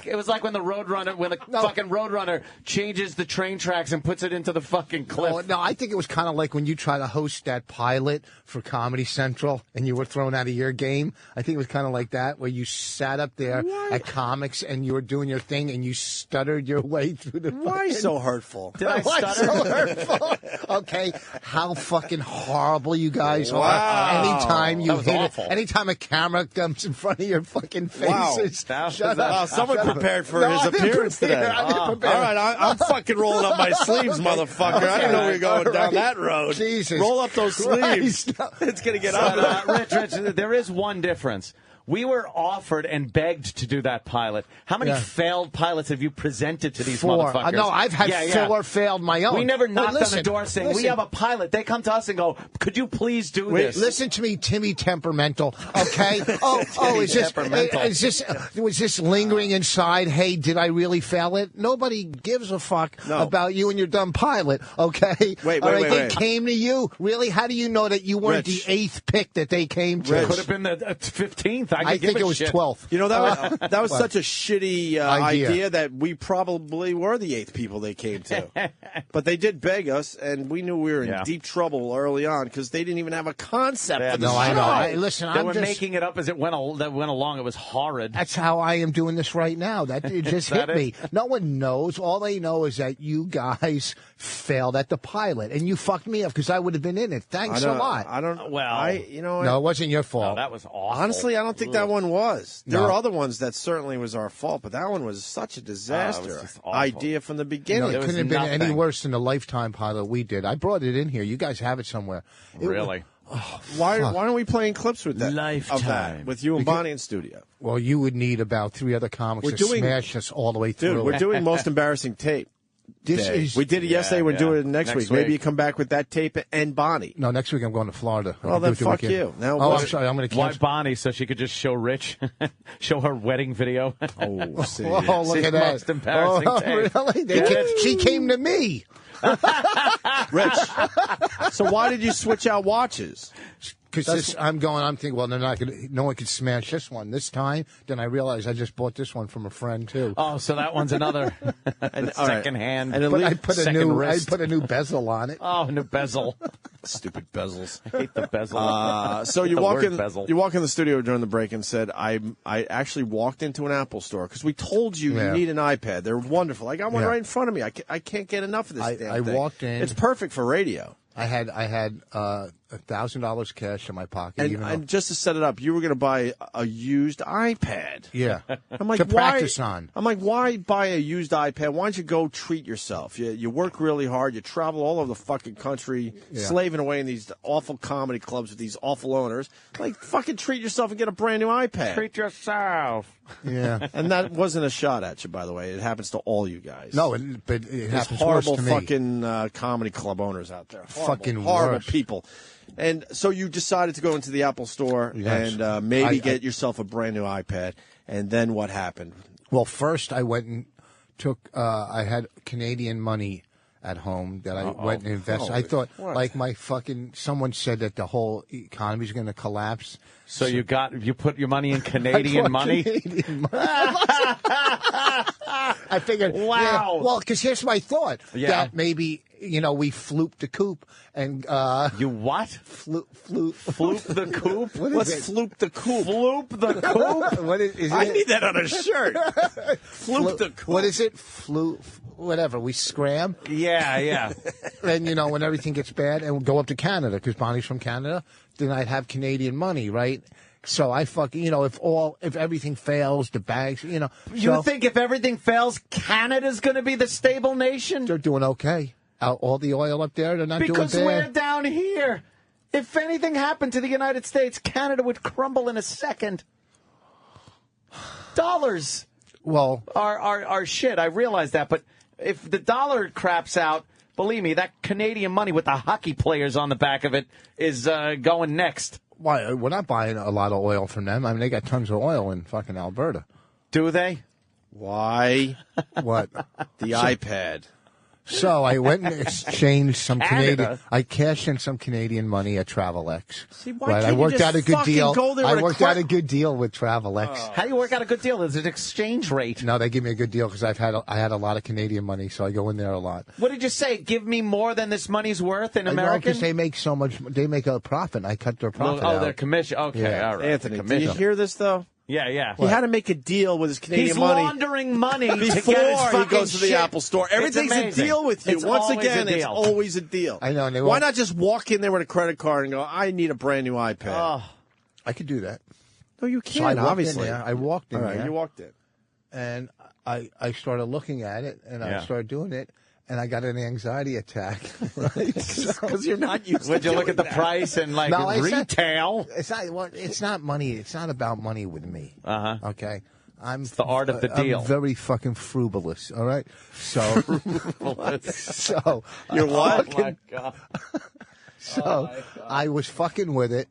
It was like when the fucking Roadrunner changes the train tracks and puts it into the fucking cliff. No, I think it was kind of like when you try to host that pilot for Comedy Central and you were thrown out of your game. I think it was kind of like that, where you sat up there at comics and you were doing your thing and you stuttered your way through the. Why so hurtful? Did I stutter? So hurtful? Okay, how fucking horrible you guys are. Wow. anytime you hit awful. it, anytime a camera comes in front of your fucking faces. Wow. Shut up. Wow, someone Shut up. prepared for No, his I didn't appearance prepare. today. I didn't prepare. All right, I'm fucking rolling up my sleeves, motherfucker. I didn't know we were going down that road. Jesus Roll up those sleeves. It's going to get ugly. Rich, there is one difference. We were offered and begged to do that pilot. How many failed pilots have you presented to these 4. motherfuckers? No, I've had 4 failed my own. We never knocked But on the door saying, we have a pilot. They come to us and go, could you please do this? Listen to me, Timmy Temperamental, okay? Was this lingering inside? Hey, did I really fail it? Nobody gives a fuck about you and your dumb pilot, okay? Wait. They came to you. Really? How do you know that you weren't Rich. the 8th pick that they came to? Could have been the 15th. I think it was 12th. You know, that was What? such a shitty idea that we probably were the 8th people they came to. But they did beg us, and we knew we were in deep trouble early on because they didn't even have a concept for the show. I know. Listen, They were making it up as it went along. It was horrid. That's how I am doing this right now. That it just hit me. No one knows. All they know is that you guys failed at the pilot, and you fucked me up because I would have been in it. Thanks a lot. I don't. Well, No, it wasn't your fault. No, that was awful. Honestly, I don't think that one was. There No. were other ones that certainly was our fault, but that one was such a disaster idea from the beginning. It couldn't have been any worse than the Lifetime pilot we did. I brought it in here. You guys have it somewhere. Really? Why aren't we playing clips with that? Lifetime. Of that with you and Bonnie in studio? Well, you would need about 3 other comics to smash us all the way through. Dude, we're doing most embarrassing tape. We did it yesterday. We're doing it next week. Maybe you come back with that tape and Bonnie. No, next week I'm going to Florida. Well, then fuck you. Now, I'm sorry. I'm going to Why cancel. Bonnie? So she could just show Rich, show her wedding video. Oh, see. Oh, look at that. Most embarrassing tape. Really? She came to me. Rich, so why did you switch out watches? Because I'm thinking, well, they're not going to, no one could smash this one this time. Then I realized I just bought this one from a friend, too. Oh, so that one's another second hand. And I put wrist. a new bezel on it. Oh, new bezel. Stupid bezels. I hate the bezel. So you The walk word in. bezel. You walk in the studio during the break and said, "I actually walked into an Apple store because we told you you need an iPad. They're wonderful. I got one right in front of me. I can't get enough of this damn thing. I walked in. It's perfect for radio. I had $1,000 cash in my pocket. And just to set it up, you were going to buy a used iPad. Yeah. I'm like, to why? practice on. I'm like, why buy a used iPad? Why don't you go treat yourself? You work really hard. You travel all over the fucking country, slaving away in these awful comedy clubs with these awful owners. Like, fucking treat yourself and get a brand new iPad. Treat yourself. Yeah. And that wasn't a shot at you, by the way. It happens to all you guys. No, but it There's happens horrible worse to me. fucking comedy club owners out there. Fucking horrible worse. people. And so you decided to go into the Apple store and maybe get yourself a brand new iPad. And then what happened? Well, first I went and took. I had Canadian money at home that I went and invested. I thought, like someone said that the whole economy is going to collapse. So you put your money in Canadian money? Canadian money. I figured, wow. Well, because here's my thought. That maybe, we flooped the coop and... you what? Floop the coop? What's floop the coop? Floop the coop? What is I it? need that on a shirt. Floop the coop. What is it? Floop, whatever. We scram. Yeah. And, when everything gets bad, and we'll go up to Canada, because Bonnie's from Canada, then I'd have Canadian money, right? So I fucking, if everything fails, the bags, You think if everything fails, Canada's going to be the stable nation? They're doing okay. All the oil up there, they're not doing bad. Because we're down here. If anything happened to the United States, Canada would crumble in a second. Dollars are shit. I realize that. But if the dollar craps out, believe me, that Canadian money with the hockey players on the back of it is going next. Why? We're not buying a lot of oil from them. I mean, they got tons of oil in fucking Alberta. Do they? Why? What? The iPad. So I went and exchanged some Canadian. I cashed in some Canadian money at Travelex. See, why can't I worked you just out a good deal. go there I with worked out a good deal with Travelex. How do you work out a good deal? Is it exchange rate? No, they give me a good deal because I had a lot of Canadian money, so I go in there a lot. What did you say? Give me more than this money's worth in American? Because they make so much. They make a profit. I cut their profit out. Their commission. Okay, Yeah. all right. Anthony, do you hear this, though? Yeah. He had to make a deal with his Canadian He's money. laundering money before to get his he goes to the shit. Apple store. Everything's a deal with you. It's Once always again, a deal. it's always a deal. I know. And they Why won't- not just walk in there with a credit card and go, I need a brand new iPad? I could do that. No, you So I can't, walked obviously. in there. I walked in All right, there. you walked in. And I started looking at it, and Yeah. I started doing it, and I got an anxiety attack. Because you're not used to Would you look at the doing that. price and like No, it's not- retail? It's not. Well, it's not money. It's not about money with me. Okay. It's the art of the deal. I'm very fucking frugalist. All right. So. so. You're what? Oh my god. So I was fucking with it.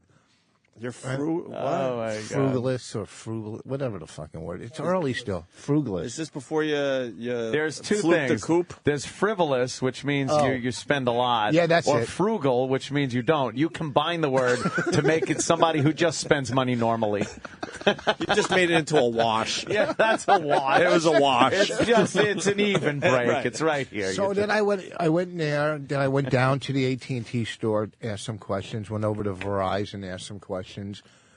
You're Oh my god. Frugalist or frugal, whatever the fucking word. It's early still. Frugalist. Is this before you There's two flip things. the coop? There's frivolous, which means Oh. you spend a lot. Yeah, that's or it. frugal, which means you don't. You combine the word to make it somebody who just spends money normally. You just made it into a wash. Yeah, that's a wash. It was a wash. It's an even break. Right. It's right here. So then I went in there. Then I went down to the AT&T store, asked some questions. Went over to Verizon, asked some questions.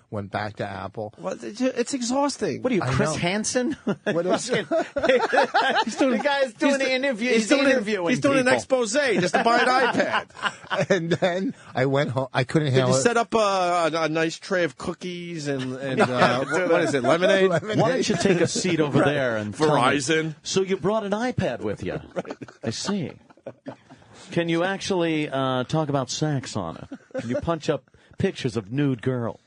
Went back to Apple. Well, it's exhausting. What are you, I Chris know. Hansen? What is The guy's doing the interview. He's interviewing. He's doing an people. expose just to buy an iPad. And then I went home. I couldn't Did handle you it. set up a nice tray of cookies and what is it, lemonade? Why don't you take a seat over there and tell me. Verizon. So you brought an iPad with you. I see. Can you actually talk about sex on it? Can you punch up pictures of nude girls?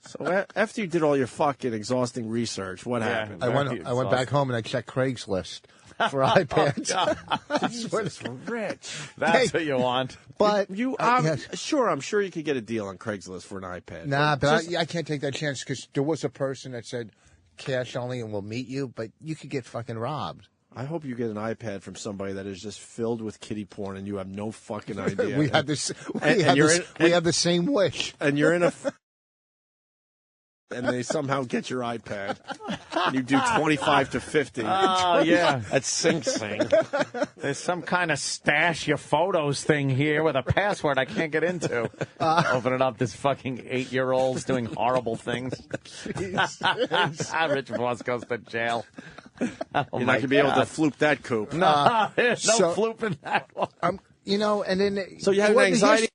So after you did all your fucking exhausting research, what happened? I went back home and I checked Craigslist for iPads. Jesus, Rich. That's what you want. But I'm sure you could get a deal on Craigslist for an iPad. Nah, but Just- I can't take that chance because there was a person that said cash only and we'll meet you, but you could get fucking robbed. I hope you get an iPad from somebody that is just filled with kiddie porn and you have no fucking idea. We have this. And We have the same wish. And you're in a. And they somehow get your iPad. And you do 25 to 50. Oh, yeah. At Sing Sing. There's some kind of stash your photos thing here with a password I can't get into. Opening up this fucking 8-year-olds doing horrible things. Rich Voss goes to jail. You're not going to be able to floop that coop. No, there's no so- flooping that one. And then So you had an anxiety?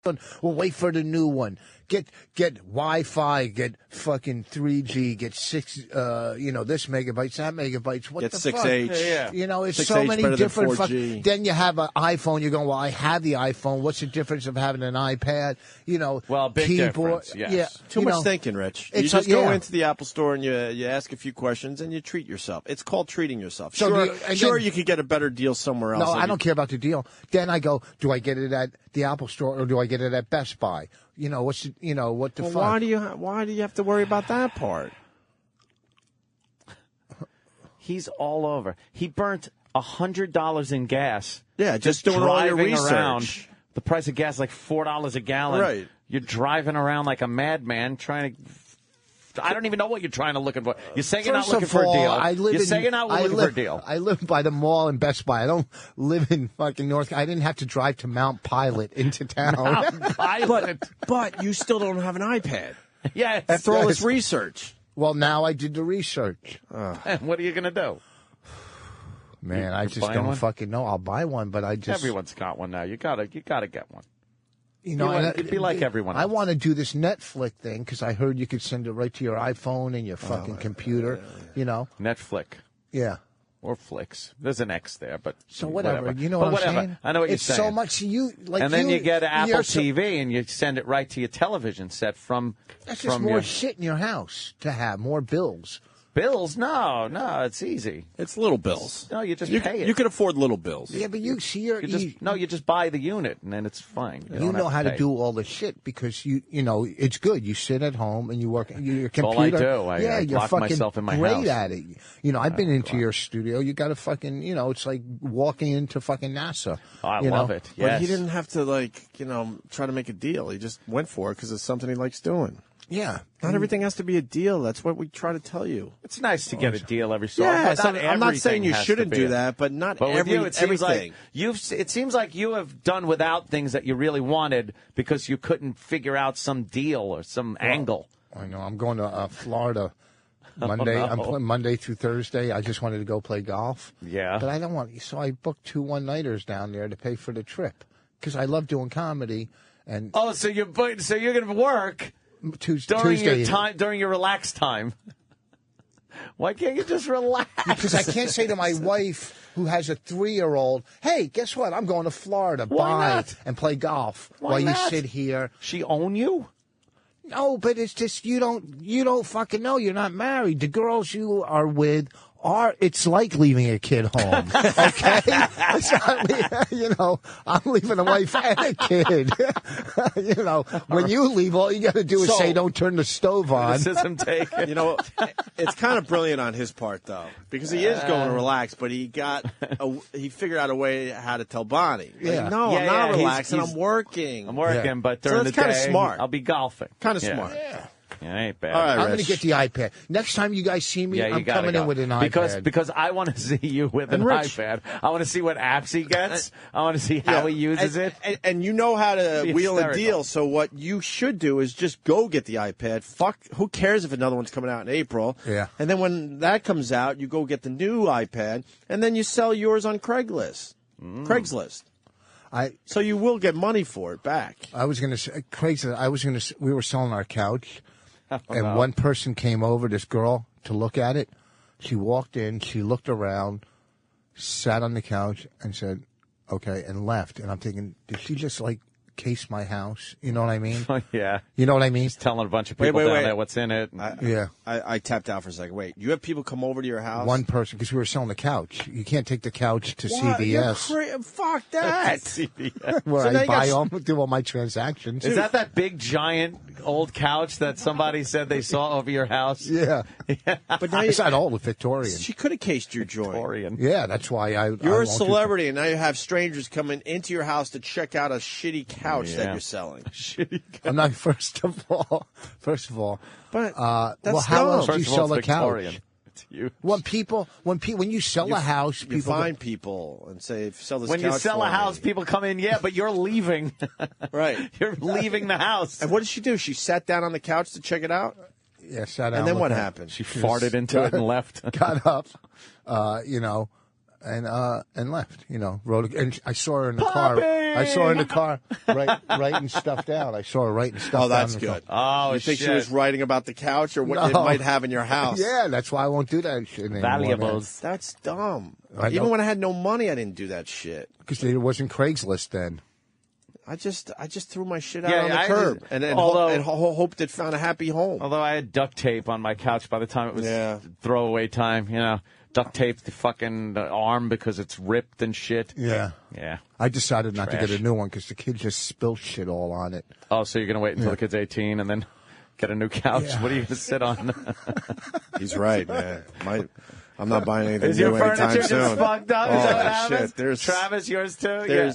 Well, wait for the new one. Get Wi-Fi, get fucking 3G, get this megabytes, that megabytes. What Get the 6H. fuck? Yeah. You know, it's 6H so many better than different. 4G. Then you have an iPhone. You're going, well, I have the iPhone. What's the difference of having an iPad? You know, Well, big keyboard. difference, yes. Yeah, Too you much know, thinking, Rich. You it's just a- go yeah. into the Apple store and you ask a few questions and you treat yourself. It's called treating yourself. So Sure, do you- and sure then- you could get a better deal somewhere else. No, If I you- don't care about the deal. Then I go, do I get it at the Apple Store or do I get it at Best Buy? You know, what the Well, fuck? why do you have to worry about that part? He's all over. He burnt $100 in gas. Yeah, just doing all your driving research. around. The price of gas is like $4 a gallon. Right. You're driving around like a madman trying to. I don't even know what you're trying to look for. You're saying you're not First looking of for a all, deal. I live You're in, saying you're not I looking live, for a deal. I live by the mall and Best Buy. I don't live in fucking North. I didn't have to drive to Mount Pilot into town. But you still don't have an iPad. Yes. After all this research. Well, now I did the research. And what are you going to do? Man, I just buying don't one? fucking know. I'll buy one, but I just Everyone's got one now. You gotta get one. you know, be like everyone I else. want to do this Netflix thing because I heard you could send it right to your iPhone and your fucking computer. You know, Netflix. yeah. Or Flicks. There's an X there, but So whatever. You know But what I'm whatever. saying? I know what it's you're saying. so much. And then you get Apple you're so- TV and you send it right to your television set from That's just from more your shit in your house to have more bills. bills. No, it's easy. It's little bills. No, you just You pay it. can afford little bills. Yeah, but you see, You just buy the unit and then it's fine. You don't know have how to pay. do all the shit because you know it's good. You sit at home and you work your That's all I computer. do. I you're lock fucking myself in my great house. at it. You know, I've been into your studio. You got to fucking, it's like walking into fucking NASA. Oh, I you love know? it. But Yes. he didn't have to try to make a deal. He just went for it because it's something he likes doing. Yeah, Not everything has to be a deal. That's what we try to tell you. It's nice to get a deal every so Yeah, often. I'm not saying you everything has shouldn't to be do that, but not But with you, it seems everything. like it seems like you have done without things that you really wanted because you couldn't figure out some deal or some angle. I know. I'm going to Florida Monday. Oh, no. I'm playing Monday through Thursday. I just wanted to go play golf. Yeah. But I don't want. So I booked 2 one-nighters down there to pay for the trip because I love doing comedy. And so you're going to work during your relaxed time. Why can't you just relax? Because I can't say to my wife, who has a 3-year-old, hey, guess what? I'm going to Florida. Why Bye. not? And play golf Why while not? you sit here. She own you? No, but it's just you don't fucking know. You're not married. The girls you are with it's like leaving a kid home. Okay? It's not, I'm leaving a wife and a kid. When you leave, all you got to do is say, don't turn the stove on. Criticism taken. It's kind of brilliant on his part, though, because he is going to relax, but he figured out a way how to tell Bonnie. Like, no, I'm not relaxing. I'm working. I'm working, but during the day, kind of smart. I'll be golfing. Kind of smart. Yeah. Yeah, ain't bad. All right, I'm going to get the iPad. Next time you guys see me, I'm coming in with an iPad. Because I want to see you with an iPad. I want to see what apps he gets. I want to see how he uses it. And you know how to wheel and deal. So what you should do is just go get the iPad. Fuck, who cares if another one's coming out in April? Yeah. And then when that comes out, you go get the new iPad, and then you sell yours on Craigslist. So you will get money for it back. I was going to say, Craigslist. We were selling our couch. And one person came over, this girl, to look at it. She walked in, she looked around, sat on the couch, and said, okay, and left. And I'm thinking, did she just, case my house? You know what I mean? Yeah. You know what I mean? Just telling a bunch of people down there what's in it. I tapped out for a second. Wait, you have people come over to your house? One person, because we were selling the couch. You can't take the couch to CVS. Fuck that. CVS. Where I do all my transactions. Is that big, giant, old couch that somebody said they saw over your house? Yeah. But now it's not old, Victorian. She could have cased your joint. Victorian. Yeah, that's why You're a celebrity, and now you have strangers coming into your house to check out a shitty couch that you're selling. I'm not. First of all. But that's how else do you sell a couch? It's huge. When you sell a house, you find people and say, "Sell this." When couch you sell for a house, me. people come in. Yeah, but you're leaving. Right. You're leaving the house. And what did she do? She sat down on the couch to check it out. Yeah, sat down. And then what happened? She farted into it and left. Got up, and left. And I saw her in the car. I saw her in the car writing stuff down. I saw her writing stuff down. Oh, that's good. Oh, you think she was writing about the couch or what it might have in your house? Yeah, that's why I won't do that shit anymore. Valuables. That's dumb. Even when I had no money, I didn't do that shit. Because there wasn't Craigslist then. I just threw my shit out on the curb and hoped it found a happy home. Although I had duct tape on my couch by the time it was throwaway time, duct tape the fucking arm because it's ripped and shit. Yeah. Yeah. I decided not to get a new one because the kids just spill shit all on it. Oh, so you're going to wait until the kid's 18 and then get a new couch? Yeah. What are you going to sit on? He's right, man. I'm not buying anything Is your new furniture anytime just soon. fucked up? Is that what happens? Shit. Travis, yours too?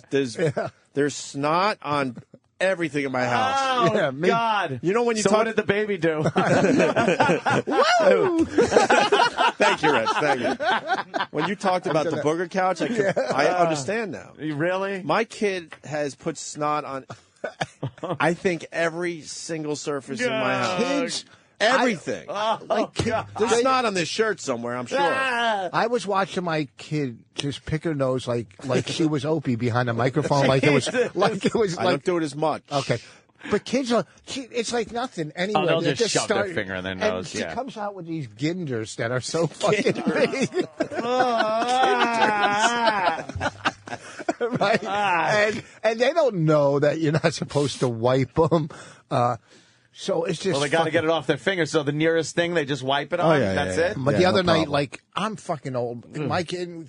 There's snot on everything in my house. Oh, God. You know when you what did the baby do? Thank you, Rich. Thank you. When you talked about the booger couch, I understand now. You really? My kid has put snot on, I think, every single surface in my house. Kids, everything. There's snot on this shirt somewhere, I'm sure. I was watching my kid just pick her nose like she was Opie behind a microphone, like it was I don't do it as much. Okay. But kids it's like nothing anyway. They'll just shove their finger in their nose. And she comes out with these ginders that are so fucking big. Right? And they don't know that you're not supposed to wipe them. So it's just. Well, they got to get it off their fingers. So the nearest thing, they just wipe it on. That's it. But the other night, I'm fucking old. My kid,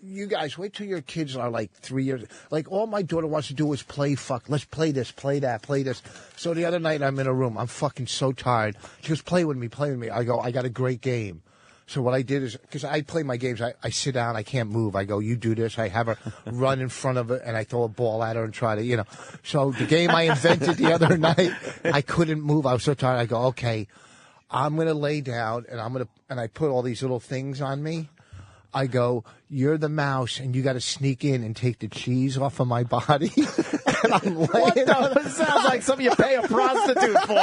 you guys, wait till your kids are 3 years. All my daughter wants to do is play fuck. Let's play this, play that, play this. So the other night, I'm in a room. I'm fucking so tired. She goes, play with me, play with me. I go, I got a great game. So what I did is, because I play my games, I sit down, I can't move. I go, you do this. I have her run in front of it, and I throw a ball at her and try to, So the game I invented the other night, I couldn't move. I was so tired. I go, okay, I'm going to lay down, and I put all these little things on me. I go, you're the mouse, and you got to sneak in and take the cheese off of my body. And I'm laying on it. It sounds like like something you pay a prostitute for.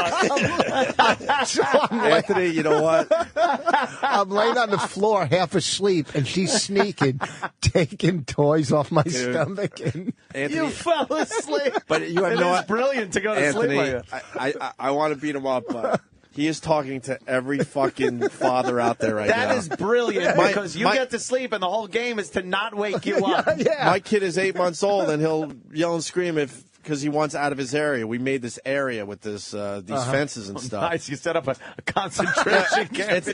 Anthony, you know what? I'm laying on the floor, half asleep, and she's sneaking, taking toys off my stomach. And Anthony, you fell asleep. But you have it no. is brilliant to go to Anthony, sleep like that. I want to beat him up, but he is talking to every fucking father out there right now. That is brilliant because you get to sleep, and the whole game is to not wake you up. My kid is 8 months old, and he'll yell and scream because he wants out of his area. We made this area with these fences and stuff. Nice. You set up a concentration camp.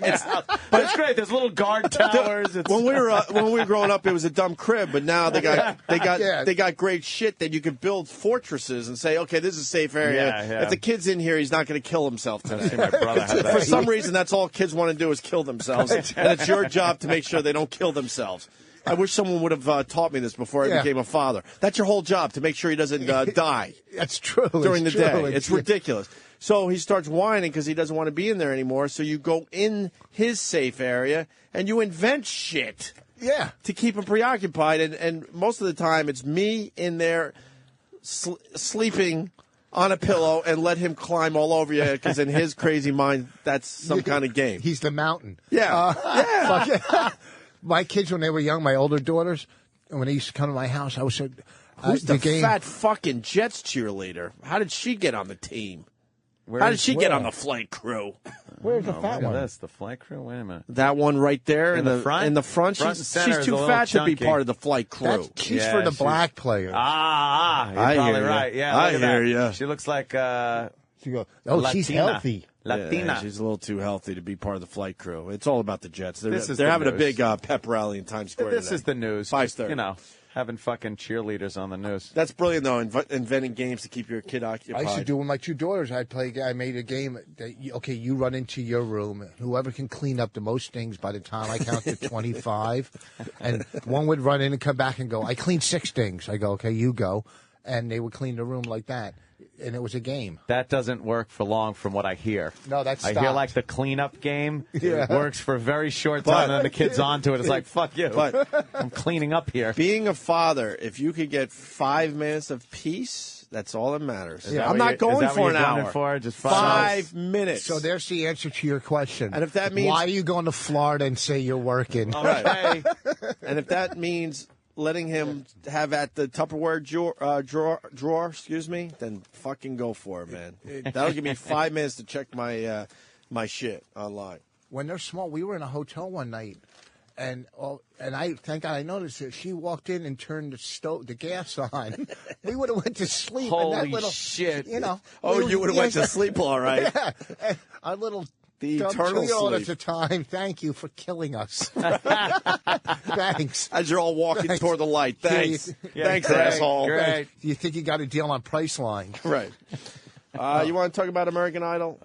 But it's great. There's little guard towers. When we were growing up, it was a dumb crib, but now they got great shit that you could build fortresses and say, okay, this is a safe area. Yeah. If the kid's in here, he's not going to kill himself today. My brother had that. For some reason, that's all kids want to do is kill themselves, and it's your job to make sure they don't kill themselves. I wish someone would have taught me this before I became a father. That's your whole job, to make sure he doesn't die. That's true. During the day. It's ridiculous. So he starts whining because he doesn't want to be in there anymore. So you go in his safe area and you invent shit. Yeah. To keep him preoccupied. And most of the time it's me in there sleeping on a pillow and let him climb all over you because in his crazy mind, that's some kind of game. He's the mountain. Yeah. My kids, when they were young, my older daughters, and when they used to come to my house, I was so... Who's the fat fucking Jets cheerleader? How did she get on the team? How did she get on the flight crew? Where's the fat one? That's the flight crew. Wait a minute. That one right there in the front. In the front, she's too fat to be part of the flight crew. She's for the black players. You're probably right. Yeah, I hear you. She looks like. She goes, Latina. She's healthy. Latina. Yeah, she's a little too healthy to be part of the flight crew. It's all about the Jets. They're the having news. a big pep rally in Times Square. This today. is the news. 5:30. You know, having fucking cheerleaders on the news. That's brilliant, though. Inventing games to keep your kid occupied. I used to do with my two daughters. I made a game. You run into your room. Whoever can clean up the most things by the time I count to 25, and one would run in and come back and go, "I cleaned 6 things." I go, "Okay, you go," and they would clean the room like that. And it was a game. That doesn't work for long from what I hear. No, that's I hear like the cleanup game. Yeah. It works for a very short time, and then the kid's onto it. It's like, fuck you. But I'm cleaning up here. Being a father, if you could get 5 minutes of peace, that's all that matters. Yeah, I'm not going for an hour. For? Just 5 minutes. So there's the answer to your question. And if that means why are you going to Florida and say you're working? All right. And if that means letting him have at the Tupperware drawer, excuse me, then fucking go for it, man. That'll give me 5 minutes to check my my shit online. When they're small, we were in a hotel one night, and I thank God I noticed it. She walked in and turned the gas on. We would have went to sleep. Holy and that little, shit! You know. You would have went to sleep, all right. Yeah. And our little. The eternal sleep. At sleep. the time, thank you for killing us. Thanks. As you're all walking toward the light. Thanks. Thanks, great, asshole. Great. You think you got a deal on Priceline? Right. You want to talk about American Idol?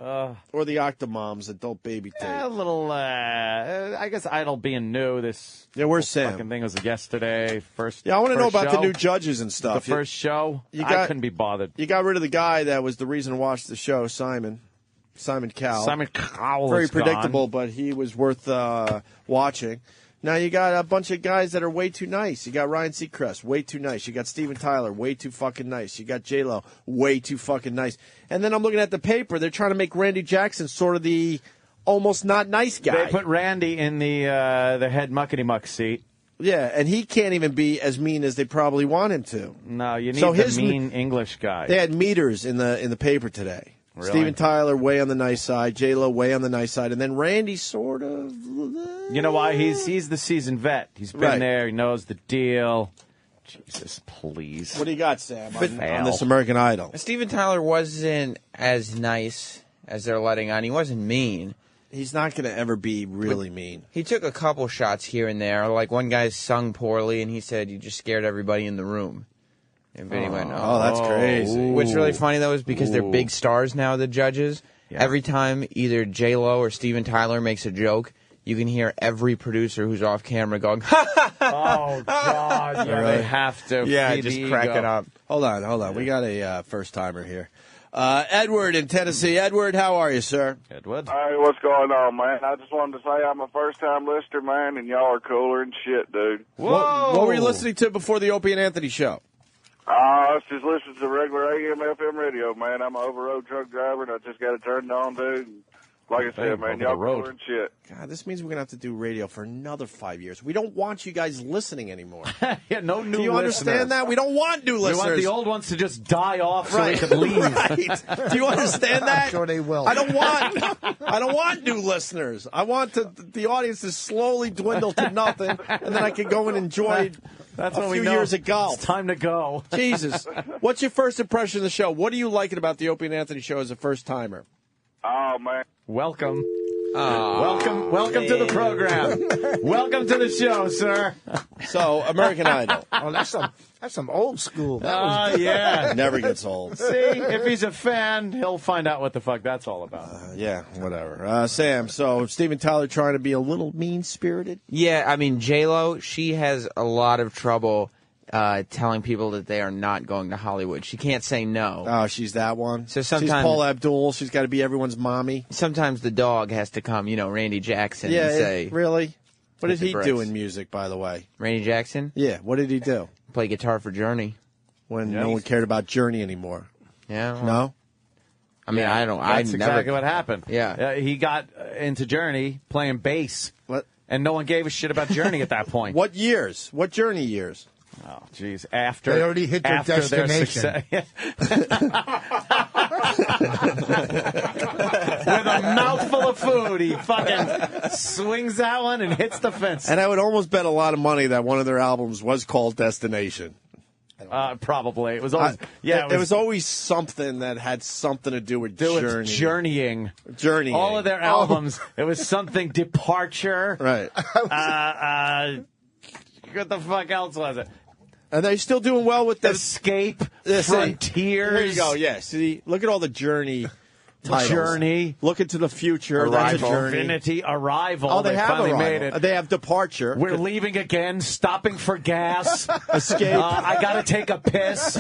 Or the Octomoms, adult baby tape? A little, I guess Idol being new. Where's Sam? Fucking thing was yesterday. I want to know about the new judges and stuff. The first show, I couldn't be bothered. You got rid of the guy that was the reason to watch the show, Simon Cowell. Simon Cowell Very is predictable, gone. but he was worth watching. Now you got a bunch of guys that are way too nice. You got Ryan Seacrest, way too nice. You got Steven Tyler, way too fucking nice. You got J-Lo, way too fucking nice. And then I'm looking at the paper. They're trying to make Randy Jackson sort of the almost not nice guy. They put Randy in the head muckety-muck seat. Yeah, and he can't even be as mean as they probably want him to. No, you need the mean English guy. They had meters in the paper today. Really? Steven Tyler, way on the nice side. J-Lo, way on the nice side. And then Randy sort of... You know why? He's the seasoned vet. He's been there. He knows the deal. Jesus, please. What do you got, Sam, on this American Idol? Steven Tyler wasn't as nice as they're letting on. He wasn't mean. He's not going to ever be really mean. He took a couple shots here and there. Like one guy sung poorly, and he said, "You just scared everybody in the room." And Vinny went, "Oh, that's crazy." What's really funny, though, is because they're big stars now, the judges. Yeah. Every time either J-Lo or Steven Tyler makes a joke, you can hear every producer who's off camera going, "Ha ha ha!" Oh, God. Yeah, they have to. Yeah, just cracking up. Hold on. We got a first-timer here. Edward in Tennessee. Edward, how are you, sir? Edward. Hey, what's going on, man? I just wanted to say I'm a first-time listener, man, and y'all are cooler than shit, dude. Whoa! What were you listening to before the Opie and Anthony show? I was just listening to regular AM, FM radio, man. I'm an over-road truck driver, and I just got it turned on, dude. Like I said, man, y'all cooler and shit. God, this means we're going to have to do radio for another 5 years. We don't want you guys listening anymore. Yeah, no new listeners. Do you understand that? We don't want new listeners. We want the old ones to just die off so we can leave. Right. Do you understand that? I'm sure they will. I don't want new listeners. I want the audience to slowly dwindle to nothing, and then I can go and enjoy That's a when we few know years of golf. It's time to go. Jesus. What's your first impression of the show? What do you like about the Opie and Anthony show as a first-timer? Oh, man. Welcome. Welcome to the program. Welcome to the show, sir. So, American Idol. Oh, that's some old school. Oh, yeah. Never gets old. See, if he's a fan, he'll find out what the fuck that's all about. Yeah, whatever. Sam, so Steven Tyler trying to be a little mean-spirited? Yeah, I mean, J-Lo, she has a lot of trouble telling people that they are not going to Hollywood. She can't say no. Oh, she's that one? So sometimes, she's Paula Abdul. She's got to be everyone's mommy. Sometimes the dog has to come, Randy Jackson, and say... Really? What did he do in music, by the way? Randy Jackson? Yeah, what did he do? Play guitar for Journey. When no one cared about Journey anymore. Yeah. Well, no? I mean, I don't... That's exactly what happened. Yeah. He got into Journey playing bass. What? And no one gave a shit about Journey at that point. What years? What Journey years? Oh, jeez. After they already hit their destination. With a mouthful of food, he fucking swings that one and hits the fence. And I would almost bet a lot of money that one of their albums was called Destination. Probably. It was always it was always something that had something to do with journeying. Journeying. All of their albums, it was something departure. Right. What the fuck else was it? Are they still doing well with the Escape, Frontiers? There you go. Yeah. See, look at all the Journey titles. Journey. Look into the future. Arrival. That's a Journey. Infinity. Arrival. Oh, they have finally Arrival. made it. They have Departure. We're leaving again. Stopping for gas. Escape. I gotta take a piss.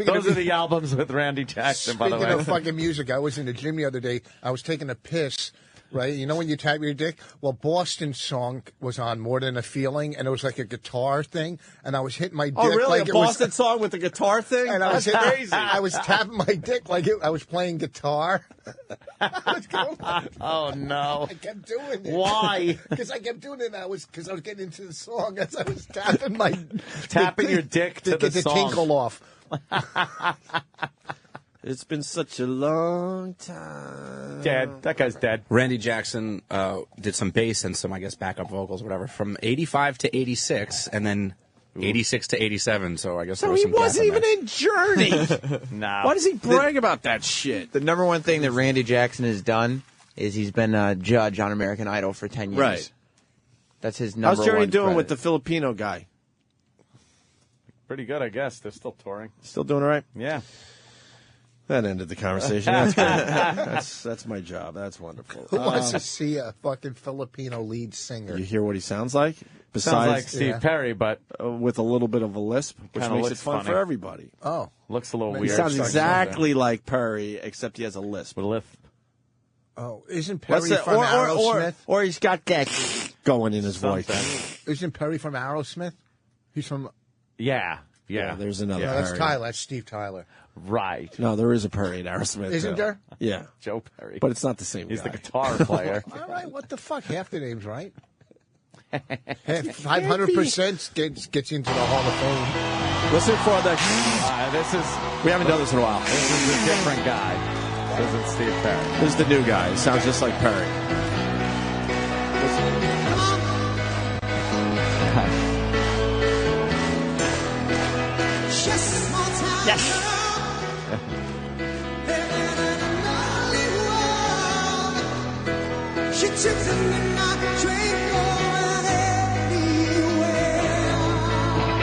Those are the albums with Randy Jackson. By the way. Speaking of fucking music, I was in the gym the other day. I was taking a piss. Right, you know when you tap your dick? Well, Boston's song was on, More Than a Feeling, and it was like a guitar thing, and I was hitting my dick. Oh, really? Like a Boston song with a guitar thing? And I was crazy. I was tapping my dick like I was playing guitar. Oh no! I kept doing it. Why? Because I kept doing it. Because I was getting into the song as I was tapping your dick to get the song. tinkle off. It's been such a long time. Dead. That guy's dead. Randy Jackson did some bass and some, I guess, backup vocals, whatever, from 85 to 86, and then 86 to 87. So I guess there was some he wasn't even there. in Journey. No. Why does he brag about that shit? The number one thing that Randy Jackson has done is he's been a judge on American Idol for 10 years. Right. That's his number one. How's Journey doing credit. with the Filipino guy? Pretty good, I guess. They're still touring. Still doing all right? Yeah. That ended the conversation. That's great. That's my job. That's wonderful. Who wants to see a fucking Filipino lead singer? You hear what he sounds like? Besides, sounds like Steve Perry, but with a little bit of a lisp, which kinda makes it looks fun funny. for everybody. Oh. Looks a little He weird. sounds exactly like Perry, except he has a lisp. With a lisp. Oh, isn't Perry from Aerosmith? Or he's got that going in his voice. Isn't Perry from Aerosmith? He's from... Yeah. There's another No, that's Perry. Tyler. That's Steve Tyler. Right. No, there is a Perry in Aerosmith. Isn't there? Yeah. Joe Perry. But it's not the same He's guy. the guitar player. All right, what the fuck? Half the name's right. 500% gets you into the Hall of Fame. Listen for the... We haven't done this in a while. This is a different guy. This isn't Steve Perry. This is the new guy. He sounds just like Perry. Yes.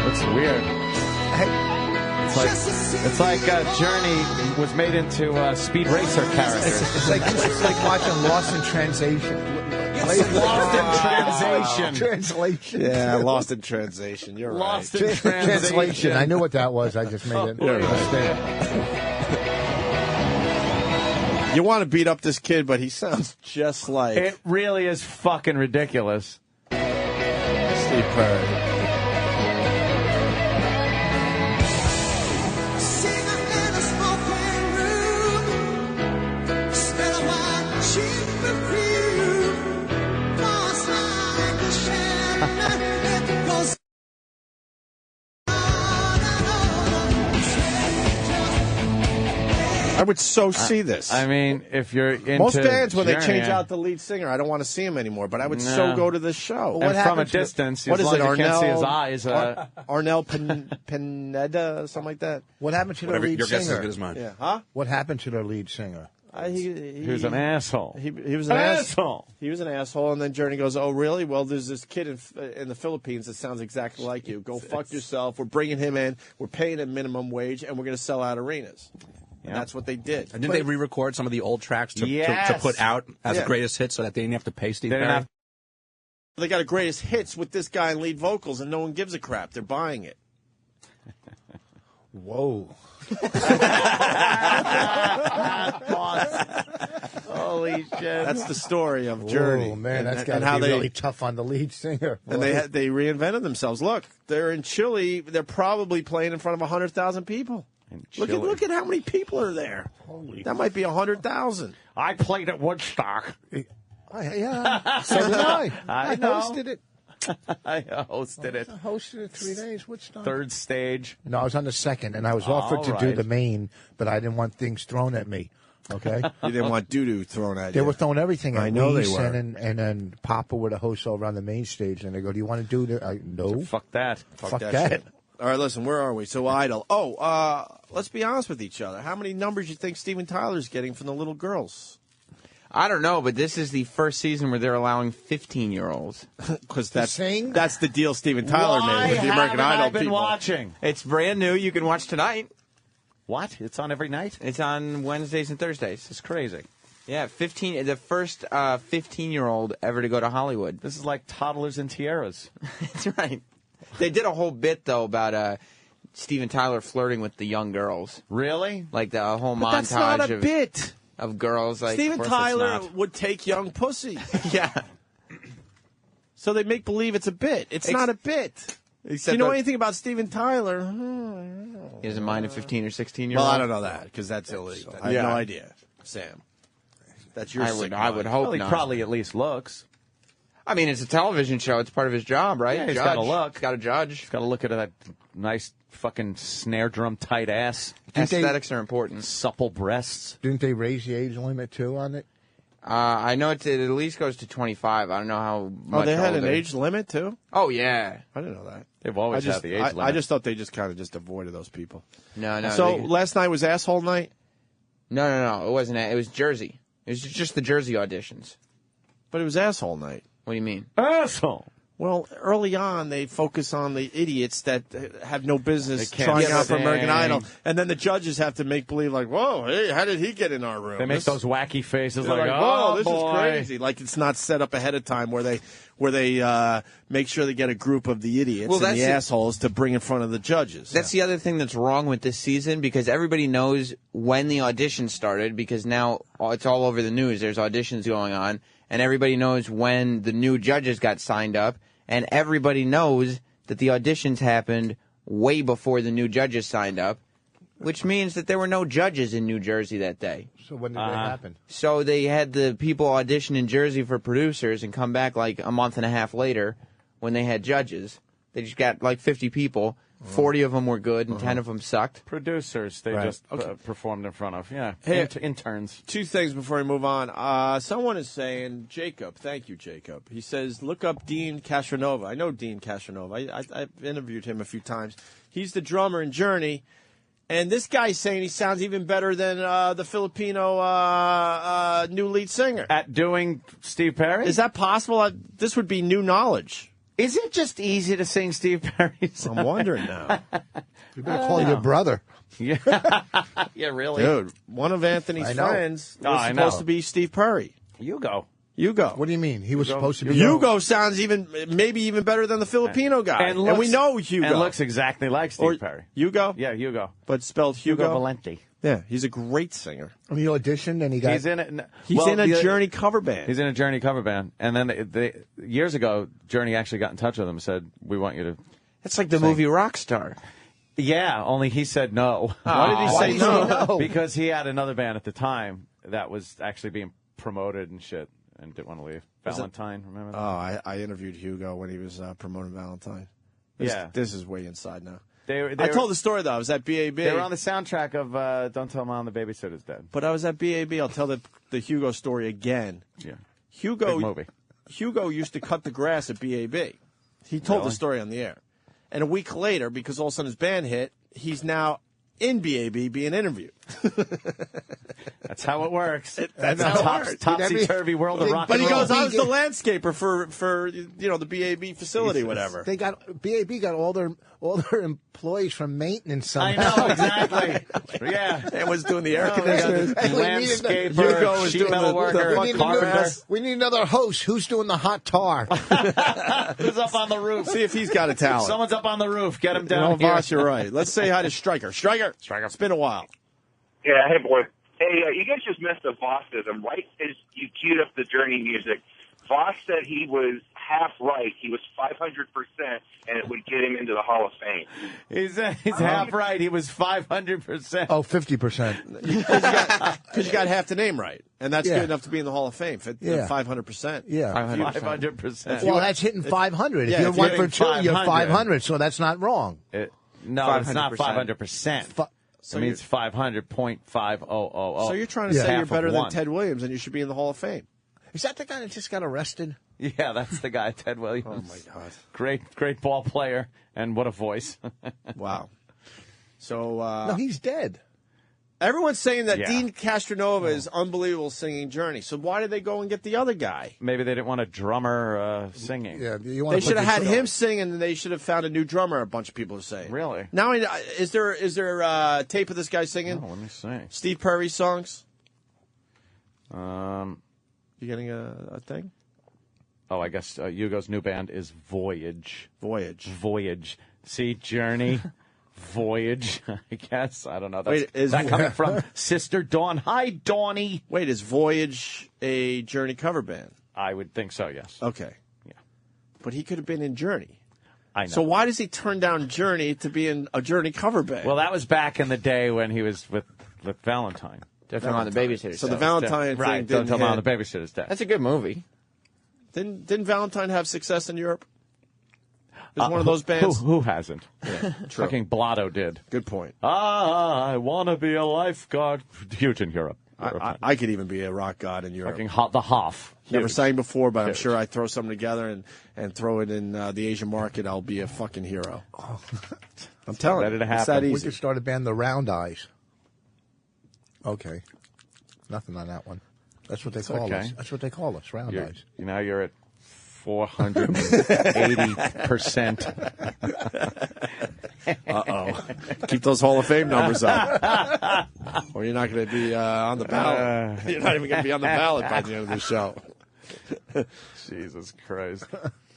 Looks weird. It's like Journey was made into Speed Racer characters. It's like watching Lost in Translation. Lost in Translation. Translation. Yeah, Lost in Translation. You're Lost right. in Translation. I knew what that was. I just made it. You're mistake. You want to beat up this kid, but he sounds just like It really is fucking ridiculous. Steve Perry. I would see this. I mean, if you're into most bands, when they Journey, change out the lead singer, I don't want to see him anymore. But I would so go to this show. And from a distance, what as is long it? as you Arnell, can't see his eyes. Arnell Pineda, something like that. What happened to their lead your singer? guess is as good as mine. Yeah, huh? What happened to their lead singer? He was an asshole. He was an asshole. He was an asshole, and then Journey goes, "Oh, really? Well, there's this kid in the Philippines that sounds exactly like you. Go fuck yourself. We're bringing him in. We're paying him minimum wage, and we're going to sell out arenas." And that's what they did. And didn't they re-record some of the old tracks to put out as greatest hits so that they didn't have to pay Steve Perry? They got a greatest hits with this guy in lead vocals, and no one gives a crap. They're buying it. Whoa. Holy shit. That's the story of Journey. Oh, man, that's got how to be really tough on the lead singer. And they reinvented themselves. Look, they're in Chile. They're probably playing in front of 100,000 people. Look at how many people are there. That might be 100,000. I played at Woodstock. Yeah, so did I. I hosted it. I hosted it. I hosted it 3 days. Woodstock. Third stage. No, I was on the second, and I was offered to do the main, but I didn't want things thrown at me. Okay, you didn't want doo-doo thrown at you. They were throwing everything at me. I know they were. And then Papa were the host over on the main stage, and they go, "Do you want to do that?" No. Fuck that. Fuck that. Shit. All right, listen, where are we? So Idol. Oh, let's be honest with each other. How many numbers you think Steven Tyler's getting from the little girls? I don't know, but this is the first season where they're allowing 15-year-olds. Because that's the deal Steven Tyler made with the American Idol I been people. watching? It's brand new. You can watch tonight. What? It's on every night? It's on Wednesdays and Thursdays. It's crazy. Yeah, the first 15-year-old ever to go to Hollywood. This is like toddlers and tiaras. That's right. They did a whole bit, though, about Steven Tyler flirting with the young girls. Really? Like the whole montage That's not a bit. Of girls. Like, Steven Tyler would take young pussy. Yeah. So they make believe it's a bit. It's not a bit. Do you know anything about Steven Tyler? He doesn't mind a 15 or 16-year-old? Well, I don't know that, because that's illegal. I have no idea. Sam. That's your I would hope well, he not. probably at least looks. I mean, it's a television show. It's part of his job, right? Yeah, he's got to look. He's got to judge. He's got to look at that nice fucking snare drum tight ass. Aesthetics are important. Supple breasts. Didn't they raise the age limit, too, on it? I know it at least goes to 25. I don't know how much they had older. an age limit, too? Oh, yeah. I didn't know that. They've always had the age limit. I just thought they just kind of just avoided those people. No. So last night was asshole night? No. It wasn't. It was Jersey. It was just the Jersey auditions. But it was asshole night. What do you mean? Asshole. Well, early on, they focus on the idiots that have no business can't trying out for sing. American Idol. And then the judges have to make believe like, whoa, hey, how did he get in our room? They make those wacky faces They're like, whoa, oh, this boy. is crazy. Like it's not set up ahead of time where they make sure they get a group of the idiots and the assholes to bring in front of the judges. That's the other thing that's wrong with this season, because everybody knows when the audition started, because now it's all over the news. There's auditions going on, and everybody knows when the new judges got signed up. And everybody knows that the auditions happened way before the new judges signed up, which means that there were no judges in New Jersey that day. So when did that happen? So they had the people audition in Jersey for producers and come back like a month and a half later when they had judges. They just got like 50 people. 40 of them were good and 10 of them sucked. Producers they just performed in front of. Yeah, Hey, interns. Two things before we move on. Someone is saying, Jacob, thank you, Jacob. He says, look up Dean Castronova. I know Dean Castronova. I've interviewed him a few times. He's the drummer in Journey. And this guy's saying he sounds even better than the Filipino new lead singer. At doing Steve Perry? Is that possible? This would be new knowledge. Is it just easy to sing Steve Perry's? I'm wondering now. You better call your brother. Yeah. Yeah, really? Dude, one of Anthony's friends was I supposed know. to be Steve Perry. Hugo. What do you mean? He was supposed to be... Hugo sounds maybe even better than the Filipino guy. And we know Hugo. And looks exactly like Steve Perry. Hugo? Yeah, Hugo. But spelled Hugo? Valenti. Yeah, he's a great singer. And he auditioned and he got... He's in it. He's in a Journey cover band. He's in a Journey cover band. And then years ago, Journey actually got in touch with him and said, we want you to It's like the movie Rockstar. Yeah, only he said no. Why did he say no? Because he had another band at the time that was actually being promoted and shit and didn't want to leave. Valentine, remember that? Oh, I interviewed Hugo when he was promoting Valentine. This is way inside now. I told the story, though. I was at BAB. They were on the soundtrack of Don't Tell Mom the Babysitter's Dead. But I was at BAB. I'll tell the Hugo story again. Yeah. Hugo Big movie. Hugo used to cut the grass at BAB. He told the story on the air. And a week later, because all of a sudden his band hit, he's now in BAB being interviewed. That's how it works. That's how it works. Topsy-turvy world of rock But and he roll. goes, I was the landscaper for the BAB facility, whatever. They got BAB got all their employees from maintenance I somehow. know, exactly. Yeah. And was doing the air conditioners. Landscaper, Hugo was sheet doing metal worker, carpenter. We need another host. Who's doing the hot tar? Who's up on the roof? See if he's got a talent. Someone's up on the roof. Get him down here. Voss, you're right. Let's say hi to Stryker. Stryker. It's been a while. Yeah, hey, boy. Hey, you guys just missed a Vossism. Right as you queued up the Journey music, Voss said he was half right. He was 500%, and it would get him into the Hall of Fame. He's half right. He was 500%. Oh, 50%. Because you got half the name right. And that's Yeah. good enough to be in the Hall of Fame. 500%. Yeah. 500%. Well, that's hitting 500. Yeah, if you're if one you're for two, you're 500. 500, so that's not wrong. No, it's not 500%. It means 500.5000. So you're trying to say Half you're of better than one. Ted Williams and you should be in the Hall of Fame. Is that the guy that just got arrested? Yeah, that's the guy, Ted Williams. Oh, my God. Great ball player, and what a voice. Wow. So No, he's dead. everyone's saying that Yeah. Dean Castronova is unbelievable singing Journey. So why did they go and get the other guy? Maybe they didn't want a drummer singing. Yeah, you They should have had him sing, and they should have found a new drummer. A bunch of people are saying. Really? Now, is there tape of this guy singing? Oh, let me see. Steve Perry songs. You getting a thing? Oh, I guess Hugo's new band is Voyage. Voyage. See, Journey, Voyage. I guess I don't know. That's, Wait, is that coming from Sister Dawn? Hi, Dawny. Wait, is Voyage a Journey cover band? I would think so. Yes. Okay. Yeah. But he could have been in Journey. I know. So why does he turn down Journey to be in a Journey cover band? Well, that was back in the day when he was with Valentine. Definitely on the Babysitter's So the Dead. Valentine thing Right, didn't Don't Tell Mom hit. the Babysitter's Dead. That's a good movie. Didn't Valentine have success in Europe? It was one of those bands. Who hasn't? Yeah, true. Fucking Blotto did. Good point. I want to be a lifeguard. Huge in Europe. I could even be a rock god in Europe. Fucking the Hoff. Never Huge. sang before, but I'm Huge. sure I throw something together and throw it in the Asian market. I'll be a fucking hero. I'm telling Ready you, to it's happen. that We easy. could start a band, the Round Eyes. Okay. Nothing on that one. That's what they call okay. us. That's what they call us, Round Eyes. Now you're at 480%. Uh-oh. Keep those Hall of Fame numbers up. Or you're not going to be on the ballot. You're not even going to be on the ballot by the end of the show. Jesus Christ.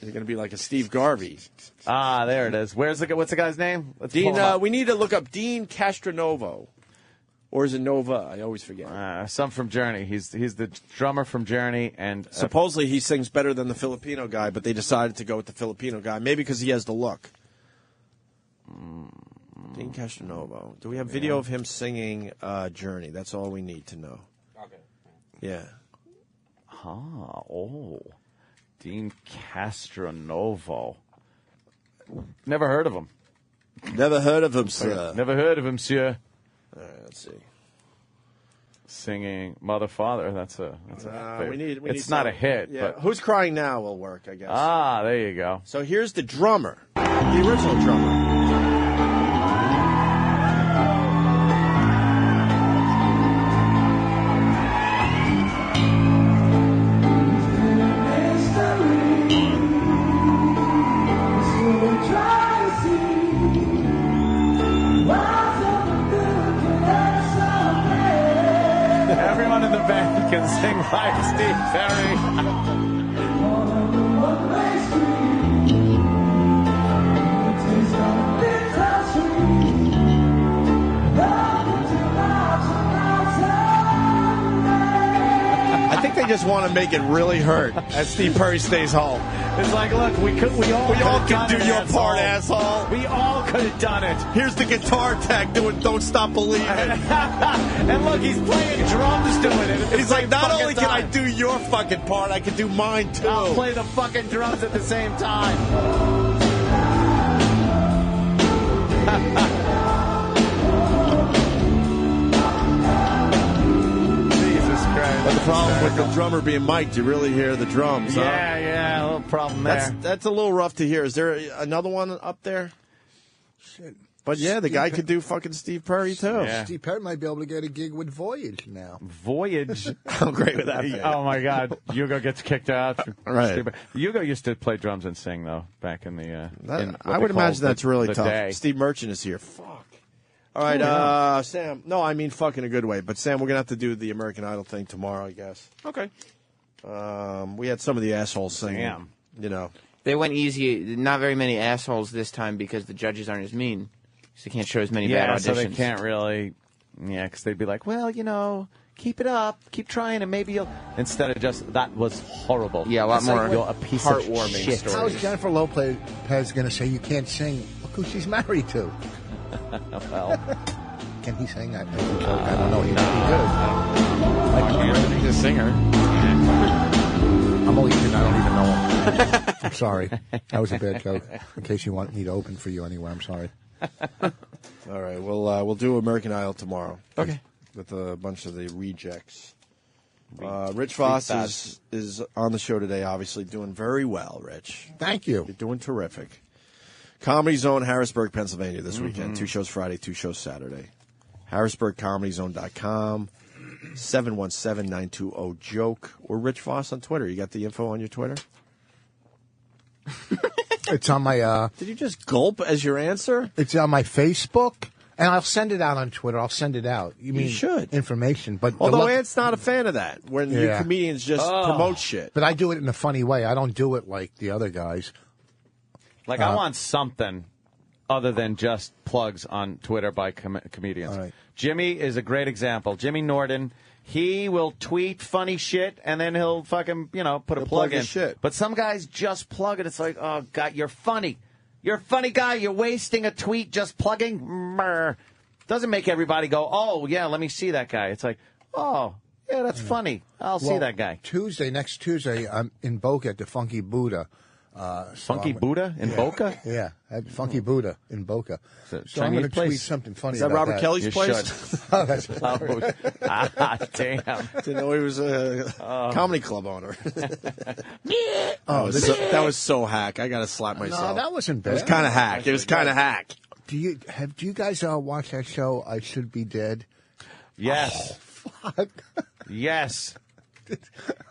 You're going to be like a Steve Garvey. Ah, there it is. What's the guy's name? Let's Dean, pull him up. we need to look up Dean Castronovo. Or is it Nova? I always forget. Some from Journey. He's the drummer from Journey, and Supposedly he sings better than the Filipino guy, but they decided to go with the Filipino guy, maybe because he has the look. Dean Castronovo. Do we have video of him singing Journey? That's all we need to know. Okay. Yeah. Dean Castronovo. Never heard of him. Never heard of him, sir. Never heard of him, sir. All right, let's see. Singing Mother Father. That's a favorite. we need it's not a some- hit, Yeah. but Who's Crying Now will work, I guess. there you go. So here's the drummer, the original drummer. Everyone in the band can sing like Steve Perry. I think they just want to make it really hurt as Steve Perry stays home. It's like, look, we all can do your part, asshole. We all could have done it. Here's the guitar tech doing "Don't Stop Believing." And look, he's playing drums doing it. at the He's like, same not fucking only can I time. do your fucking part, I can do mine too. I'll play the fucking drums at the same time. with the drummer being mic'd, you really hear the drums. Yeah, a little problem there. That's a little rough to hear. Is there another one up there? Shit. But yeah, the guy could do fucking Steve Perry too. Yeah. Steve Perry might be able to get a gig with Voyage now. Voyage? I'm great with that. Oh my God, Hugo gets kicked out. Right. Hugo used to play drums and sing though back in the. I would imagine that's really tough. Day. Steve Merchant is here. Fuck. All right, Sam. No, I mean fuck in a good way. But Sam, we're gonna have to do the American Idol thing tomorrow, I guess. Okay. We had some of the assholes singing. Damn. You know. They went easy. Not very many assholes this time because the judges aren't as mean. So they can't show as many bad auditions. So they can't really, because they'd be like, well, keep it up, keep trying, and maybe you'll, instead of just, that was horrible. Yeah, a lot more you're a piece heartwarming of shit. stories. How is Jennifer Lopez going to say you can't sing? Look who she's married to. Well. Can he sing? I don't know. He might be good. He's a singer. I'm only kidding. I don't even know him. I'm sorry. That was a bad joke. In case you want me to open for you anyway, I'm sorry. All right, we'll do American Idol tomorrow. Okay. With a bunch of the rejects. Rich Voss is on the show today, obviously doing very well, Rich. Thank you. You're doing terrific. Comedy Zone, Harrisburg, Pennsylvania this weekend. 2 shows Friday, 2 shows Saturday. HarrisburgComedyZone.com, 717-920-JOKE, or Rich Voss on Twitter. You got the info on your Twitter? It's on my... Did you just gulp as your answer? It's on my Facebook, and I'll send it out on Twitter. I'll send it out. You should. Information. But although Ant's not a fan of that, when you comedians just promote shit. But I do it in a funny way. I don't do it like the other guys. Like, I want something other than just plugs on Twitter by comedians. All right. Jimmy is a great example. Jimmy Norton. He will tweet funny shit, and then he'll fucking, put a plug in. Shit. But some guys just plug it. It's like, oh, God, you're funny. You're a funny guy. You're wasting a tweet just plugging. Doesn't make everybody go, oh, yeah, let me see that guy. It's like, oh, yeah, that's funny. I'll see that guy. Next Tuesday, I'm in Boca at the Funky Buddha. Funky Buddha in Boca? Yeah, at Funky Buddha in Boca. So I'm going to tweet something funny. Is that about Robert Kelly's place? Oh, that's damn. Didn't know he was a comedy club owner. That was so hack. I got to slap myself. No, that wasn't bad. It was kind of hack. It was kind of hack. Do you guys watch that show, I Should Be Dead? Yes. Oh, fuck. Yes.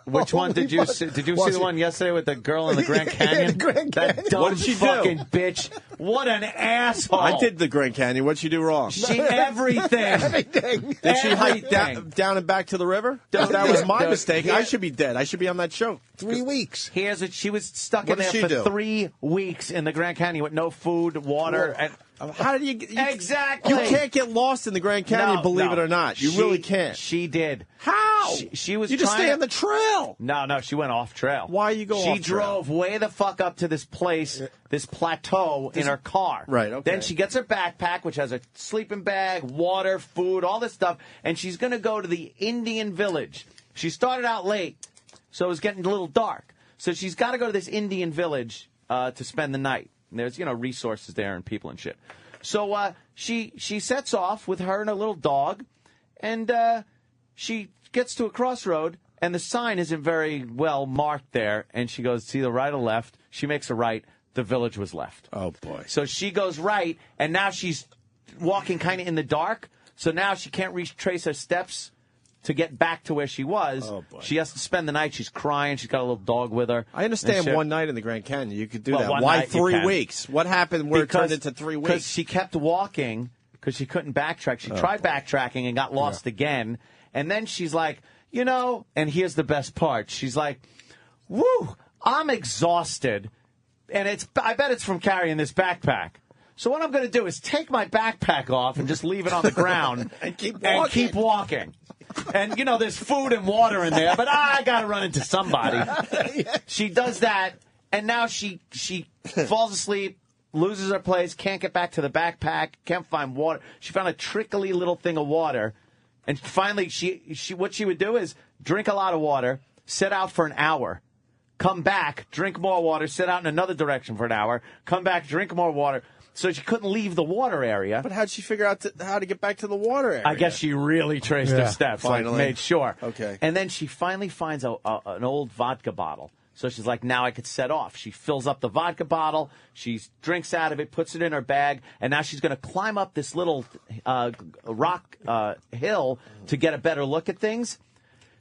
Which one did you see? Did you see the one yesterday with the girl in the Grand Canyon? The Grand Canyon. That dumb What did she do? fucking bitch. What an asshole. I did the Grand Canyon. What'd she do wrong? Everything. Everything. Did she hike down and back to the river? That was my mistake. I should be dead. I should be on that show. 3 weeks. She was stuck in there for 3 weeks in the Grand Canyon with no food, water, and how did you exactly? You can't get lost in the Grand Canyon, believe it or not. You really can't. She did. How? She was. You just stay on the trail. No, she went off trail. Why you go off trail? She drove way the fuck up to this place, this plateau in her car. Right, okay. Then she gets her backpack, which has a sleeping bag, water, food, all this stuff, and she's going to go to the Indian village. She started out late, so it was getting a little dark. So she's got to go to this Indian village to spend the night. And there's, resources there and people and shit. So she sets off with her and her little dog, and she gets to a crossroad, and the sign isn't very well marked there, and she goes, it's either right or left. She makes a right. The village was left. Oh, boy. So she goes right, and now she's walking kind of in the dark, so now she can't retrace her steps to get back to where she was. Oh, boy. She has to spend the night. She's crying. She's got a little dog with her. I understand one night in the Grand Canyon. You could do that. One Why night you 3 can. weeks? What happened where it turned into 3 weeks? Because she kept walking because she couldn't backtrack. She tried backtracking and got lost again. And then she's like, and here's the best part. She's like, woo, I'm exhausted. And I bet it's from carrying this backpack. So what I'm going to do is take my backpack off and just leave it on the ground and keep walking. And, there's food and water in there, but I got to run into somebody. She does that, and now she falls asleep, loses her place, can't get back to the backpack, can't find water. She found a trickly little thing of water, and finally what she would do is drink a lot of water, sit out for an hour, come back, drink more water, sit out in another direction for an hour, come back, drink more water. so she couldn't leave the water area. But how'd she figure out how to get back to the water area? I guess she really traced her steps, finally. made sure. Okay. And then she finally finds an old vodka bottle. So she's like, now I could set off. She fills up the vodka bottle. She drinks out of it, puts it in her bag, and now she's going to climb up this little rock hill to get a better look at things.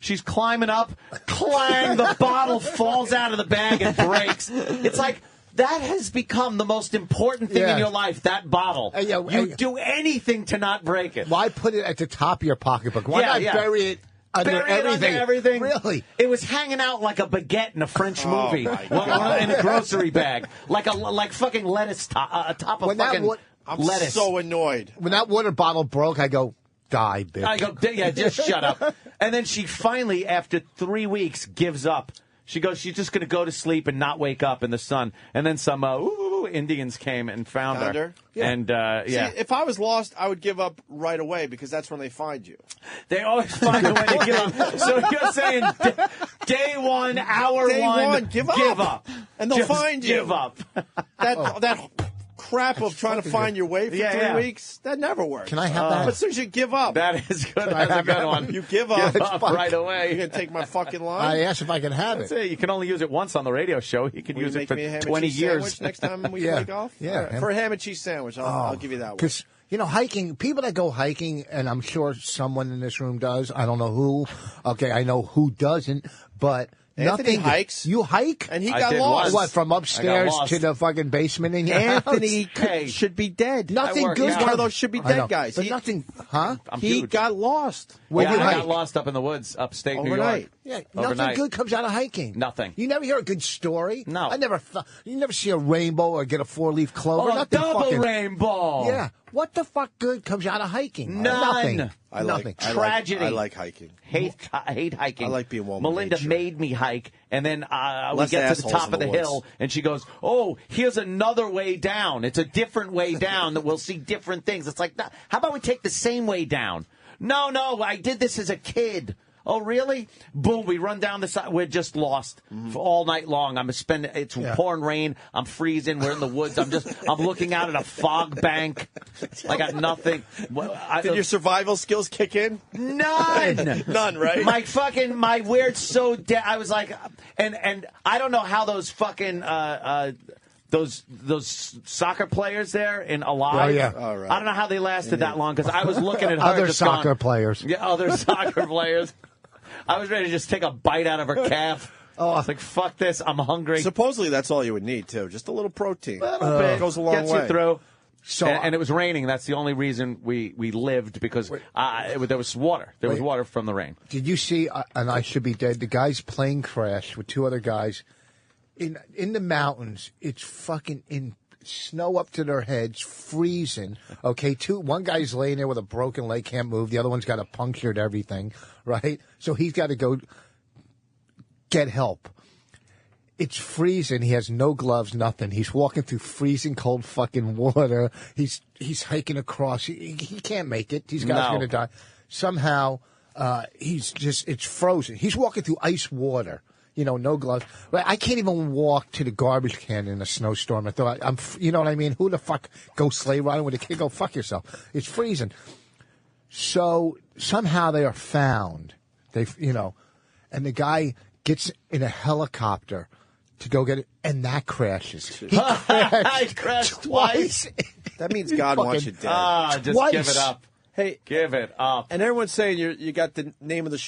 She's climbing up. Clang! The bottle falls out of the bag and breaks. It's like, that has become the most important thing in your life, that bottle. You do anything to not break it. Why put it at the top of your pocketbook? Why not bury it under everything? Really? It was hanging out like a baguette in a French movie. In a grocery bag. Like fucking lettuce top of fucking I'm lettuce. so annoyed. When that water bottle broke, I go, die, bitch. I go, yeah, just shut up. And then she finally, after 3 weeks, gives up. She goes, she's just going to go to sleep and not wake up in the sun. And then some Indians came and found her. Yeah. And, See, if I was lost, I would give up right away because that's when they find you. They always find a way to give up. So you're saying day one, hour Day one, give up. And they'll Just find you. give up. That crap of trying to find your way for 3 weeks, that never works. Can I have that? But as soon as you give up. That is good. That's a good one. You give up. Give up right away. You're going to take my fucking line? I asked if I can have That's it. it. You can only use it once on the radio show. You can use it for me a ham and 20 cheese years. sandwich next time we Yeah. play golf? Yeah. All right. For a ham and cheese sandwich, I'll give you that one. Because, hiking, people that go hiking, and I'm sure someone in this room does. I don't know who. Okay, I know who doesn't, but Anthony nothing. hikes. You hike? And he I got did lost. once. What, from I upstairs got lost. to the fucking basement in your Anthony house? should be dead. Nothing good. He's one of those should be I know. dead guys. But nothing, huh? I'm He huge. got lost. When Yeah, you I hike. got lost up in the woods, upstate New Overnight. York. Yeah, Overnight. nothing good comes out of hiking. Nothing. You never hear a good story. No. You never see a rainbow or get a 4-leaf clover. Oh, Nothing double fucking, rainbow. Yeah. What the fuck good comes out of hiking? None. Nothing. Nothing. Tragedy. I like hiking. Hate hiking. I like being warm. Melinda made me hike, and then we Less get to the assholes top in of the the woods. hill, and she goes, "Oh, here's another way down. It's a different way down that we'll see different things." It's like, how about we take the same way down? No, I did this as a kid. Oh, really? Boom, we run down the side. We're just lost for all night long. It's pouring rain. I'm freezing. We're in the woods. I'm looking out at a fog bank. I got nothing. Did your survival skills kick in? None. None, right? My weird I was like, and I don't know how those fucking, those soccer players there in Alive. Oh, yeah. All right. I don't know how they lasted that long because I was looking at her. Other just soccer going, players. Yeah, other soccer players. I was ready to just take a bite out of her calf. I was like, fuck this. I'm hungry. Supposedly that's all you would need, too. Just a little protein. A little bit. Goes a long Gets way. you through. So, and it was raining. That's the only reason we lived because there was water. There was water from the rain. Did you see, and I should be dead, the guy's plane crashed with 2 other guys in the mountains. It's fucking in snow up to their heads, freezing. Okay, one guy's laying there with a broken leg, can't move. The other one's got a punctured everything, right? So he's got to go get help. It's freezing. He has no gloves, nothing. He's walking through freezing cold fucking water. He's hiking across. He can't make it. These guys are going to die. Somehow, it's frozen. He's walking through ice water. No gloves. But I can't even walk to the garbage can in a snowstorm. I thought, you know what I mean? Who the fuck goes sleigh riding with a kid? Go fuck yourself. It's freezing. So somehow they are found. And the guy gets in a helicopter to go get it, and that crashes. He crashed twice. That means God wants you dead. Just Twice. give it up. Hey, give it up. And everyone's saying you got the name of the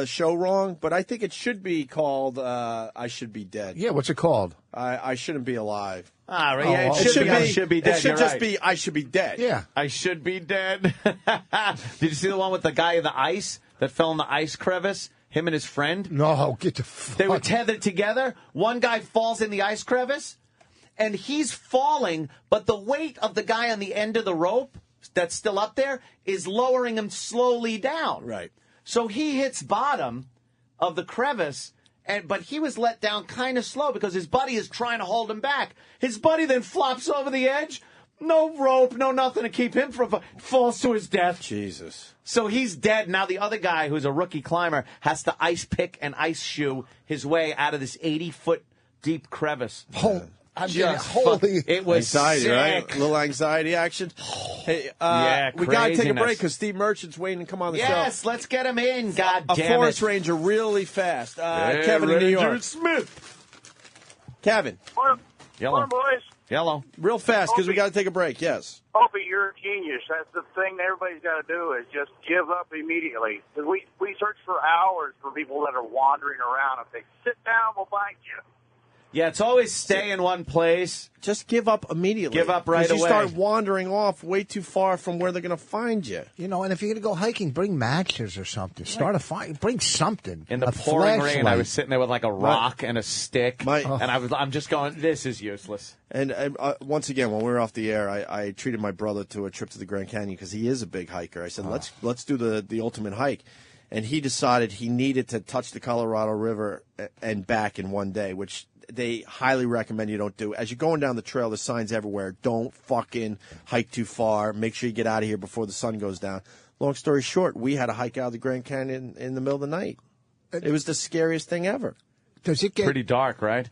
show wrong, but I think it should be called I Should Be Dead. Yeah, what's it called? I Shouldn't Be Alive. Ah, right. Yeah, It should be dead. It should You're just right. be I Should Be Dead. Yeah. I should be dead. Did you see the one with the guy in the ice that fell in the ice crevice? Him and his friend? No, get the fuck. They were tethered together. One guy falls in the ice crevice, and he's falling, but the weight of the guy on the end of the rope that's still up there is lowering him slowly down. Right. So he hits bottom of the crevice, but he was let down kind of slow because his buddy is trying to hold him back. His buddy then flops over the edge. No rope, no nothing to keep him from falls to his death. Jesus. So he's dead. Now the other guy, who's a rookie climber, has to ice pick and ice shoe his way out of this 80-foot deep crevice. It was anxiety, sick. right? A little anxiety action. Hey, we got to take a break because Steve Merchant's waiting to come on the show. Yes, let's get him in. God A damn forest it. ranger really fast. Kevin in New York. Smith. Kevin. Yellow. Come on, boys. Yellow. Real fast because we got to take a break, yes. Opie, you're a genius. That's the thing that everybody's got to do is just give up immediately. 'Cause we search for hours for people that are wandering around. If they sit down, we'll find you. Yeah, it's always stay in one place. Just give up immediately. Give up right away. You start wandering off way too far from where they're going to find you. You know, and if you're going to go hiking, bring matches or something. Start a fire. Bring something. In the A pouring rain, I flashlight. was sitting there with like a rock and a stick, and I'm just going, this is useless. And once again, when we were off the air, I treated my brother to a trip to the Grand Canyon because he is a big hiker. I said, let's do the ultimate hike. And he decided he needed to touch the Colorado River and back in one day, which they highly recommend you don't do. As you're going down the trail, there's signs everywhere. Don't fucking hike too far. Make sure you get out of here before the sun goes down. Long story short, we had to hike out of the Grand Canyon in the middle of the night. It was the scariest thing ever. Does it get pretty dark, right?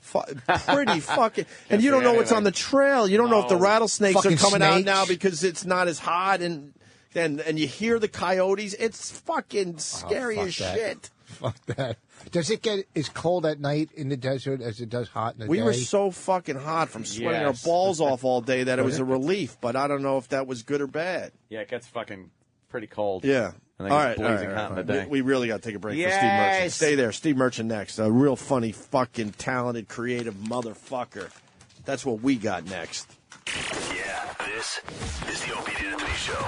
Pretty fucking. And you don't know what's on the trail. You don't know if the rattlesnakes are Fucking coming out snakes. now because it's not as hot, and you hear the coyotes. It's fucking scary fuck as that. shit. Fuck that. Does it get as cold at night in the desert as it does hot in the day? We were so fucking hot from sweating Yes. our balls off all day that it was a relief, but I don't know if that was good or bad. Yeah, it gets fucking pretty cold. Yeah. And then it's blazing hot in the day. We really got to take a break for Steve Yes. Merchant. Stay there. Steve Merchant next. A real funny, fucking talented, creative motherfucker. That's what we got next. Yeah, this is the Opie and Anthony Show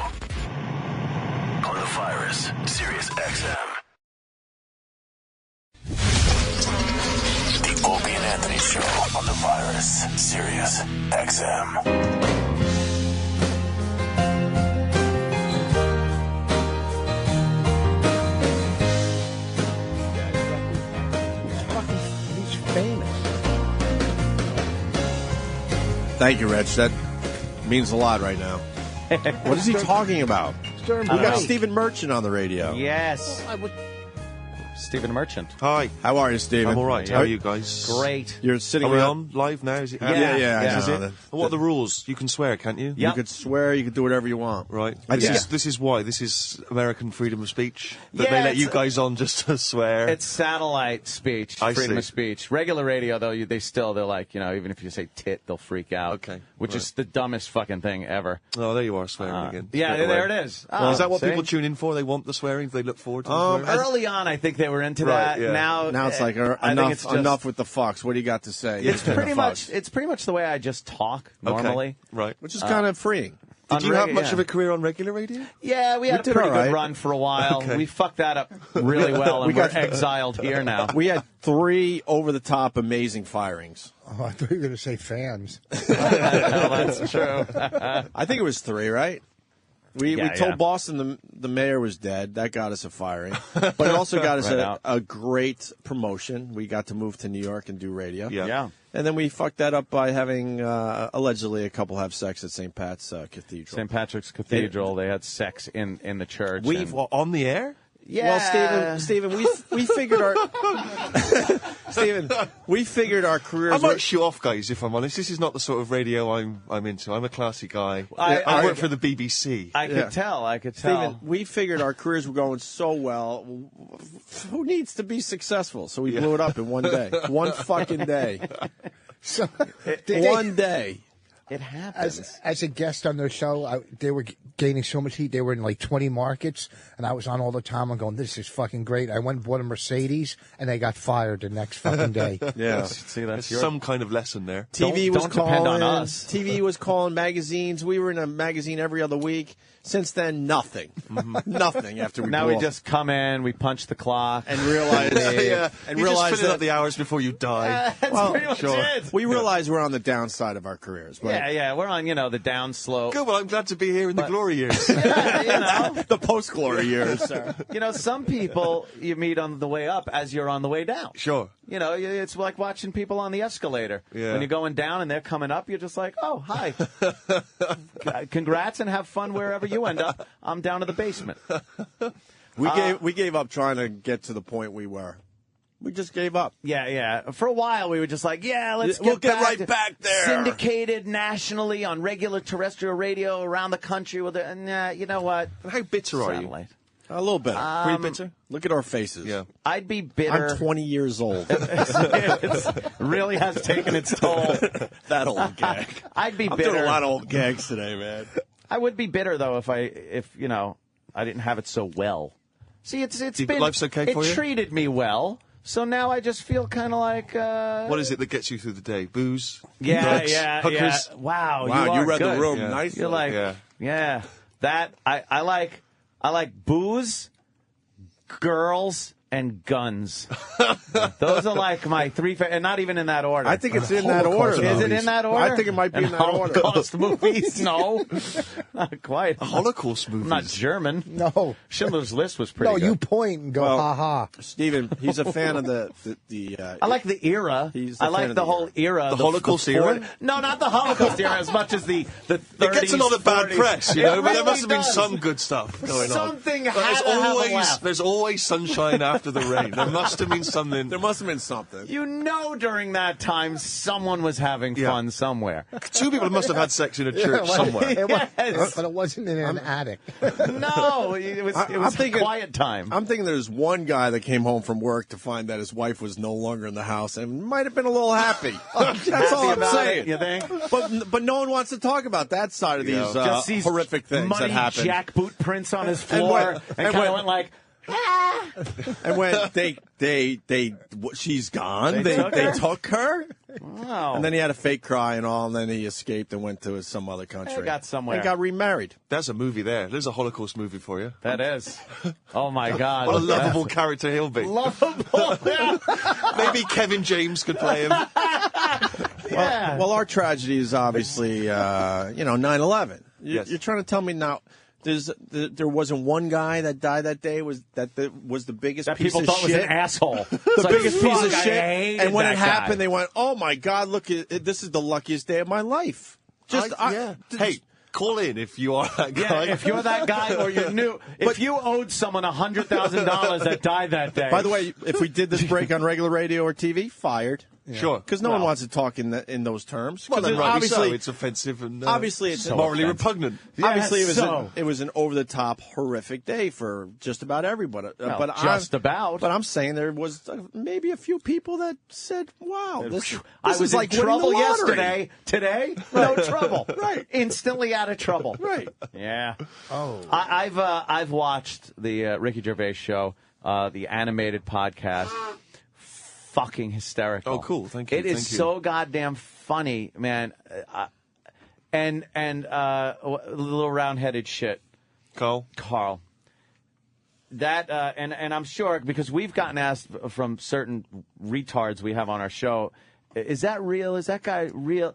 on the Virus, Sirius XM. The Opie and Anthony Show on the Virus, Sirius XM. He's famous. Thank you, Rich. That means a lot right now. What is he talking about? We got Stephen Merchant on the radio. Yes. Stephen Merchant. Hi. How are you, Stephen? I'm all right. How are you guys? Great. You're sitting Are we around- on live now? Is it? Yeah. Is it? What are the rules? You can swear, can't you? You could swear, you could do whatever you want. Right. I think- This is why. This is American freedom of speech. That Yeah, they let you it's- guys on just to swear. It's satellite speech, I freedom see. of speech. Regular radio, though, they're like, even if you say tit, they'll freak out. Okay, Which right. is the dumbest fucking thing ever. Oh, there you are, swearing again. Yeah, Straight there away. it is. Well, is that what see? people tune in for? They want the swearing? They look forward to the swearing? Early on, I think they were into Right, that. yeah. Now it's like I think it's just, enough with the fucks. What do you got to say? It's pretty much the way I just talk normally. Right. Which is kind of freeing. Did you have much yeah. of a career on regular radio? Yeah, we had a did pretty all good right. run for a while. Okay. We fucked that up really well, and We we're got- exiled here now. We had 3 over-the-top amazing firings. Oh, I thought you were going to say fans. That's true. I think it was 3, right? We Yeah, told yeah. Boston the mayor was dead. That got us a firing. But it also got us Right out. a great promotion. We got to move to New York and do radio. Yeah. And then we fucked that up by having, allegedly, a couple have sex at St. Pat's Cathedral. St. Patrick's Cathedral, they had sex in the church. We've and- on the air? Yeah. Well, Stephen, we figured our we figured our careers. I were- might show off, guys, if I'm honest. This is not the sort of radio I'm into. I'm a classy guy. I work for the BBC. I could tell. Stephen, we figured our careers were going so well. Who needs to be successful? So we blew it up in one day. One fucking day. So, One day. It happens. As a guest on their show, they were gaining so much heat. They were in like 20 markets, and I was on all the time. I'm going, this is fucking great. I went and bought a Mercedes, and they got fired the next fucking day. Yeah. See, that's There's some kind of lesson there. TV Don't was calling. depend on us. TV was calling magazines. We were in a magazine every other week. Since then, nothing. Nothing after we Now blew we off. just come in, we punch the clock, and realize And realize just fill that up the hours before you die. That's pretty much it. we realize we're on the downside of our careers. But Yeah, we're on, the down slope. Good, well, I'm glad to be here in the glory years. the post-glory years. Some people you meet on the way up as you're on the way down. Sure. It's like watching people on the escalator. Yeah. When you're going down and they're coming up, you're just like, oh, hi. Congrats and have fun wherever you end up. I'm down to the basement. We gave up trying to get to the point we were. We just gave up. Yeah. For a while, we were just like, let's we'll get back right to back there. Syndicated nationally on regular terrestrial radio around the country. You know what? How bitter are you? Satellite. A little bit. Were you bitter? Look at our faces. Yeah. I'd be bitter. I'm 20 years old. It really has taken its toll. That old gag. I'd be I'm bitter. doing a lot of old gags today, man. I would be bitter though if I didn't have it so well. See, it's been life's okay for you? It treated me well. So now I just feel kind of like. What is it that gets you through the day? Booze? Drugs, hookers? Yeah. Wow, you read good. the room nicely. You're like, that I like booze, girls, and guns. Those are like my three and not even in that order. I think it's in that order. Is it in that order? I think it might be in that order. Holocaust movies? No, not quite. Holocaust movies? I'm not German. No. Schindler's List was pretty good. No, you point and go, ha ha. Stephen, he's a fan of the I like the era. I like the whole era. The Holocaust era? No, not the Holocaust era as much as the 30s. It gets a lot of bad 40s. press, It but really there must have been does. some good stuff going Something on. had to have a laugh. There's always sunshine after the rain. There must have been something. There must have been something. You know, during that time, someone was having fun somewhere. Two people must have had sex in a church somewhere. But it wasn't in an attic. No, it was a quiet time. I'm thinking there's one guy that came home from work to find that his wife was no longer in the house and might have been a little happy. That's all I'm saying. You think? But no one wants to talk about that side of these Just these horrific things that muddy happen. jackboot prints on his floor, and kind of went like. And when she's gone, they took her. Wow. And then he had a fake cry and all, and then he escaped and went to some other country. He got somewhere. And got remarried. There's a movie there. There's a Holocaust movie for you. That is. Oh, my God. What a lovable character he'll be. Lovable. Maybe Kevin James could play him. Yeah. Well, our tragedy is obviously, 9/11. You're trying to tell me now. There wasn't one guy that died that day. Was the biggest that piece people of thought shit? was an asshole. The biggest piece of I shit. hated And when that it happened, guy. they went, "Oh my God! Look, this is the luckiest day of my life." Hey, call in if you are that guy. Yeah, if you're that guy or you knew. If you owed someone $100,000 that died that day. By the way, if we did this break on regular radio or TV, fired. Yeah. Sure. Because no one wants to talk in those terms. Well, then rightly obviously, so. It's offensive and obviously it's morally repugnant. Obviously, it was an over-the-top, horrific day for just about everybody. But I'm saying there was maybe a few people that said, "Wow, this I was is like in trouble winning the lottery." yesterday. Today, no trouble. Right, instantly out of trouble. Right. Yeah. Oh. I've watched the Ricky Gervais show, the animated podcast. Fucking hysterical. Oh, cool. Thank you. It is so goddamn funny, man. And little round-headed shit. Carl. That and I'm sure because we've gotten asked from certain retards we have on our show, is that real? Is that guy real?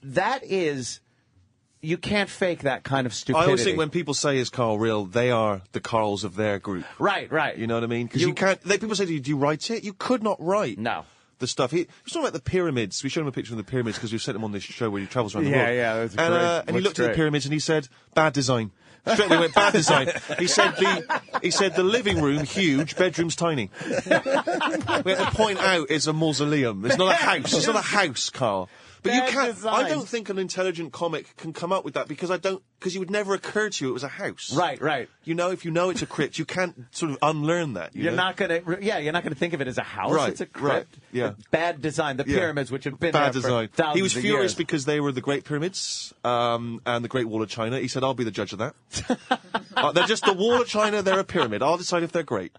That is. You can't fake that kind of stupidity. I always think when people say, is Carl real, they are the Carls of their group. Right. You know what I mean? Because you can't... People say to you, do you write it? You could not write. No. The stuff. He was talking about the pyramids. We showed him a picture of the pyramids because we've sent him on this show where he travels around the world. Yeah, that's and, great. And he looked at the pyramids and he said, bad design. Straight away went, bad design. He said the living room, huge, bedroom's tiny. We have to point out it's a mausoleum. It's not a house. It's not a house, Carl. But you can't. Design. I don't think an intelligent comic can come up with that because you would never occur to you it was a house. Right. You know, if you know it's a crypt, you can't sort of unlearn that. You're not gonna think of it as a house. Right, It's a crypt. right, yeah. Bad design. The pyramids, which have been bad there design. for thousands He was of furious years. because they were the Great Pyramids and the Great Wall of China. He said, "I'll be the judge of that." They're just the Wall of China. They're a pyramid. I'll decide if they're great.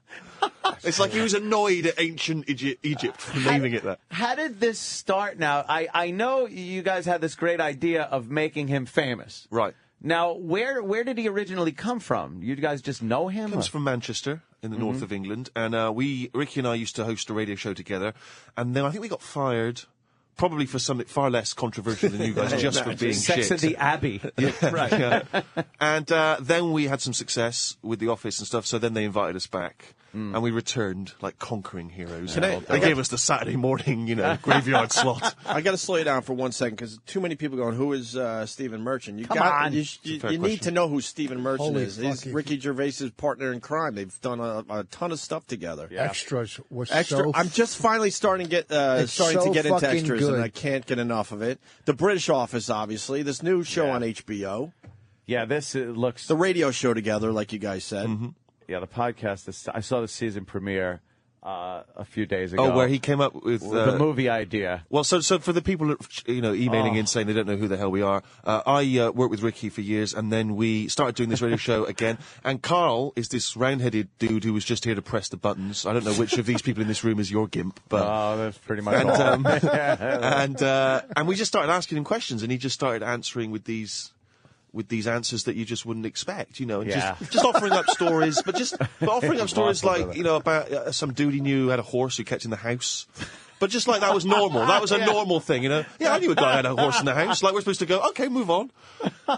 It's like he was annoyed at ancient Egypt for naming it that. How did this start now? I know you guys had this great idea of making him famous. Right. Now, where did he originally come from? You guys just know him? He comes from Manchester in the north of England. And Ricky and I used to host a radio show together. And then I think we got fired probably for something far less controversial than you guys, just for being Sex shit. at the Abbey. Right. Yeah. And then we had some success with The Office and stuff, so then they invited us back. And we returned like conquering heroes. They gave us the Saturday morning, graveyard slot. I got to slow you down for 1 second because too many people going, who is Stephen Merchant? You need to know who Stephen Merchant is. He's Ricky Gervais's partner in crime. They've done a ton of stuff together. Yeah. Extras was I'm just finally starting to get into extras, good. and I can't get enough of it. The British Office, obviously. This new show on HBO. Yeah, this looks... The radio show together, like you guys said. Mm-hmm. Yeah, the podcast. I saw the season premiere a few days ago. Oh, where he came up with the movie idea. Well, so for the people emailing in saying they don't know who the hell we are, I worked with Ricky for years, and then we started doing this radio show again. And Carl is this round-headed dude who was just here to press the buttons. I don't know which of these people in this room is your gimp, but that's pretty much all. And we just started asking him questions, and he just started answering with these answers that you just wouldn't expect, and just offering up stories, but offering up stories like, about some dude he knew who had a horse who kept in the house. But just like that was normal. That was a normal thing, Yeah, I knew a guy who had a horse in the house. Like, we're supposed to go, okay, move on.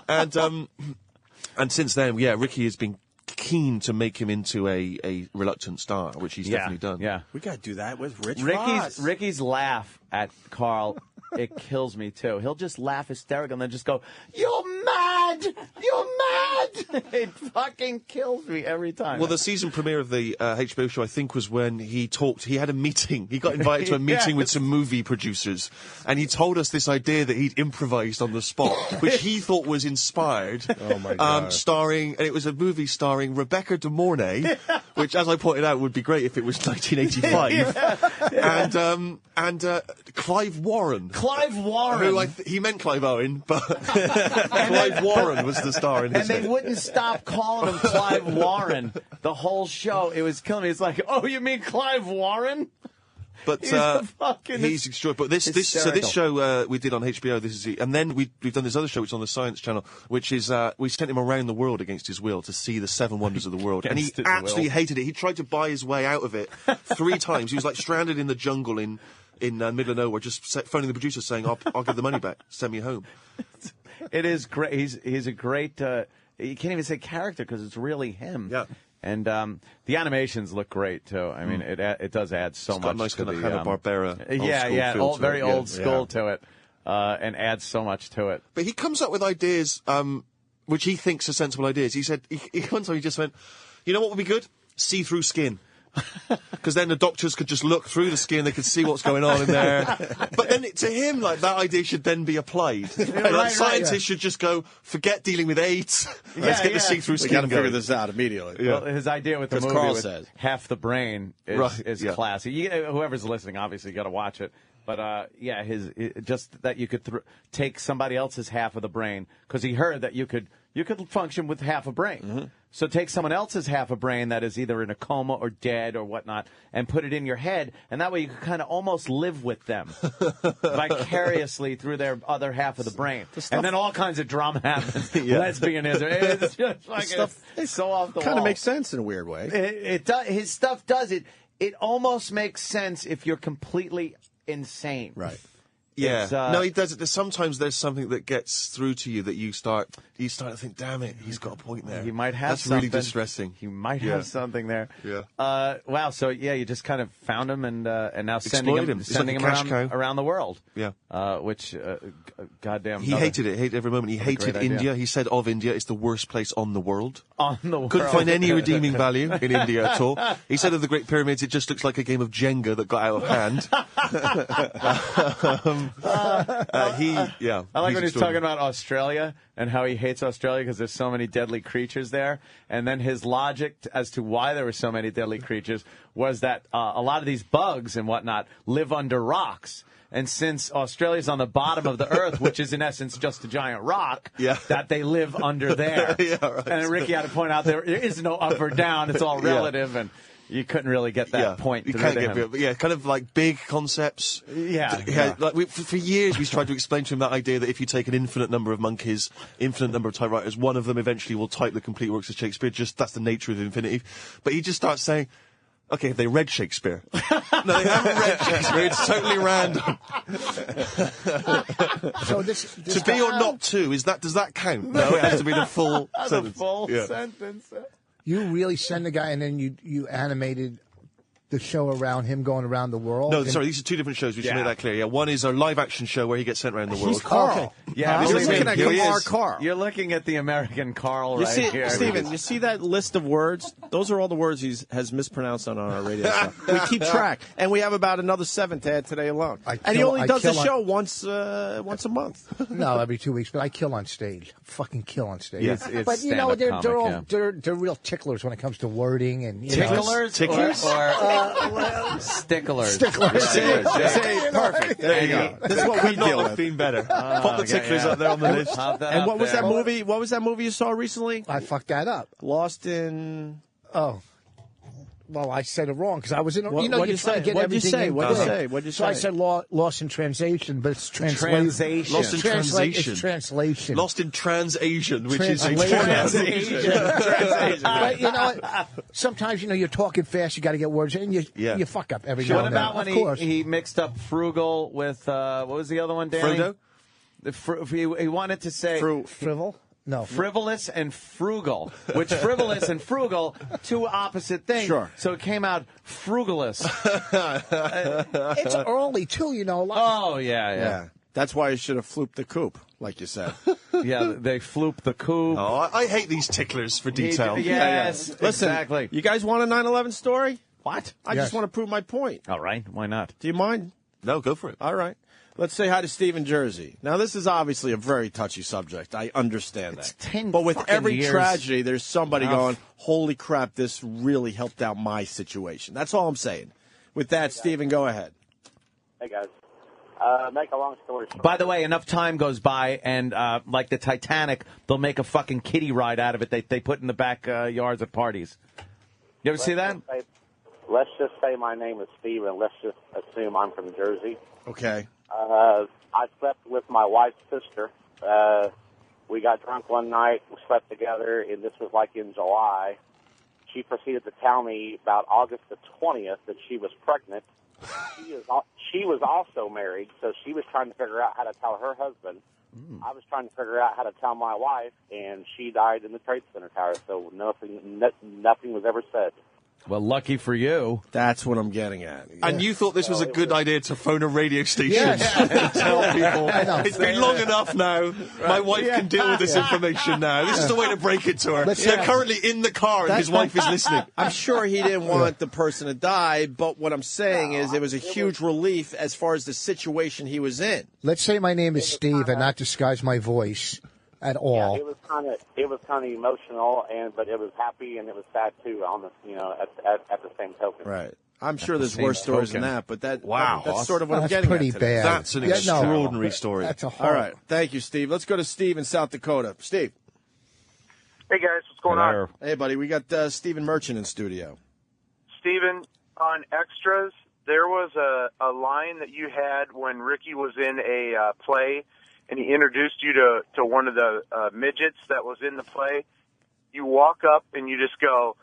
And since then, Ricky has been keen to make him into a reluctant star, which he's definitely done. Yeah. We got to do that with Ricky's laugh at Carl, it kills me too. He'll just laugh hysterical and then just go, "You're mad! You're mad!" It fucking kills me every time. Well, the season premiere of the HBO show, I think, was when he had a meeting. He got invited to a meeting with some movie producers, and he told us this idea that he'd improvised on the spot, which he thought was inspired. Oh my God! And it was a movie starring Rebecca De Mornay, which, as I pointed out, would be great if it was 1985. And Clive Warren. Clive Warren. Who he meant Clive Owen, but Clive Warren was the star in his And they wouldn't stop calling him Clive Warren the whole show. It was killing me. It's like, oh, you mean Clive Warren? But he's extraordinary. But this show we did on HBO. And then we've done this other show, which is on the Science Channel, which is we sent him around the world against his will to see the 7 wonders of the world, and he absolutely hated it. He tried to buy his way out of it 3 times. He was like stranded in the jungle in middle of nowhere, just phoning the producer saying, "I'll give the money back. Send me home." It is great. He's a great. You can't even say character because it's really him. Yeah. And the animations look great too. I mean, it does add so much. Got a nice to kind of the Hanna-Barbera. Very old school to it, and adds so much to it. But he comes up with ideas which he thinks are sensible ideas. He said one time he just went, "You know what would be good? See-through skin." Because then the doctors could just look through the skin, they could see what's going on in there. But then to him, like, that idea should then be applied. Scientists should just go, forget dealing with AIDS. Let's get the see-through skin going. We got to figure going. this out immediately. Well, his idea with the movie Carl with says. half the brain is classy. Whoever's listening, obviously, got to watch it. But just that you could take somebody else's half of the brain, because he heard that you could function with half a brain. Mm-hmm. So take someone else's half a brain that is either in a coma or dead or whatnot, and put it in your head, and that way you could kind of almost live with them vicariously through their other half of the brain, and then all kinds of drama happens. Lesbianism, it's just like it's so off the wall. Kind of makes sense in a weird way. It does. His stuff does it. It almost makes sense if you're completely insane. Right. Yeah. No, he does it. Sometimes there's something that gets through to you that you start to think, damn it, he's got a point there. He might have That's something. really distressing. He might have something there. Yeah. Wow. So you just kind of found him and now sending him around the world. Yeah. Which goddamn. He hated it. Hated every moment. He hated India. He said of India, it's the worst place on the world. On the world. Couldn't find any redeeming value in India at all. He said of the Great Pyramids, it just looks like a game of Jenga that got out of hand. I like when he's talking about Australia and how he hates Australia because there's so many deadly creatures there. And then his logic as to why there were so many deadly creatures was that a lot of these bugs and whatnot live under rocks. And since Australia's on the bottom of the earth, which is in essence just a giant rock, that they live under there. Right. And Ricky had to point out there is no up or down. It's all relative. And you couldn't really get that point through to him. Kind of like big concepts. Like for years we tried to explain to him that idea that if you take an infinite number of monkeys, infinite number of typewriters, one of them eventually will type the complete works of Shakespeare. Just that's the nature of infinity. But he just starts saying, Okay, they read Shakespeare. No, they haven't read Shakespeare. It's totally random. So this To be or not to, does that count? No, it has to be the full sentence. The full Yeah. sentence. You really send the guy, and then you animated the show around him going around the world? No, sorry, these are two different shows. We should make that clear. Yeah, one is a live-action show where he gets sent around the world. He's Carl. Okay. Yeah, You're believe looking me, at here he Kamar is. Carl. You're looking at the American Carl You right see, here. Stephen, you see that list of words? Those are all the words he has mispronounced on our radio show. We keep track, and we have about another 7 to add today alone. And he only does the show once a month. No, every 2 weeks. But I kill on stage. Fucking kill on stage. Yeah. It's but you know, stand-up they're all comic, they're real ticklers when it comes to wording and Ticklers? Ticklers Or sticklers? Sticklers. Say, perfect. There you go. This is what we Could deal not have with. been better. Pop the ticklers up there on the list. And what was that movie? What was that movie you saw recently? I fucked that up. Lost in. Oh. Well, I said it wrong because I was in. What- You know, what'd you're you trying say? to get What'd you everything say? in What'd you quick. say? What'd you So I say? said lost in translation, but it's Translation. Lost in translation. It's translation. Lost in Trans-Asian, which is a Translation. But you know what? Sometimes, you're talking fast, you got to get words in, and you fuck up every now What and then. about when Of course. he mixed up frugal with, what was the other one, Danny? Frodo? He wanted to say... Frivol? No. Frivolous and frugal, which frivolous and frugal, two opposite things. Sure. So it came out frugalous. It's early, too, Oh, yeah. That's why you should have flooped the coop, like you said. Yeah, they floop the coup. Oh, I hate these ticklers for detail. Yes, Listen, exactly. you guys want a 9/11 story? What? I just want to prove my point. All right, why not? Do you mind? No, go for it. All right. Let's say hi to Steve in Jersey. Now, this is obviously a very touchy subject. I understand that. 10 but with fucking every years. tragedy, there's somebody Enough. going, holy crap, this really helped out my situation. That's all I'm saying. With that, Steven, go ahead. Hey, guys. Make a long story short. By the way, enough time goes by, and like the Titanic, they'll make a fucking kiddie ride out of it. They put in the back yards at parties. You ever see that? Let's just say my name is Steve, and let's just assume I'm from Jersey. Okay. I slept with my wife's sister. We got drunk one night. We slept together, and this was like in July. She proceeded to tell me about August the 20th that she was pregnant. She was also married, so she was trying to figure out how to tell her husband. I was trying to figure out how to tell my wife, and she died in the Trade Center tower, so nothing was ever said. Well, lucky for you. That's what I'm getting at. And you thought this was a good idea to phone a radio station Yes. and tell people, I know. it's been long enough now, my wife can deal with this information now. This is the way to break it to her. They're currently in the car and his wife is listening. I'm sure he didn't want the person to die, but what I'm saying is it was a huge relief as far as the situation he was in. Let's say my name is Steve and not disguise my voice at all. Yeah, it was kind of emotional, but it was happy and it was sad too. On the at the same token. Right. I'm sure there's worse stories than that, but that's sort of what I'm That's getting pretty at today. bad. That's an extraordinary story. That's a All horror. right. Thank you, Steve. Let's go to Steve in South Dakota. Steve. Hey, guys. What's going on? Hey, buddy. We got Stephen Merchant in studio. Steven, on Extras, there was a line that you had when Ricky was in a play, and he introduced you to one of the midgets that was in the play. You walk up and you just go,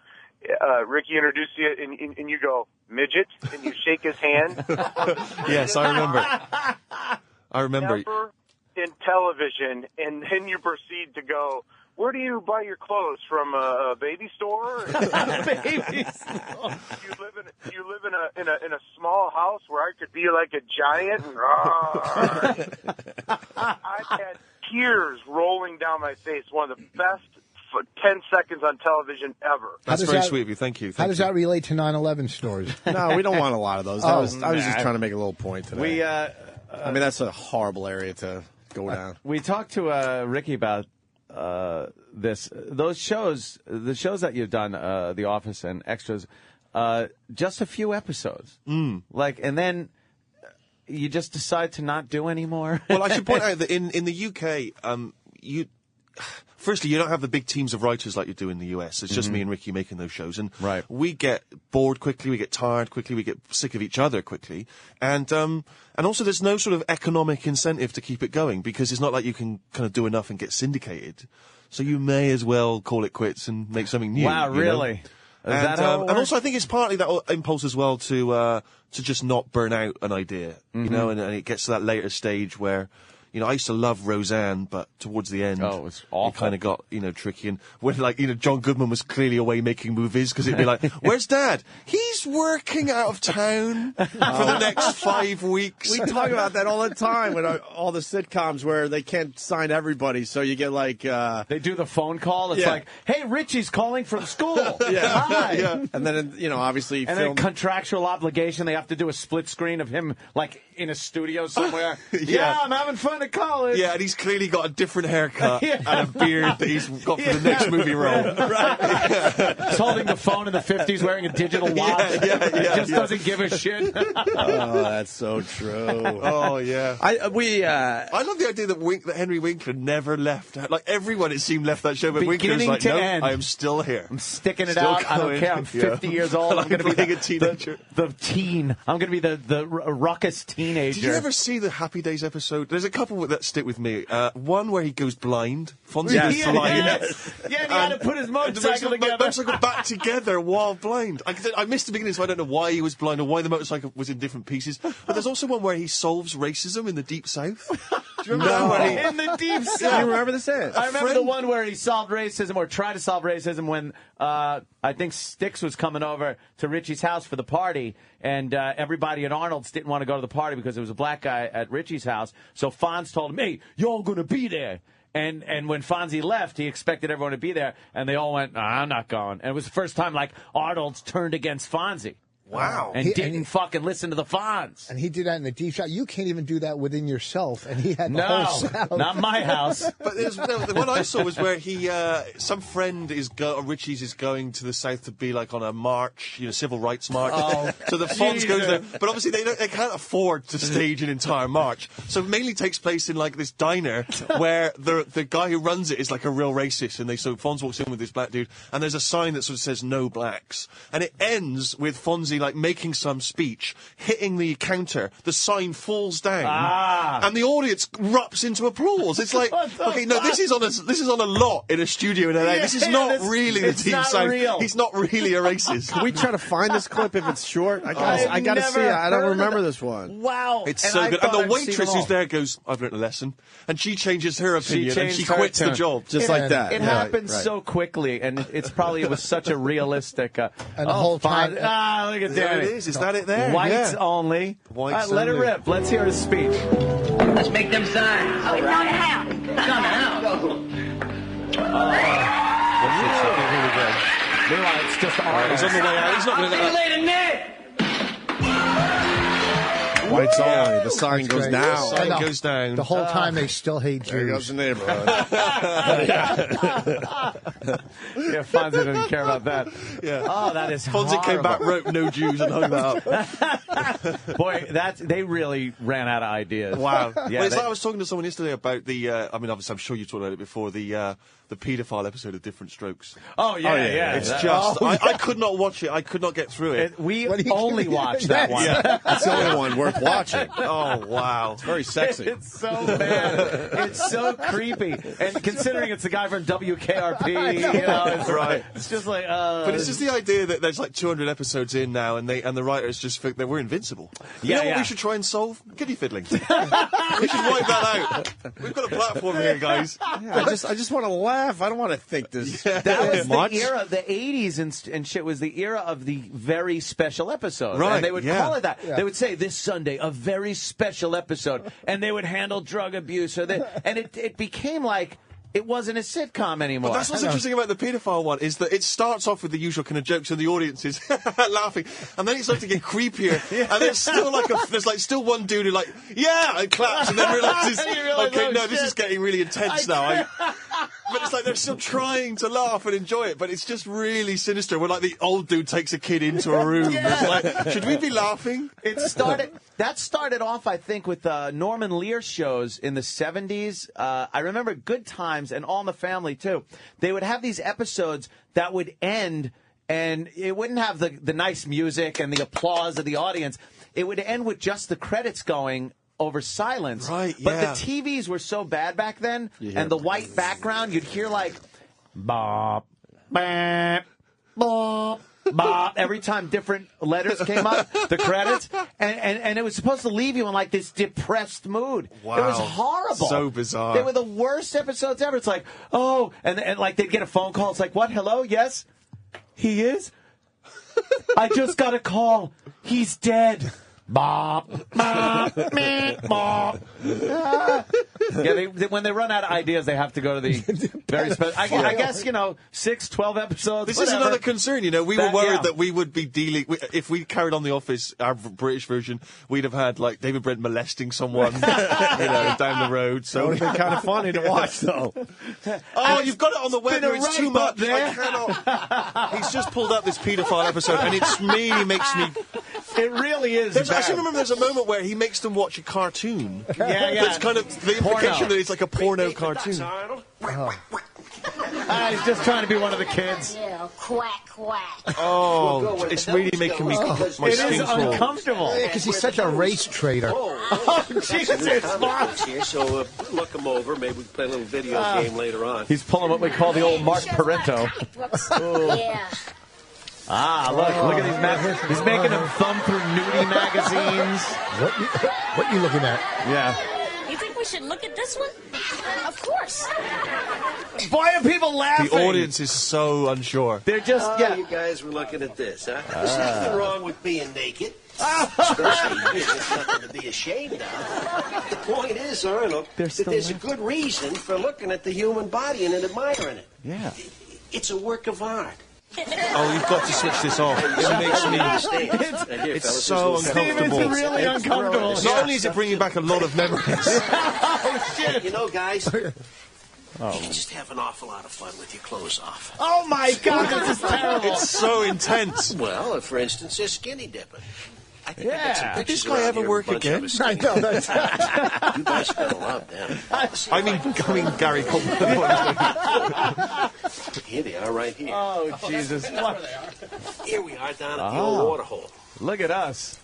Ricky introduced you, and you go, midget, and you shake his hand. Yes, I remember. I remember. Never in television, and then you proceed to go, where do you buy your clothes? From a baby store? Baby store. You live in a small house where I could be like a giant. I've had tears rolling down my face. One of the best 10 seconds on television ever. That's very sweet of you. Thank you. How does that relate to 9/11 stories? No, we don't want a lot of those. I was just trying to make a little point today. We, I mean, that's a horrible area to go down. We talked to Ricky about those shows, the shows that you've done, The Office and Extras, just a few episodes. And then you just decide to not do anymore. Well, I should point out that in the UK, firstly, you don't have the big teams of writers like you do in the US. It's just me and Ricky making those shows. And we get bored quickly, we get tired quickly, we get sick of each other quickly. And also there's no sort of economic incentive to keep it going because it's not like you can kind of do enough and get syndicated. So you may as well call it quits and make something new. Wow, you know? really? that how it and also, I think it's partly that impulse as well to just not burn out an idea, you know, and it gets to that later stage where, you know, I used to love Roseanne, but towards the end, it was awful. It kind of got, you know, tricky. And when, like, you know, John Goodman was clearly away making movies because it'd be like, "Where's Dad? He's working out of town for the next 5 weeks." We talk about that all the time with all the sitcoms where they can't sign everybody, so you get like they do the phone call. It's like, "Hey, Richie's calling from school." Hi. Yeah. And then, you know, obviously, then contractual obligation. They have to do a split screen of him like in a studio somewhere. Yeah, I'm having fun at college. Yeah, and he's clearly got a different haircut and a beard that he's got for the next movie role. He's holding the phone in the 50s, wearing a digital watch. Just doesn't give a shit. Oh, that's so true. Oh yeah. I love the idea that Henry Winkler never left. Like everyone, it seemed, left that show, but Winkler was like, "No, I am still here. I'm sticking it out. I don't care. I'm 50 years old. I'm going to be a teenager. The teen. I'm going to be the ruckus teenager." Did you ever see the Happy Days episode? There's a couple that stick with me. One where he goes blind. Fonzie goes blind. Yeah, and he had to put his motorcycle together. Motorcycle back together while blind. I missed the beginning, so I don't know why he was blind or why the motorcycle was in different pieces. But there's also one where he solves racism in the Deep South. Do you remember that? In the Deep South. Do you remember this? I remember the one where he solved racism or tried to solve racism when I think Styx was coming over to Richie's house for the party, and everybody at Arnold's didn't want to go to the party because there was a black guy at Richie's house. So Fonz told him, "Hey, y'all going to be there." And when Fonzie left, he expected everyone to be there, and they all went, "Nah, I'm not going." And it was the first time, like, Arnold's turned against Fonzie. Wow. And didn't fucking listen to the Fonz. And he did that in the Deep South. You can't even do that within yourself. And he had the whole South. Not my house. But the one I saw was where he, some friend Richie's is going to the South to be like on a march, you know, civil rights march. Oh, so the Fonz goes there. But obviously they can't afford to stage an entire march. So it mainly takes place in like this diner where the guy who runs it is like a real racist. And so Fonz walks in with this black dude and there's a sign that sort of says "No blacks." And it ends with Fonzie like making some speech, hitting the counter, the sign falls down, and the audience erupts into applause. It's like, okay, no, this is on a lot in a studio in LA. This is not really the Deep South. Real. He's not really a racist. Can we try to find this clip if it's short? I gotta see it. I don't remember this one. Wow, it's so good. And the waitress who's there goes, "I've learned a lesson," and she changes her opinion and she quits the job just like that. It happens so quickly, and it was such a realistic. And the whole time, look at that. It is that it there? Whites only. Whites let it only. rip. Let's hear his speech. Let's make them signs. Oh, it's not a house. Coming out. Really good. Meanwhile, it's just Arnold. He's on the way out. He's not going to See you later, Nick. Whites only. The sign goes great. down. The sign goes down. the whole time they still hate Jews. There goes the neighborhood. Yeah, Fonzie didn't care about that. Yeah. Oh, that is Fonzie horrible. came back, wrote "No Jews" and hung that up. Boy, they really ran out of ideas. Wow. Yeah, Well, it's like I was talking to someone yesterday about the, I mean, obviously I'm sure you've talked about it before, the paedophile episode of Different Strokes. Oh, yeah. It's just, I could not watch it. I could not get through it. We only watched that one. Yeah, that's the only one worth watching. Oh, wow. It's very sexy. It's so bad. It's so creepy. And considering it's the guy from WKRP, you know, it's Right. It's just like, But it's just the idea that there's like 200 episodes in now, and the writers just think that we're invincible. You know what we should try and solve? Guinea fiddling. We should wipe that out. We've got a platform here, guys. Yeah, I just want to laugh. I don't want to think this. that was the era, the 80s and shit was the era of the very special episode. Right, And they would call it that. Yeah. They would say, "This Sunday, a very special episode." And they would handle drug abuse. And it became like, it wasn't a sitcom anymore. But that's what's interesting about the paedophile one, is that it starts off with the usual kind of jokes and the audience is laughing, and then it starts to get creepier, and there's still still one dude who like, yeah, and claps, and then realizes, okay, no, this is getting really intense now. But it's like they're still trying to laugh and enjoy it, but it's just really sinister when like the old dude takes a kid into a room. It's like, should we be laughing? That started off, I think, with Norman Lear shows in the 70s. I remember Good Times and All in the Family, too. They would have these episodes that would end, and it wouldn't have the nice music and the applause of the audience. It would end with just the credits going over silence. Right, But yeah. the TVs were so bad back then, and the white background, you'd hear like, bop, bop, Bob. Every time different letters came up, the credits, and it was supposed to leave you in like this depressed mood. Wow. It was horrible. So bizarre. They were the worst episodes ever. It's like, oh, and like they'd get a phone call. It's like, what? Hello? Yes? He is? I just got a call. He's dead. Bob. Bob. Yeah, when they run out of ideas, they have to go to the very special. I guess, 6, 12 episodes. This whatever. is another concern, we were worried that we would be dealing, if we carried on The Office, our British version, we'd have had, like, David Brent molesting someone, down the road. So it would have been kind of funny to watch, though. Oh, you've got it on the web, it's too much. I cannot. He's just pulled up this paedophile episode, and it really makes me... It really is. I still remember there's a moment where he makes them watch a cartoon. Yeah. That's kind of the implication that it's like a porno cartoon. He's just trying to be one of the kids. Yeah, quack, quack. Oh, it's really making me my It skin is crawl. uncomfortable. Yeah, because he's such a race traitor. Oh, Jesus, Mark. Here, so look him over. Maybe we can play a little video game later on. He's pulling what we call the old Mark Parento. Yeah. Look at these magazines. He's making them thumb through nudie magazines. What you looking at? Yeah. You think we should look at this one? Of course. Why are people laughing? The audience is so unsure. They're just, You guys were looking at this, huh? There's nothing wrong with being naked. Especially here, there's nothing to be ashamed of. The point is, Arnold, that there's a good reason for looking at the human body and admiring it. Yeah. It's a work of art. Oh, you've got to switch this off. It makes me... It's so uncomfortable. It's really uncomfortable. Not only is it bringing back a lot of memories. Oh, shit. You know, guys, you can just have an awful lot of fun with your clothes off. Oh, my God, this is terrible. It's so intense. Well, for instance, they're skinny dipping. I think I got some Did pictures this guy around ever here of work a bunch again? of us I know, that's... You guys gotta love them. I mean Gary Coleman. Here they are, right here. Oh, Jesus. Here we are down at the old water hole. Look at us.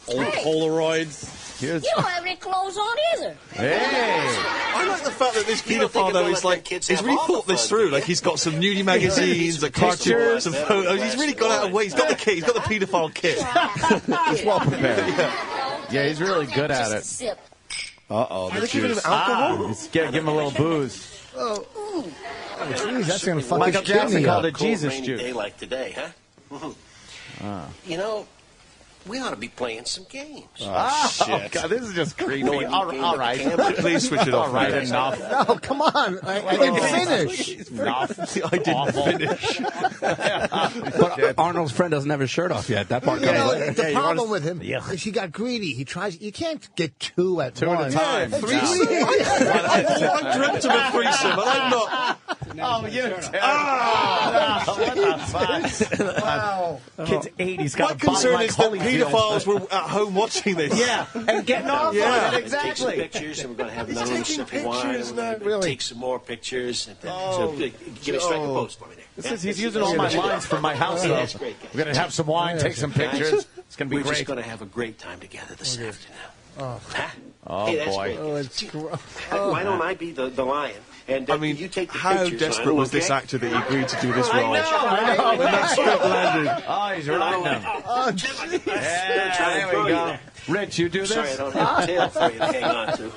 Old Polaroids. You don't have any clothes on either. Hey. I like the fact that this You don't think paedophile, though, about is letting like, kids he's have really all the thought this fun, through. yeah. Like, he's got some nudie magazines, a cartoon, some photos. He's really gone out of way. He's got the kit. He's got the paedophile kit. He's well prepared. Yeah, he's really good at it. Sip. Uh-oh, Are the they giving him juice. alcohol? Give him a little booze. Oh, geez, that's going to fuck Michael his Jackson kidney called up. it Jesus rainy juice. day like today, huh? You know, we ought to be playing some games. Oh, shit. God, this is just creepy. You know what all game all with right. the camera? Please switch it off. All right, enough. No, come on. I didn't finish. Enough. I didn't finish. But Arnold's friend doesn't have his shirt off yet. That part You comes know, later. the problem with him is he got greedy. He tries. You can't get two at once. time. That's Threesome. greedy. I dreamt of a threesome, and I'm not. Oh, you what the fuck? Wow. Kid's 8. He's My got a body concern like is that Holyfield. paedophiles were at home watching this. Yeah, and getting off Yeah. on it, Take some exactly. pictures, and we're going to have He's another little taking sip of wine. pictures And now, we're gonna really. take some more pictures. And Oh. give me strike a pose for me there. This is, he's using all my lines from my house, Yeah, though. that's great, guys. We're going to have some wine, take some pictures. It's going to be We're just great. going to have a great time together this afternoon. Oh. Huh? Oh, Hey, that's boy. great. Oh, it's gross. Why don't I be the lion? And I mean, you take the how pictures, desperate Arnold, was this okay? actor that he agreed to do this I role? know. When that script landed. Oh, he's right now. Oh, Yeah, there we go. Rich, you do Sorry, I this? don't have a tail for you to hang on to.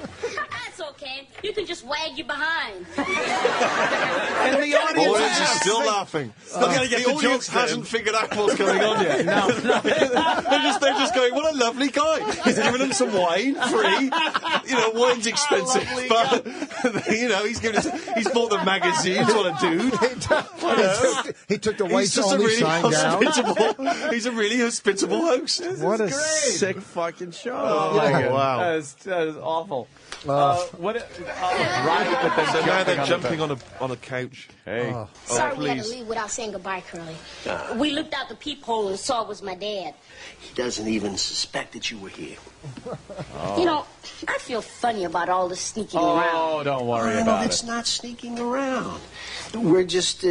That's okay. You can just wag your behind. And the Audience is still laughing. The audience hasn't figured out what's going on yet. No. They're just going, what a lovely guy. He's giving them some wine, free. Wine's expensive. But, he's bought the magazines. What a dude. he took the He's whites just a only really sign down. hospitable. He's a really hospitable host. What a sick fucking show. Oh, my God. Wow. That is awful. Right, but then So now they're jumping jumping on a couch. Hey. Sorry we had to please. leave without saying goodbye, Curly. We looked out the peephole and saw it was my dad. He doesn't even suspect that you were here. You know, I feel funny about all this sneaking around. Oh, don't worry No, about that's it. not sneaking around. We're just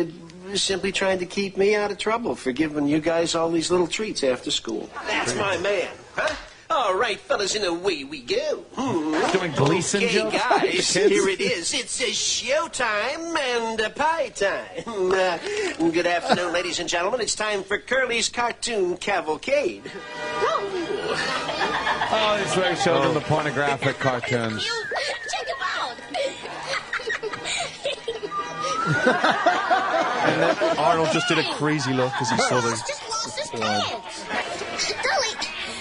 simply trying to keep me out of trouble for giving you guys all these little treats after school. That's my man. Huh? Oh, All right, fellas, and away we go. Doing Gleason okay, jokes? guys, here it is. It's showtime and pie time. Good afternoon, ladies and gentlemen. It's time for Curly's Cartoon Cavalcade. Oh, it's where he showed them the pornographic cartoons. Check him out. And then Arnold just did a crazy look as he saw Just lost his pants. Curly,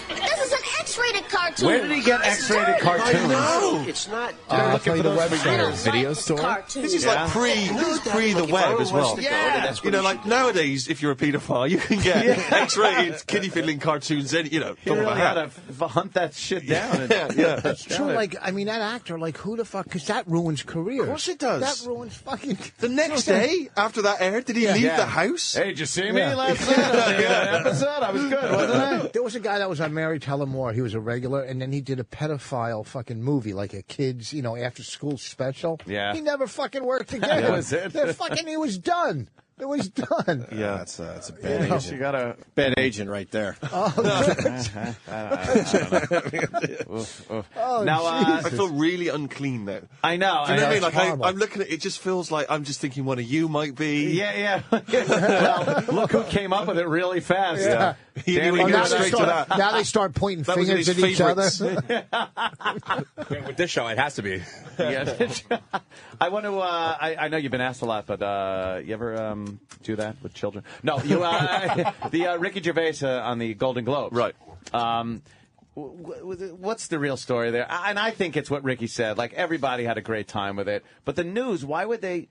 this is an X-rated cartoon. Where did he get X-rated cartoons? I know. It's not. I'll tell you the website. Video store? This is like pre the web as well. Yeah. You know, like nowadays, if you're a paedophile, you can get X-rated kiddie fiddling cartoons. You know, He really had to hunt that shit down. yeah. It's true. Like, I mean, that actor, like, who the fuck? Because that ruins careers. Of course it does. That ruins fucking. The next day after that aired, did he leave the house? Hey, did you see me last night on the episode? I was good, wasn't I? There was a guy that was on Mary Tyler Moore. He was a regular, and then he did a pedophile fucking movie, like a kids, after school special. Yeah. He never fucking worked again. That was it. He was done. It was done. Yeah, that's a bad agent. You got a bad agent right there. Now, I feel really unclean now. I know. Do you know what I mean? it's Like, horrible. I'm looking at it, just feels like I'm just thinking one of you might be. Yeah. Well, look who came up with it really fast. Yeah. He Damn, knew he we go got straight to that. Now they start pointing That was fingers his at each other. favourites. With this show, it has to be. Yeah. I want to. I know you've been asked a lot, but you ever do that with children? No. You. The Ricky Gervais on the Golden Globes. Right. What's the real story there? And I think it's what Ricky said. Like, everybody had a great time with it, but the news. Why would they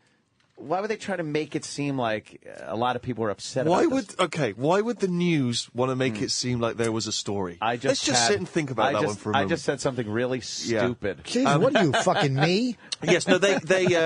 try to make it seem like a lot of people were upset about this? Why would the news want to make it seem like there was a story? Let's just sit and think about that one for a moment. I just said something really stupid. Jeez, what are you, fucking me? Yes, no, I think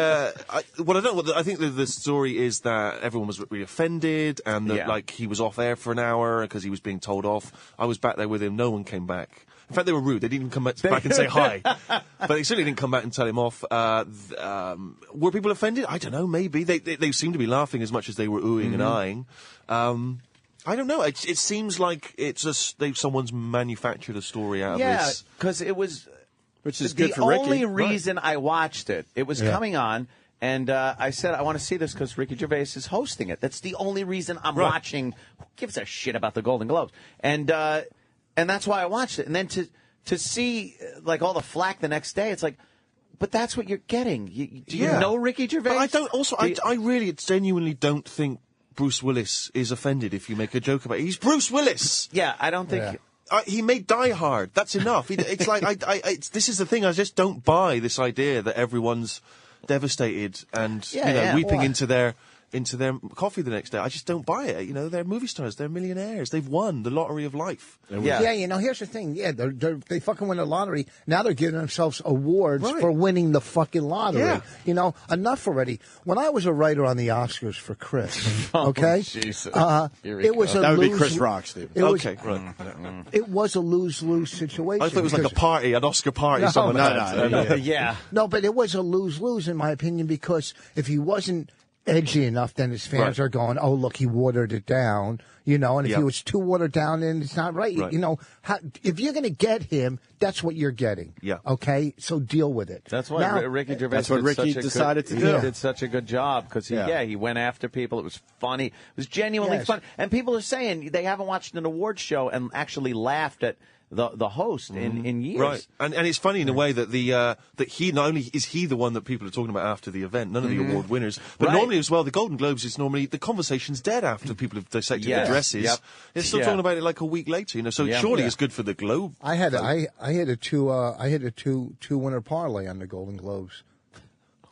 the story is that everyone was really offended and that, like, he was off air for an hour because he was being told off. I was back there with him. No one came back. In fact, they were rude. They didn't even come back and say hi. But they certainly didn't come back and tell him off. Were people offended? I don't know, maybe. They seemed to be laughing as much as they were oohing and eyeing. I don't know. It seems like someone's manufactured a story out of this. Yeah, because it was... Which is good for Ricky. The only reason I watched it, it was coming on, and I said, I want to see this because Ricky Gervais is hosting it. That's the only reason I'm watching. Who gives a shit about the Golden Globes? And that's why I watched it. And then to see, like, all the flack the next day, it's like, but that's what you're getting. Do you know Ricky Gervais? But I don't. Also, I really genuinely don't think Bruce Willis is offended if you make a joke about it. He's Bruce Willis. Yeah, I don't think... Yeah. He made Die Hard. That's enough. It's like this is the thing. I just don't buy this idea that everyone's devastated and weeping into their coffee the next day. I just don't buy it. They're movie stars. They're millionaires. They've won the lottery of life. Yeah, here's the thing. Yeah, they fucking win the lottery. Now they're giving themselves awards for winning the fucking lottery. Yeah. Enough already. When I was a writer on the Oscars for Chris, okay? Jesus. It was that would be Chris Rock, Steve. It was a lose-lose situation. I thought it was like a party, an Oscar party. No, but it was a lose-lose in my opinion because if he wasn't edgy enough, then his fans are going, oh, look, he watered it down, and if he was too watered down, then it's not right. If you're going to get him, that's what you're getting. Yeah. Okay? So deal with it. That's why Ricky Gervais That's what Ricky decided to do. He did such a good job because he went after people. It was funny. It was genuinely fun. And people are saying they haven't watched an award show and actually laughed at the host in years. Right. And it's funny in a way that that he not only is he the one that people are talking about after the event, none of the award winners, but normally as well, the Golden Globes is normally the conversation's dead after people have dissected their dresses. Yep. They're still talking about it like a week later, so surely it's good for the Globe. I had a two-winner parlay on the Golden Globes.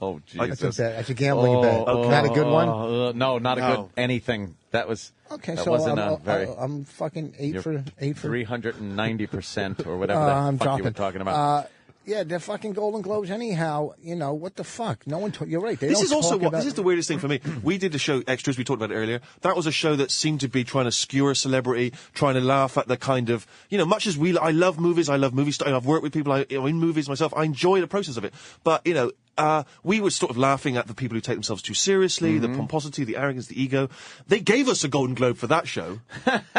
Oh, Jesus. That's a gambling bet. Not a good one? No, not a good anything. That was... Okay, that so wasn't I'm fucking 8 for 390% or whatever the fuck you were talking about. Yeah, the fucking Golden Globes. Anyhow, what the fuck? No one. You're right. This is the weirdest thing for me. We did the show Extras. We talked about it earlier. That was a show that seemed to be trying to skewer a celebrity, trying to laugh at the kind of much as I love movies. I love movie stars. I've worked with people in movies myself. I enjoy the process of it. But we were sort of laughing at the people who take themselves too seriously, the pomposity, the arrogance, the ego. They gave us a Golden Globe for that show.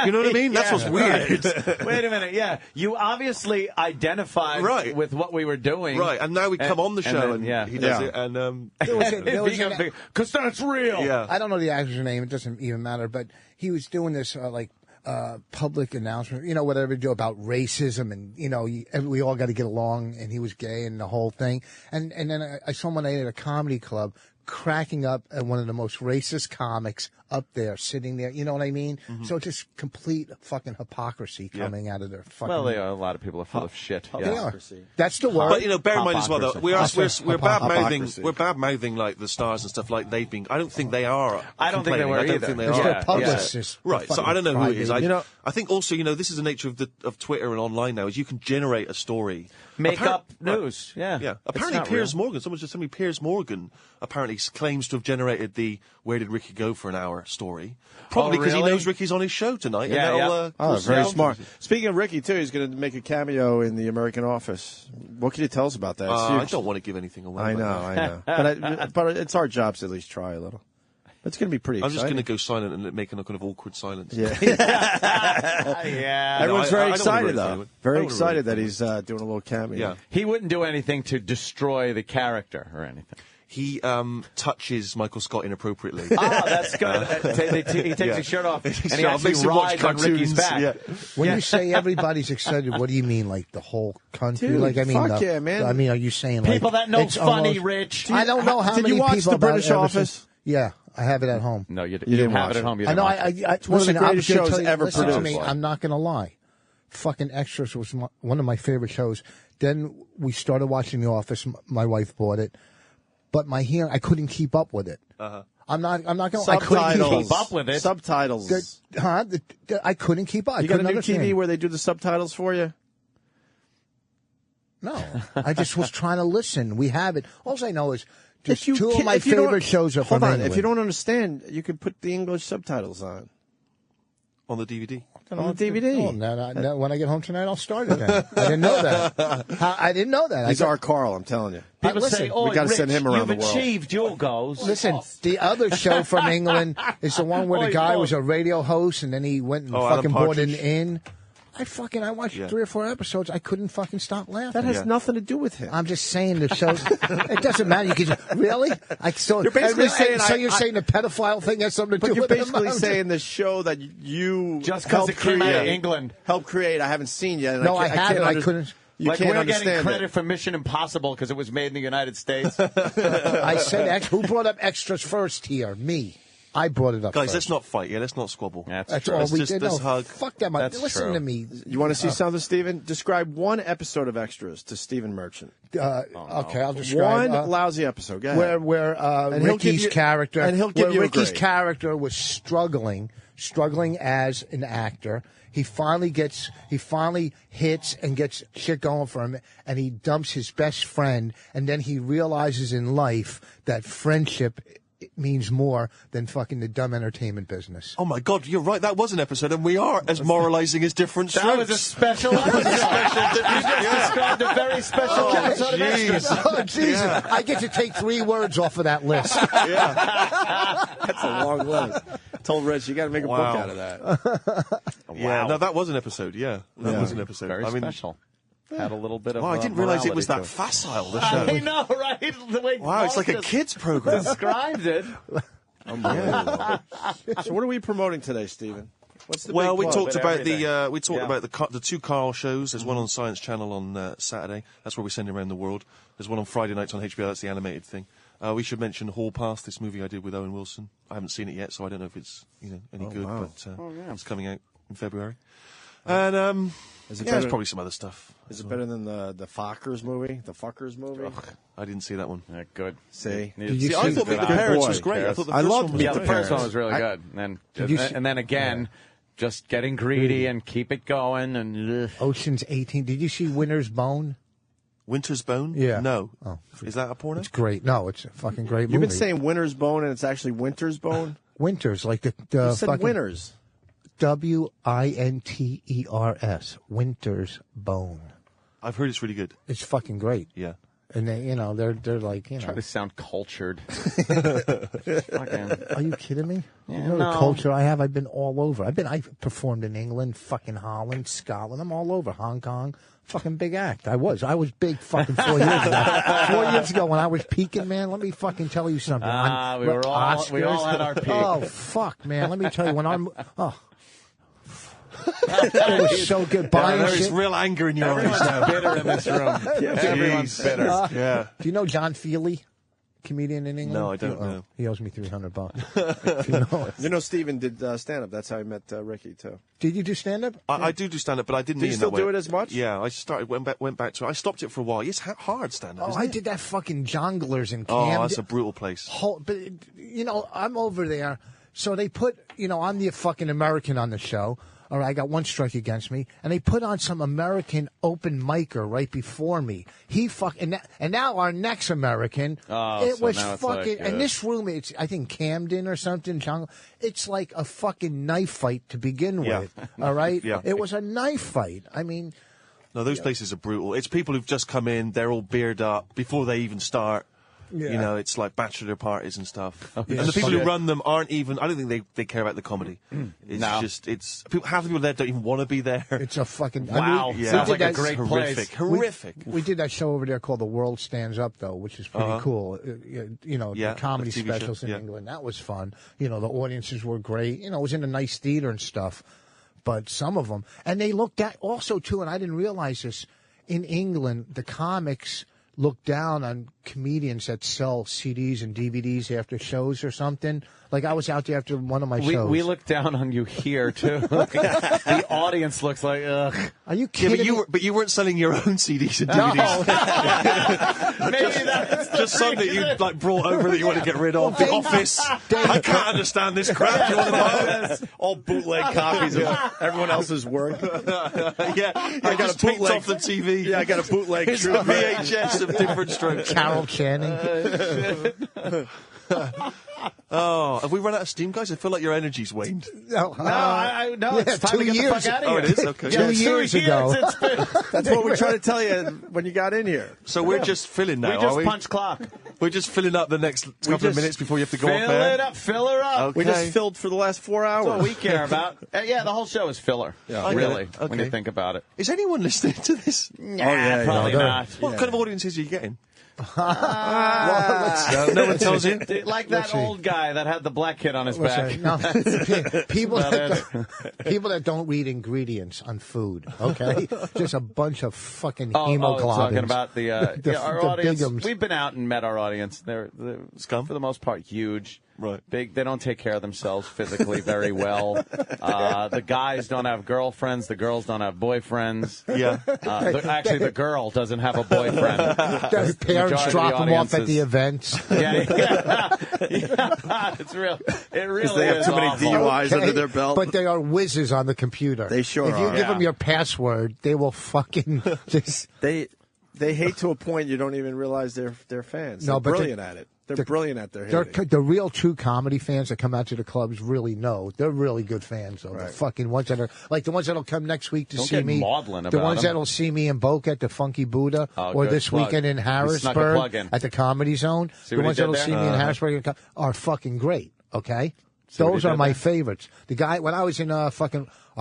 You know what I mean? That's what's weird. Wait a minute. Yeah, you obviously identified with what we were doing, right? And now we come on the show and he does it, and because that's real. Yeah. I don't know the actor's name; it doesn't even matter. But he was doing this public announcement, whatever you do about racism, and we all got to get along, and he was gay and the whole thing. And then I saw one night at a comedy club cracking up at one of the most racist comics up there, sitting there. You know what I mean? So just complete fucking hypocrisy coming out of their fucking. Well, a lot of people are full of shit. They are. That's the word. But bear in mind as well, though, we're bad mouthing like the stars and stuff like they've been. I don't think they are. I don't think they were either. I don't think they It's are. their publicists. Right. So I don't know who it is. Friday. I think also, this is the nature of Twitter and online now, is you can generate a story. Make up news. Yeah. Yeah. Apparently Piers Morgan, someone just told me Piers Morgan apparently claims to have generated the Where Did Ricky Go for an Hour story. Probably because he knows Ricky's on his show tonight. Yeah, very smart. Speaking of Ricky, too, he's going to make a cameo in The American Office. What can you tell us about that? I don't want to give anything away. I know. But it's our job to at least try a little. It's going to be pretty exciting. I'm just going to go silent and make a kind of awkward silence. Yeah. Yeah. Everyone's very excited, though. Very excited that he's doing a little cameo. Yeah. He wouldn't do anything to destroy the character or anything. He touches Michael Scott inappropriately. That's good. He takes his shirt off and he actually makes him watch rides on Ricky's back. Yeah. When you say everybody's excited, what do you mean? Like the whole country? Dude, like I mean, fuck yeah, man. I mean, are you saying People like that know it's funny, almost, Rich? I don't know how Did many you watch people The about British ever Office? since- Yeah, I have it at home. No, you didn't have watch it at home. You I know. didn't watch it. One of the greatest shows ever listen to produced. me. I'm not going to lie. Fucking Extras was one of my favorite shows. Then we started watching The Office. My wife bought it, but my hearing, I couldn't keep up with it. I'm not going. I couldn't keep up with it. Subtitles. I couldn't keep up. You got a new TV where they do the subtitles for you? No, I just was trying to listen. We have it. All I know is just If you two of can't- my if you don't- favorite shows are from Hold on. England. If you don't understand, you can put the English subtitles on. On the DVD. On the DVD. Oh, no, when I get home tonight, I'll start it then. I didn't know that. I didn't know that. He's our Carl, I'm telling you. People say, "Oh, we got to send him around the you've world." achieved your goals." Listen, the other show from England is the one where the guy was a radio host and then he went and Alan fucking bought an Partridge. inn. I watched 3 or 4 episodes. I couldn't fucking stop laughing. That has nothing to do with him. I'm just saying the show. It doesn't matter. You can really. You're basically saying you're saying the pedophile thing has something to But do you're with it. basically saying the show that you Just because helped it came out of create, England. helped create, I haven't seen yet. and No, I can't haven't. I under- couldn't. You Like can't we're understand getting credit it. for Mission Impossible because it was made in the United States. I said, who brought up Extras first here? Me. I brought it up Guys, first. let's not fight. Yeah, let's not squabble. That's all we did. Let's No, hug. fuck them. Listen to me. You want to see something, Stephen? Describe one episode of Extras to Stephen Merchant. Okay, I'll describe One lousy episode. Go ahead. where And he'll give Ricky's you- character, and he'll give where you a Ricky's grade. character was struggling as an actor. He finally hits and gets shit going for him, and he dumps his best friend, and then he realizes in life that friendship means more than fucking the dumb entertainment business. Oh my God, you're right. That was an episode, and we are as moralizing as different strokes. That was a special episode. You just described a very special episode of Extras. Oh, Jesus. Yeah. I get to take 3 words off of that list. That's a long list. Told Rich, you got to make a book out of that. Yeah, no, that was an episode. Yeah, that was an episode. Very I mean, special. Had a little bit of. Wow, I didn't realize it morality was to that facile. The show. I know, right? The way Wow, it's like a Paul kids program. described it. Unbelievable. So what are we promoting today, Stephen? What's the Well, big we plug? talked about everything. we talked about the 2 Carl shows. There's one on Science Channel on Saturday. That's where we send it around the world. There's one on Friday nights on HBO. That's the animated thing. We should mention Hall Pass, this movie I did with Owen Wilson. I haven't seen it yet, so I don't know if it's any good, wow. but it's coming out in February. And Is it there's better- probably some other stuff. Is it better than the Fockers movie? The Fuckers movie? I didn't see that one. Good. See? See, I thought Meet the Parents was great. I thought the I first loved one was Meet Yeah, the the great. first one was really good. And then again, just getting greedy and keep it going. And Ocean's 18. Did you see Winter's Bone? Winter's Bone? Yeah. No. Oh. Is that a porno? It's great. No, it's a fucking great You've movie. been saying Winter's Bone, and it's actually Winter's Bone? Winters, like the You said fucking Winters. Winters. Winter's Bone. I've heard it's really good. It's fucking great. Yeah. And they, they're like, Try to sound cultured. Are you kidding me? Yeah, you know no. the culture I have? I've been all over. I've performed in England, fucking Holland, Scotland. I'm all over. Hong Kong. Fucking big act. I was big fucking 4 years ago. 4 years ago when I was peaking, man, let me fucking tell you something. We all had our peak. Oh, fuck, man. Let me tell you, when it was so good. There's real anger in your eyes now. Bitter in this room. Everyone's bitter. Do you know John Feely, comedian in England? No, I don't know. He owes me $300. You know, Steven did stand-up. That's how I met Ricky, too. Did you do stand-up? I do stand-up, but I didn't. Do you still do it as much? Yeah, I went back to it. I stopped it for a while. It's hard stand-up. I did that fucking Jongleurs in Oh, Camden. that's a brutal place. But I'm over there, so they put, I'm the fucking American on the show. All right, I got one strike against me, and they put on some American open micer right before me. And now our next American, it was fucking. And this room, it's I think Camden or something. It's like a fucking knife fight to begin with. All right, it was a knife fight. I mean, no, those places are brutal. It's people who've just come in; they're all beered up before they even start. Yeah. It's like bachelor parties and stuff. And the people who run them aren't even. I don't think they care about the comedy. It's half the people there don't even want to be there. It's a fucking wow. Sounds like a great place. Horrific. We did that show over there called The World Stands Up, though, which is pretty cool. The comedy specials in England. That was fun. The audiences were great. It was in a nice theater and stuff. But some of them, and they looked at also too, and I didn't realize this. In England, the comics look down on comedians that sell CDs and DVDs after shows or something. Like I was out there after one of my shows. We look down on you here too. The audience looks like, ugh. Are you kidding? Yeah, but you weren't selling your own CDs and DVDs. No. Maybe that's just some that you brought over that you want to get rid of. The Office. I can't understand this crap. You want to buy it? All bootleg copies of everyone else's work. I got a bootleg off the TV. Yeah, I got a bootleg. It's a VHS of different strokes. Carol Channing. Oh, have we run out of steam, guys? I feel like your energy's waned. No, it's time to get the fuck out of here. Oh, it is? Okay. 2 years ago. That's what we try to tell you when you got in here. So we're just filling now, we just punch clock. We're just filling up the next couple of minutes before you have to go off air. Fill her up. Okay. We just filled for the last 4 hours. That's what we care about. The whole show is filler. Yeah, really, when you think about it. Is anyone listening to this? Nah, probably not. What kind of audiences are you getting? No one tells you. Like that old guy that had the black kid on his back. No. people that don't read ingredients on food. Okay, just a bunch of fucking hemoglobins. Talking about our audience. Bigums. We've been out and met our audience. They're scum for the most part, huge. Right. Big. They don't take care of themselves physically very well. The guys don't have girlfriends. The girls don't have boyfriends. Yeah. Actually, the girl doesn't have a boyfriend. Their parents drop them off at the events. Yeah. It's real. It really they have is too many awful. DUIs under their belt. But they are whizzes on the computer. They sure If you are. give them your password, they will fucking just. They hate to a point you don't even realize they're fans. No, They're but brilliant at it. They're brilliant at their hating. The real true comedy fans that come out to the clubs really know. They're really good fans, though. The fucking ones that are like the ones that'll come next week to see me. The ones that'll see me in Boca at the Funky Buddha, or this weekend in Harrisburg at the Comedy Zone. The ones that'll see me in Harrisburg are fucking great. Okay, those are my favorites. The guy when I was in I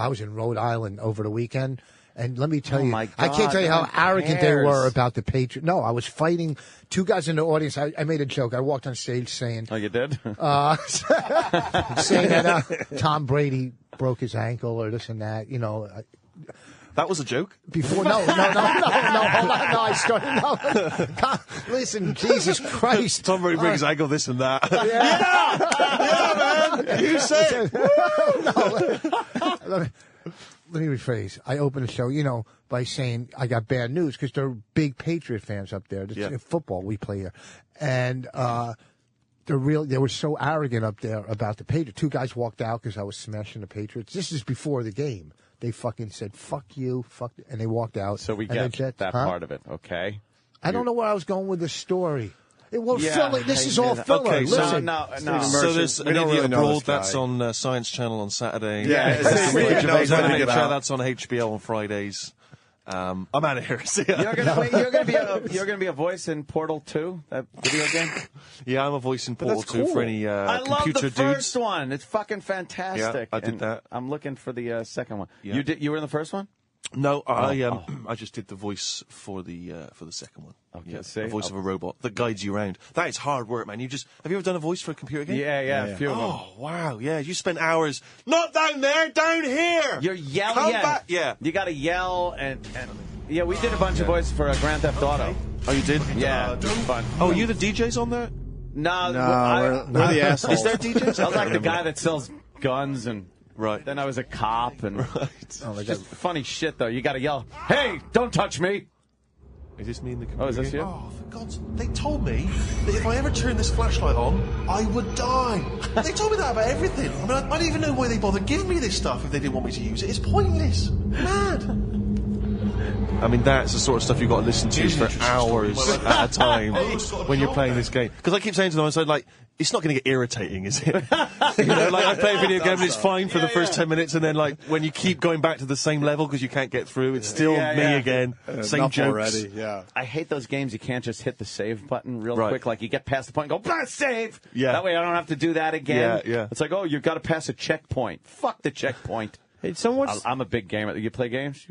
was in Rhode Island over the weekend. And let me tell you, I can't tell you how arrogant they were about the Patriots. No, I was fighting two guys in the audience. I made a joke. I walked on stage saying... Oh, you did? saying that Tom Brady broke his ankle or this and that, That was a joke? Before, no, hold on. No, I started, no. Listen, Jesus Christ. Tom Brady brings ankle this and that. Yeah, man. You said No. Let me rephrase. I opened the show, by saying I got bad news because they're big Patriot fans up there. It's football we play here. And they were so arrogant up there about the Patriots. Two guys walked out because I was smashing the Patriots. This is before the game. They fucking said, fuck you, and they walked out. So we get that part of it, okay? I don't know where I was going with the story. Filler. This is all filler. Okay, Listen. No. So there's an don't Idiot really know Abroad. this guy. That's on Science Channel on Saturday. Yeah, That's on HBO on Fridays. I'm out of here. See ya. You're gonna be a voice in Portal 2, that video game. Yeah, I'm a voice in Portal 2 cool. for any I love computer the first dudes. one. It's fucking fantastic. Yeah, I did that. I'm looking for the second one. Yeah. You were in the first one? No, I just did the voice for the second one. Okay, Yeah, see? the voice of a robot that guides you around. That is hard work, man. Have you ever done a voice for a computer game? Yeah, a few of them. Oh wow, yeah. You spent hours not down there, down here. You're yelling. Come back. Yeah. You got to yell and yeah. We did a bunch of voices for Grand Theft Auto. Oh, you did? Yeah, it was fun. Oh, are you the DJs on there? No, we're the assholes. Is there DJs? I was like the guy that sells guns and. Right. Then I was a cop and right. just funny shit though. You got to yell, "Hey, don't touch me!" Is this me in the computer? Oh, is this game? you? Oh, for God's sake. They told me that if I ever turned this flashlight on, I would die. They told me that about everything. I mean, I don't even know why they bothered giving me this stuff if they didn't want me to use it. It's pointless. Mad. I mean, that's the sort of stuff you've got to listen to for hours at a time when you're playing this game. Because I keep saying to them, I said, like, it's not going to get irritating, is it? You know, like, I play a video game and it's fine for the first 10 minutes, and then, like, when you keep going back to the same level because you can't get through, it's still me again. Same Enough jokes. already, yeah. I hate those games you can't just hit the save button real Right. quick. Like you get past the point and go, "Blah, save!" Yeah. That way I don't have to do that again. Yeah. It's like, oh, you've got to pass a checkpoint. Fuck the checkpoint. Hey, I'm a big gamer. You play games?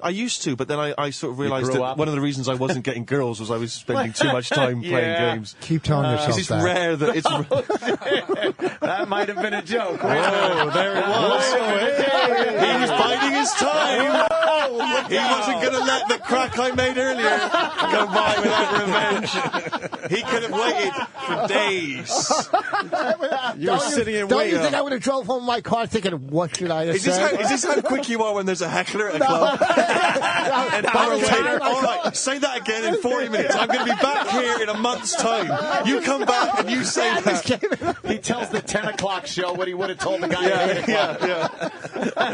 I used to, but then I sort of realised grew that up? one of the reasons I wasn't getting girls was I was spending too much time playing games. Keep telling yourself It's that. rare that it's... That might have been a joke. Oh, there it was. He was biding his time. He wasn't going to let the crack I made earlier go by without revenge. He could have waited for days. You were sitting in Don't wait. you think I would have drove home in my car thinking, what should I have Is this said? how quick you are when there's a heckler at a club? An hour later, all right, say that again in 40 minutes. I'm going to be back here in a month's time. You come back and you say that. He tells the 10 o'clock show what he would have told the guy at 8 o'clock.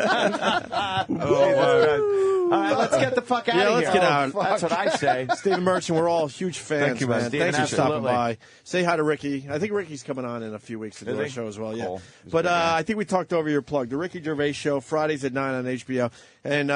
Oh, wow. All right, let's get the fuck out of here. Let's get out. That's what I say. Stephen Merchant, we're all huge fans, Thank you, man. Thanks for Absolutely. stopping by. Say hi to Ricky. I think Ricky's coming on in a few weeks to do our show as well. Yeah, Cool. but I think we talked over your plug. The Ricky Gervais Show, Fridays at 9 on HBO, and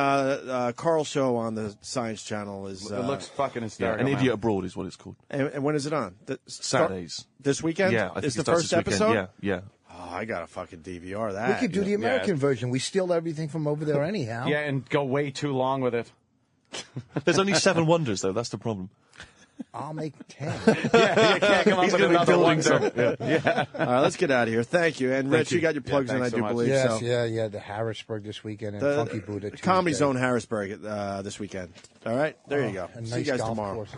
Carl's show on the Science Channel is. It looks fucking hysterical. An Idiot Abroad is what it's called. And when is it on? Saturdays. This weekend? Yeah, I think Is it the starts first this weekend. episode? Yeah. Oh, I gotta fucking DVR that. We could do the American version. We steal everything from over there anyhow. Yeah, and go way too long with it. There's only 7 wonders, though. That's the problem. I'll make 10. Yeah, you can't come up He's with going to be another building one. some. Yeah. All right, let's get out of here. Thank you. And Rich, you. you got your plugs in, thanks I so do much. believe. Yes, so. yeah. The Harrisburg this weekend and The Funky Buddha Tuesday. Comedy Zone Harrisburg this weekend. All right, there you go. And See you nice guys golf tomorrow. courses.